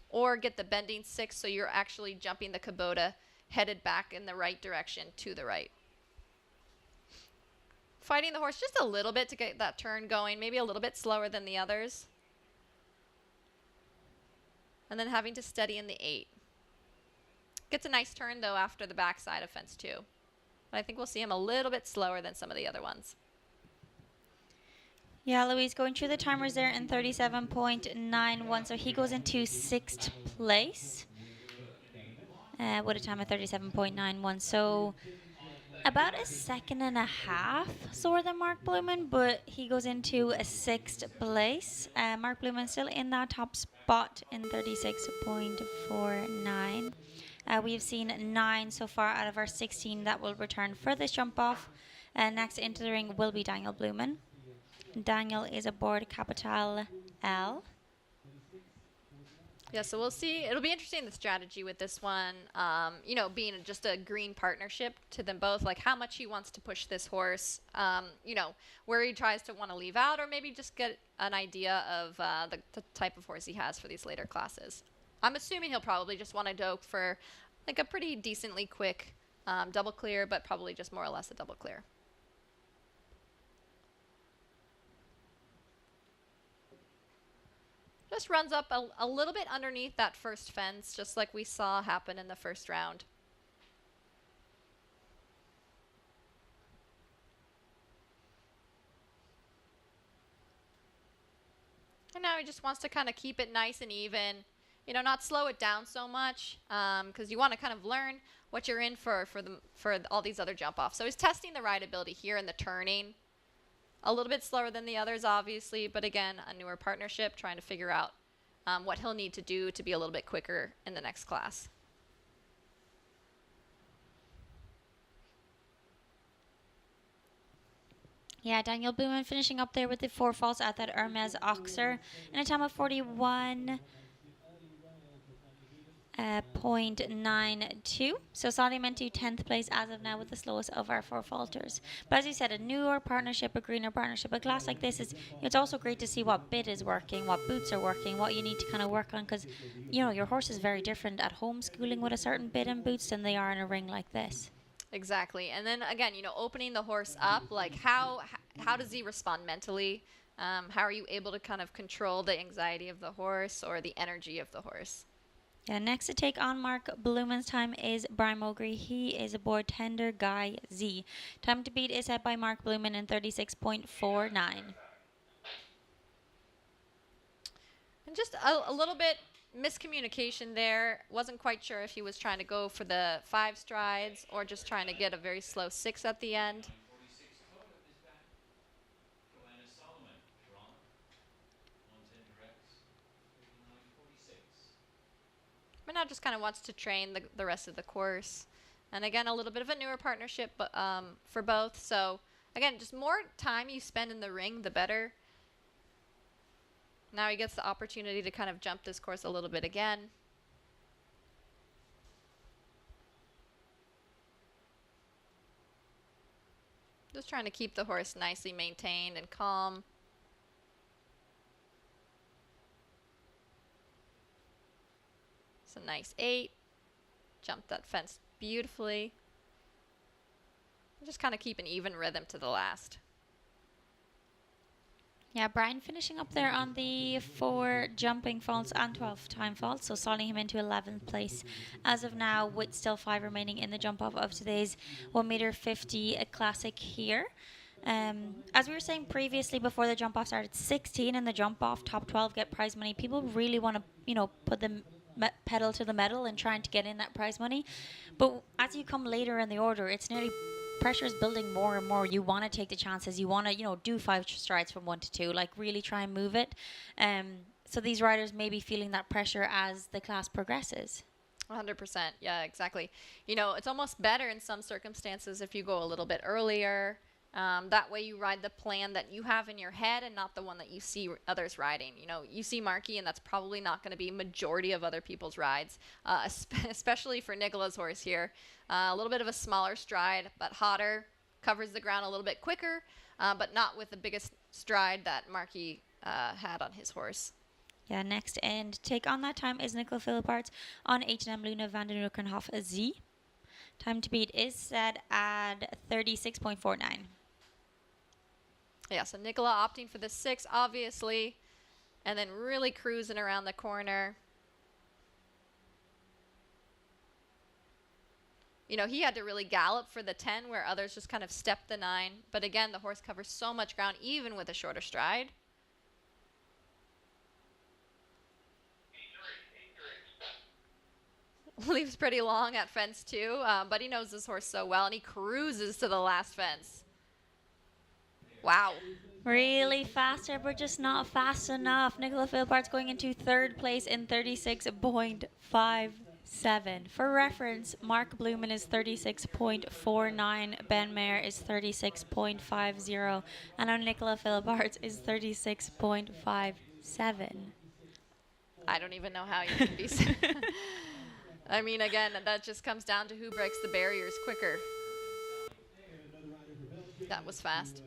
or get the bending 6 so you're actually jumping the Kubota headed back in the right direction to the right. Fighting the horse just a little bit to get that turn going, maybe a little bit slower than the others. And then having to steady in the 8. Gets a nice turn though after the backside of fence 2. But I think we'll see him a little bit slower than some of the other ones. Yeah, Louise going through the timers there in 37.91, so he goes into 6th place with a time of 37.91. So about a second and a half slower than Mark Blumen, but he goes into a 6th place. Mark Blumen still in that top spot in 36.49. We've seen 9 so far out of our 16 that will return for this jump off. Next into the ring will be Daniel Blumen. Daniel is aboard Capital L. Yeah, so we'll see. It'll be interesting, the strategy with this one, being just a green partnership to them both, like how much he wants to push this horse, where he tries to want to leave out, or maybe just get an idea of the type of horse he has for these later classes. I'm assuming he'll probably just want to go for like a pretty decently quick double clear, but probably just more or less a double clear. Just runs up a little bit underneath that first fence, just like we saw happen in the first round. And now he just wants to kind of keep it nice and even, not slow it down so much, because you want to kind of learn what you're in for all these other jump offs. So he's testing the rideability here in the turning. A little bit slower than the others, obviously, but again, a newer partnership, trying to figure out what he'll need to do to be a little bit quicker in the next class. Yeah, Daniel Blumen finishing up there with the 4 faults at that Hermès Oxer in a time of 41.92. So Saudi into 10th place as of now with the slowest of our 4 falters. But as you said, a newer partnership, a greener partnership, a class like this it's also great to see what bit is working, what boots are working, what you need to kind of work on, because your horse is very different at home schooling with a certain bit and boots than they are in a ring like this. Exactly. And then again, opening the horse up, like how does he respond mentally? How are you able to kind of control the anxiety of the horse or the energy of the horse? Yeah, next to take on Mark Blumen's time is Brian Mowgray. He is aboard Tender Guy Z. Time to beat is set by Mark Blumen in 36.49. And just a little bit miscommunication there. Wasn't quite sure if he was trying to go for the 5 strides or just trying to get a very slow 6 at the end. But now just kind of wants to train the rest of the course. And again, a little bit of a newer partnership for both. So again, just more time you spend in the ring, the better. Now he gets the opportunity to kind of jump this course a little bit again. Just trying to keep the horse nicely maintained and calm. It's a nice 8. Jumped that fence beautifully. Just kind of keep an even rhythm to the last. Yeah, Brian finishing up there on the 4 jumping faults and 12 time faults, so slotting him into 11th place as of now, with still 5 remaining in the jump off of today's 1m50 classic here. As we were saying previously, before the jump off started, 16 in the jump off, top 12 get prize money. People really want to, put the pedal to the metal and trying to get in that prize money. But as you come later in the order, it's nearly pressure is building more and more. You want to take the chances. You want to, do 5 strides from 1 to 2, like really try and move it. So these riders may be feeling that pressure as the class progresses. 100%. Yeah, exactly. It's almost better in some circumstances if you go a little bit earlier. That way you ride the plan that you have in your head and not the one that you see others riding. You see Marky, and that's probably not going to be majority of other people's rides, especially for Nicola's horse here. A little bit of a smaller stride, but hotter, covers the ground a little bit quicker, but not with the biggest stride that Marky had on his horse. Yeah, next and take on that time is Nicola Philipparts on H&M Luna van den Ruckenhof Z. Time to beat is set at 36.49. Yeah, so Nicola opting for the 6, obviously, and then really cruising around the corner. You know, he had to really gallop for the 10 where others just kind of stepped the 9. But again, the horse covers so much ground even with a shorter stride. Leaves pretty long at fence 2, but he knows this horse so well, and he cruises to the last fence. Wow. Really faster, but just not fast enough. Nicola Philbart's going into third place in 36.57. For reference, Mark Blumen is 36.49, Ben Mayer is 36.50, and now Nicola Philbart is 36.57. I don't even know how you can be. I mean, again, that just comes down to who breaks the barriers quicker. That was fast.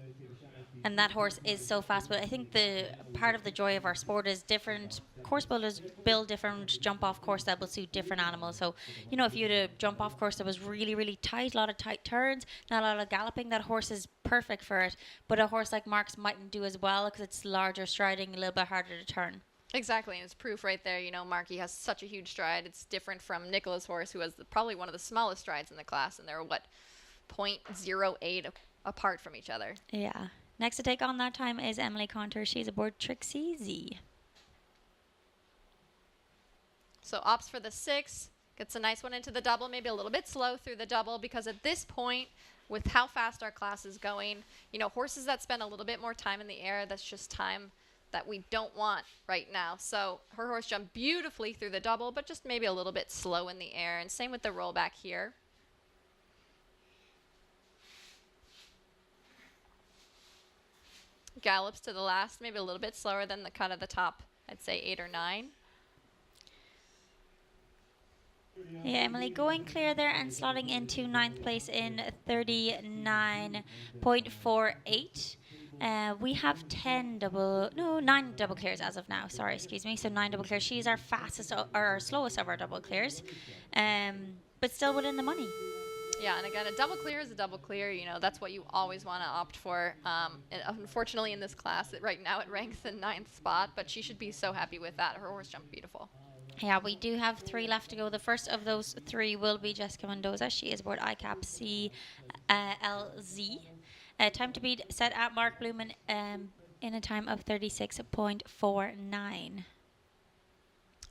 And that horse is so fast, but I think the part of the joy of our sport is different course builders build different jump off course that will suit different animals. So, you know, if you had a jump off course that was really, really tight, a lot of tight turns, not a lot of galloping, that horse is perfect for it. But a horse like Mark's mightn't do as well because it's larger striding, a little bit harder to turn. Exactly, and it's proof right there. You know, Marky has such a huge stride. It's different from Nicola's horse, who has probably one of the smallest strides in the class, and they're, 0.08 apart from each other. Yeah. Next to take on that time is Emily Conter. She's aboard Trixie Z. So opts for the 6, gets a nice one into the double, maybe a little bit slow through the double, because at this point, with how fast our class is going, you know, horses that spend a little bit more time in the air, that's just time that we don't want right now. So her horse jumped beautifully through the double, but just maybe a little bit slow in the air, and same with the rollback here. Gallops to the last, maybe a little bit slower than the cut of the top, I'd say 8 or 9. Yeah, Emily going clear there and slotting into 9th place in 39.48. We have 9 double clears as of now. Sorry, excuse me. So 9 double clears. She's our fastest or our slowest of our double clears, but still within the money. Yeah, and again, a double clear is a double clear. You know, that's what you always want to opt for. And unfortunately, in this class, right now it ranks in 9th spot, but she should be so happy with that. Her horse jumped beautiful. Yeah, we do have 3 left to go. The first of those 3 will be Jessica Mendoza. She is aboard ICAP CLZ. Time to beat set at Mark Blumen in a time of 36.49.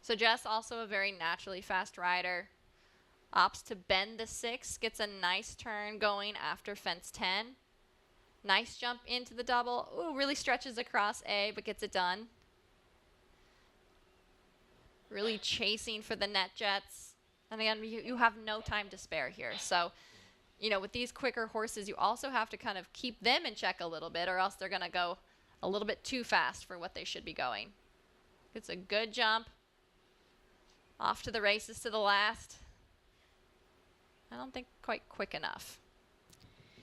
So Jess, also a very naturally fast rider. Opts to bend the 6, gets a nice turn going after fence 10. Nice jump into the double. Ooh, really stretches across A, but gets it done. Really chasing for the net jets. And again, you have no time to spare here. So, you know, with these quicker horses, you also have to kind of keep them in check a little bit, or else they're going to go a little bit too fast for what they should be going. It's a good jump. Off to the races to the last. I don't think quite quick enough.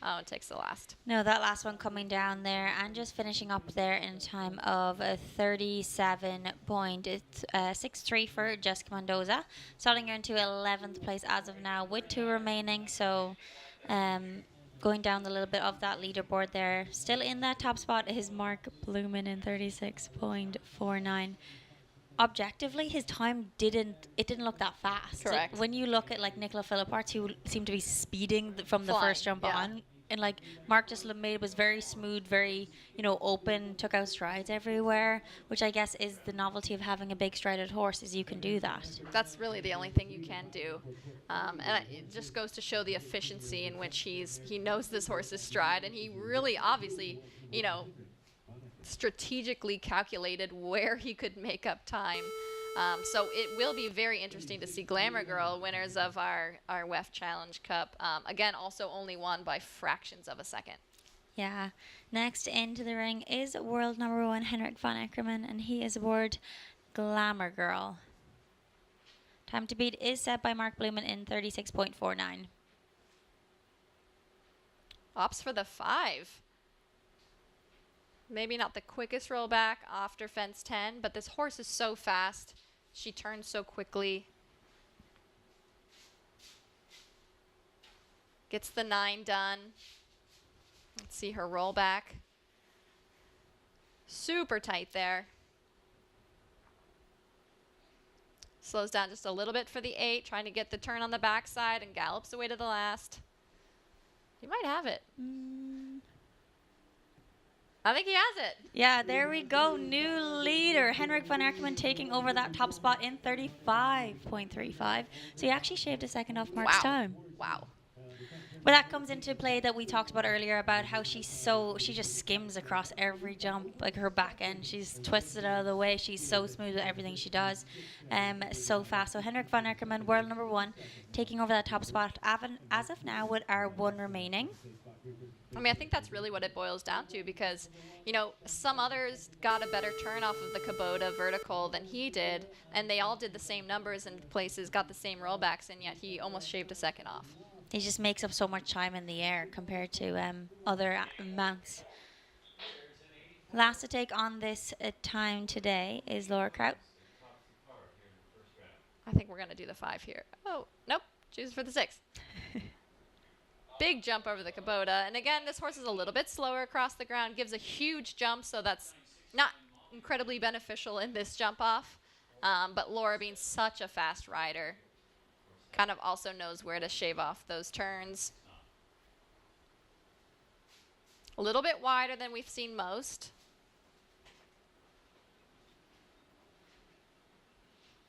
Oh, it takes the last. No, that last one coming down there and just finishing up there in a time of 37.63 for Jessica Mendoza. Starting her into 11th place as of now with 2 remaining. So going down a little bit of that leaderboard there. Still in that top spot is Mark Blumen in 36.49. Objectively, his time didn't look that fast. Correct. Like, when you look at like Nicola Philibert, who seemed to be speeding from the Flying, first jump yeah. on, and like Mark just was very smooth, very, you know, open, took out strides everywhere, which I guess is the novelty of having a big strided horse, is you can do that. That's really the only thing you can do. And it just goes to show the efficiency in which he knows this horse's stride, and he really obviously, you know, strategically calculated where he could make up time. So it will be very interesting to see Glamour Girl, winners of our WEF Challenge Cup. Again, also only won by fractions of a second. Yeah. Next into the ring is world number 1 Henrik von Eckermann, and he is aboard Glamour Girl. Time to beat is set by Mark Blumen in 36.49. Opts for the 5. Maybe not the quickest rollback after fence 10, but this horse is so fast. She turns so quickly. Gets the 9 done. Let's see her rollback. Super tight there. Slows down just a little bit for the 8, trying to get the turn on the backside and gallops away to the last. He might have it. I think he has it. Yeah, there we go. New leader. Henrik van Eckermann taking over that top spot in 35.35. So he actually shaved a second off Mark's time. Wow. But that comes into play that we talked about earlier about how she just skims across every jump, like her back end. She's twisted out of the way. She's so smooth at everything she does. So fast. So Henrik van Eckermann, world number 1, taking over that top spot as of now with our 1 remaining. I mean, I think that's really what it boils down to because, you know, some others got a better turn off of the Kubota vertical than he did, and they all did the same numbers and places, got the same rollbacks, and yet he almost shaved a second off. He just makes up so much time in the air compared to other mounts. Last to take on this time today is Laura Kraut. I think we're going to do the 5 here. Oh, nope. Choose for the 6. Big jump over the Kubota. And again, this horse is a little bit slower across the ground, gives a huge jump, so that's not incredibly beneficial in this jump off. But Laura, being such a fast rider, kind of also knows where to shave off those turns. A little bit wider than we've seen most.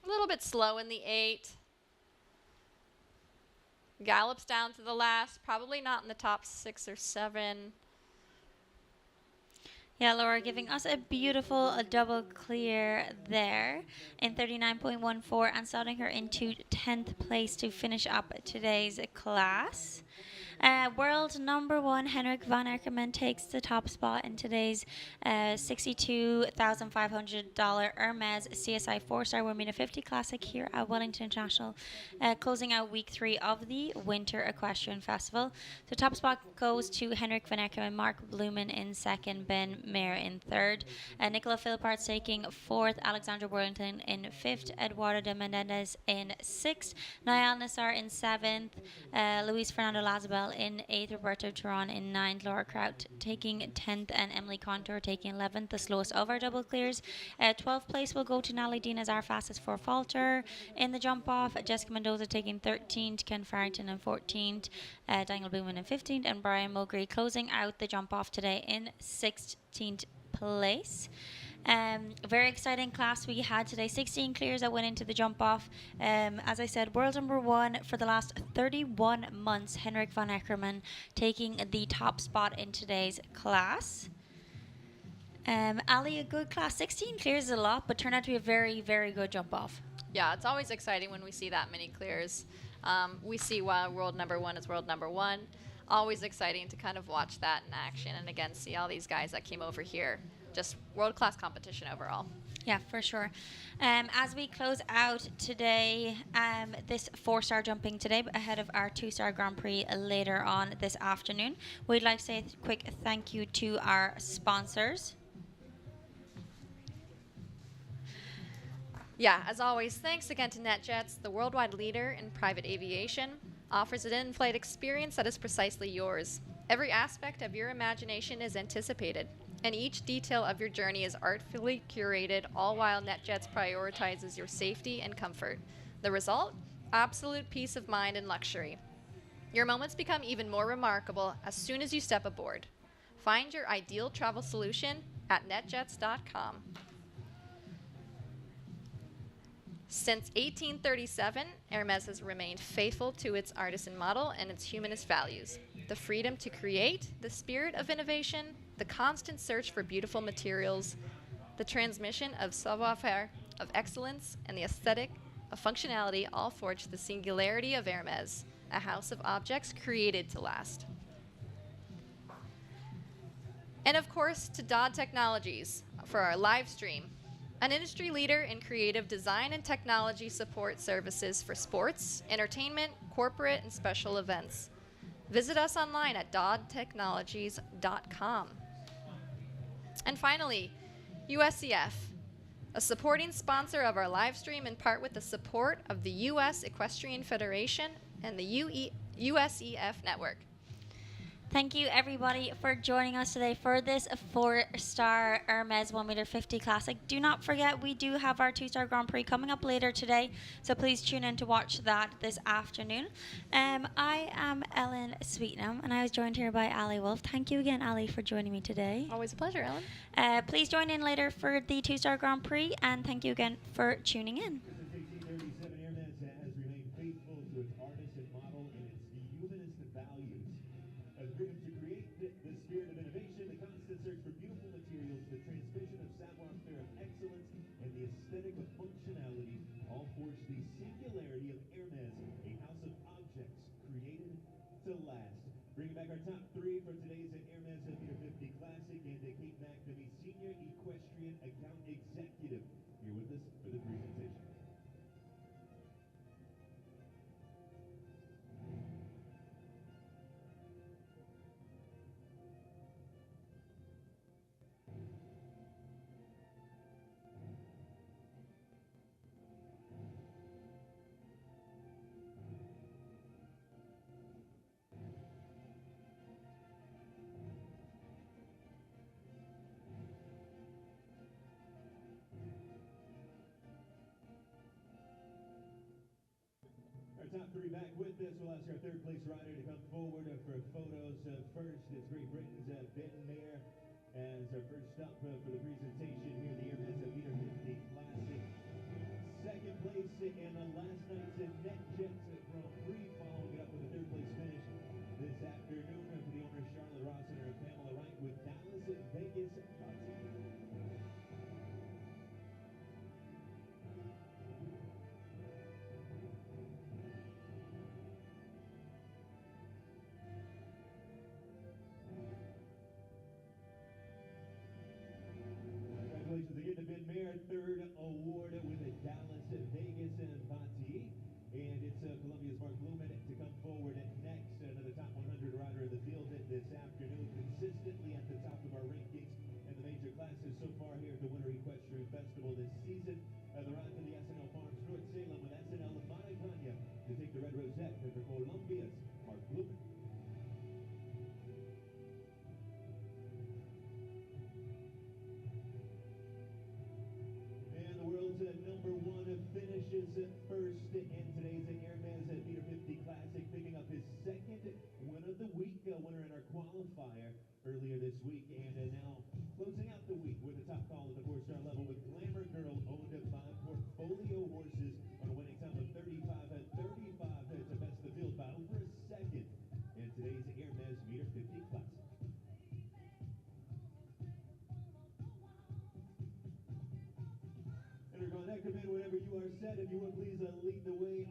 A little bit slow in the 8. Gallops down to the last, probably not in the top 6 or 7. Yeah, Laura giving us a beautiful double clear there in 39.14 and starting her into 10th place to finish up today's class. World number 1, Henrik van Eckermann takes the top spot in today's $62,500 Hermès CSI 4-star Bermuda 50 Classic here at Wellington International, closing out week 3 of the Winter Equestrian Festival. The top spot goes to Henrik van Eckermann, Mark Blumen in 2nd, Ben Mayer in 3rd, Nicola Philippart's taking 4th, Alexandra Worthington in 5th, Eduardo de Menendez in 6th, Niall Nassar in 7th, Luis Fernando Lazabel in 8th, Roberto Turan in 9th, Laura Kraut taking 10th, and Emily Contour taking 11th, the slowest of our double clears. 12th place will go to Natalie Dean as our fastest for Falter. In the jump off, Jessica Mendoza taking 13th, Ken Farrington in 14th, Daniel Booman in 15th, and Brian Mulgrew closing out the jump off today in 16th place. Very exciting class we had today. 16 clears that went into the jump off. As I said, world number 1 for the last 31 months, Henrik van Eckermann taking the top spot in today's class. Ali, a good class. 16 clears is a lot, but turned out to be a very, very good jump off. Yeah, it's always exciting when we see that many clears. We see why world number 1 is world number 1. Always exciting to kind of watch that in action and again see all these guys that came over here. Just world-class competition overall. Yeah, for sure. As we close out today, this 4-star jumping today ahead of our 2-star Grand Prix later on this afternoon, we'd like to say a quick thank you to our sponsors. Yeah, as always, thanks again to NetJets, the worldwide leader in private aviation. Offers an in-flight experience that is precisely yours. Every aspect of your imagination is anticipated, and each detail of your journey is artfully curated, all while NetJets prioritizes your safety and comfort. The result? Absolute peace of mind and luxury. Your moments become even more remarkable as soon as you step aboard. Find your ideal travel solution at netjets.com. Since 1837, Hermès has remained faithful to its artisan model and its humanist values. The freedom to create, the spirit of innovation, the constant search for beautiful materials, the transmission of savoir-faire, of excellence, and the aesthetic of functionality all forge the singularity of Hermès, a house of objects created to last. And of course, to Dodd Technologies for our live stream. An industry leader in creative design and technology support services for sports, entertainment, corporate, and special events. Visit us online at doddtechnologies.com. And finally, USEF, a supporting sponsor of our live stream in part with the support of the U.S. Equestrian Federation and the USEF Network. Thank you, everybody, for joining us today for this 4-star Hermès 1.50 m Classic. Do not forget, we do have our 2-star Grand Prix coming up later today, so please tune in to watch that this afternoon. I am Ellen Sweetnam, and I was joined here by Ali Wolf. Thank you again, Ali, for joining me today. Always a pleasure, Ellen. Please join in later for the 2-star Grand Prix, and thank you again for tuning in. Hermès has remained faithful to its artist and model and its humanist values. Driven to create the spirit of innovation, the constant search for beautiful materials, the transmission of savoir-faire of excellence, and the aesthetic of functionality all forge the singularity of Hermès, a house of objects created to last. Bringing back our top three for today's Hermès Meter 50 Classic, and Kate McNamee, Senior Equestrian Account Executive, here with us for the presentation. Our top three back with us. We'll ask our third place rider to come forward for photos. First, it's Great Britain's Ben Mayer as our first stop for the presentation here, the Hermès Meter 50 Classic. Second place in last night's NetJets Grand Prix, following it up with a third place finish this afternoon for the owner Charlotte Ross and her Pamela Wright with Dallas Vegas. Congratulations again to Ben Mayer, third award with the Dallas Vegas Bati. And it's Columbia's Mark Blumen to come forward next. Another top 100 rider in the field this afternoon, consistently at the top of our rankings and the major classes so far here at the Winter Equestrian Festival this season. The ride to the SNL Farms North Salem with SNL Maracana to take the red rosette for Columbia's Mark Blumen. And the world's number one finishes first in today's Hermès Meter 50 Classic, picking up his second win of the week, winner in our qualifier earlier this week, and now closing out the week with a top call at the 4-star level with Glamour Girl, owned by Portfolio Horses, on a winning time of 35-35 to best the field by over a second in today's Hermès Meter 50 Classic. Come in whenever you are set. If you would please lead the way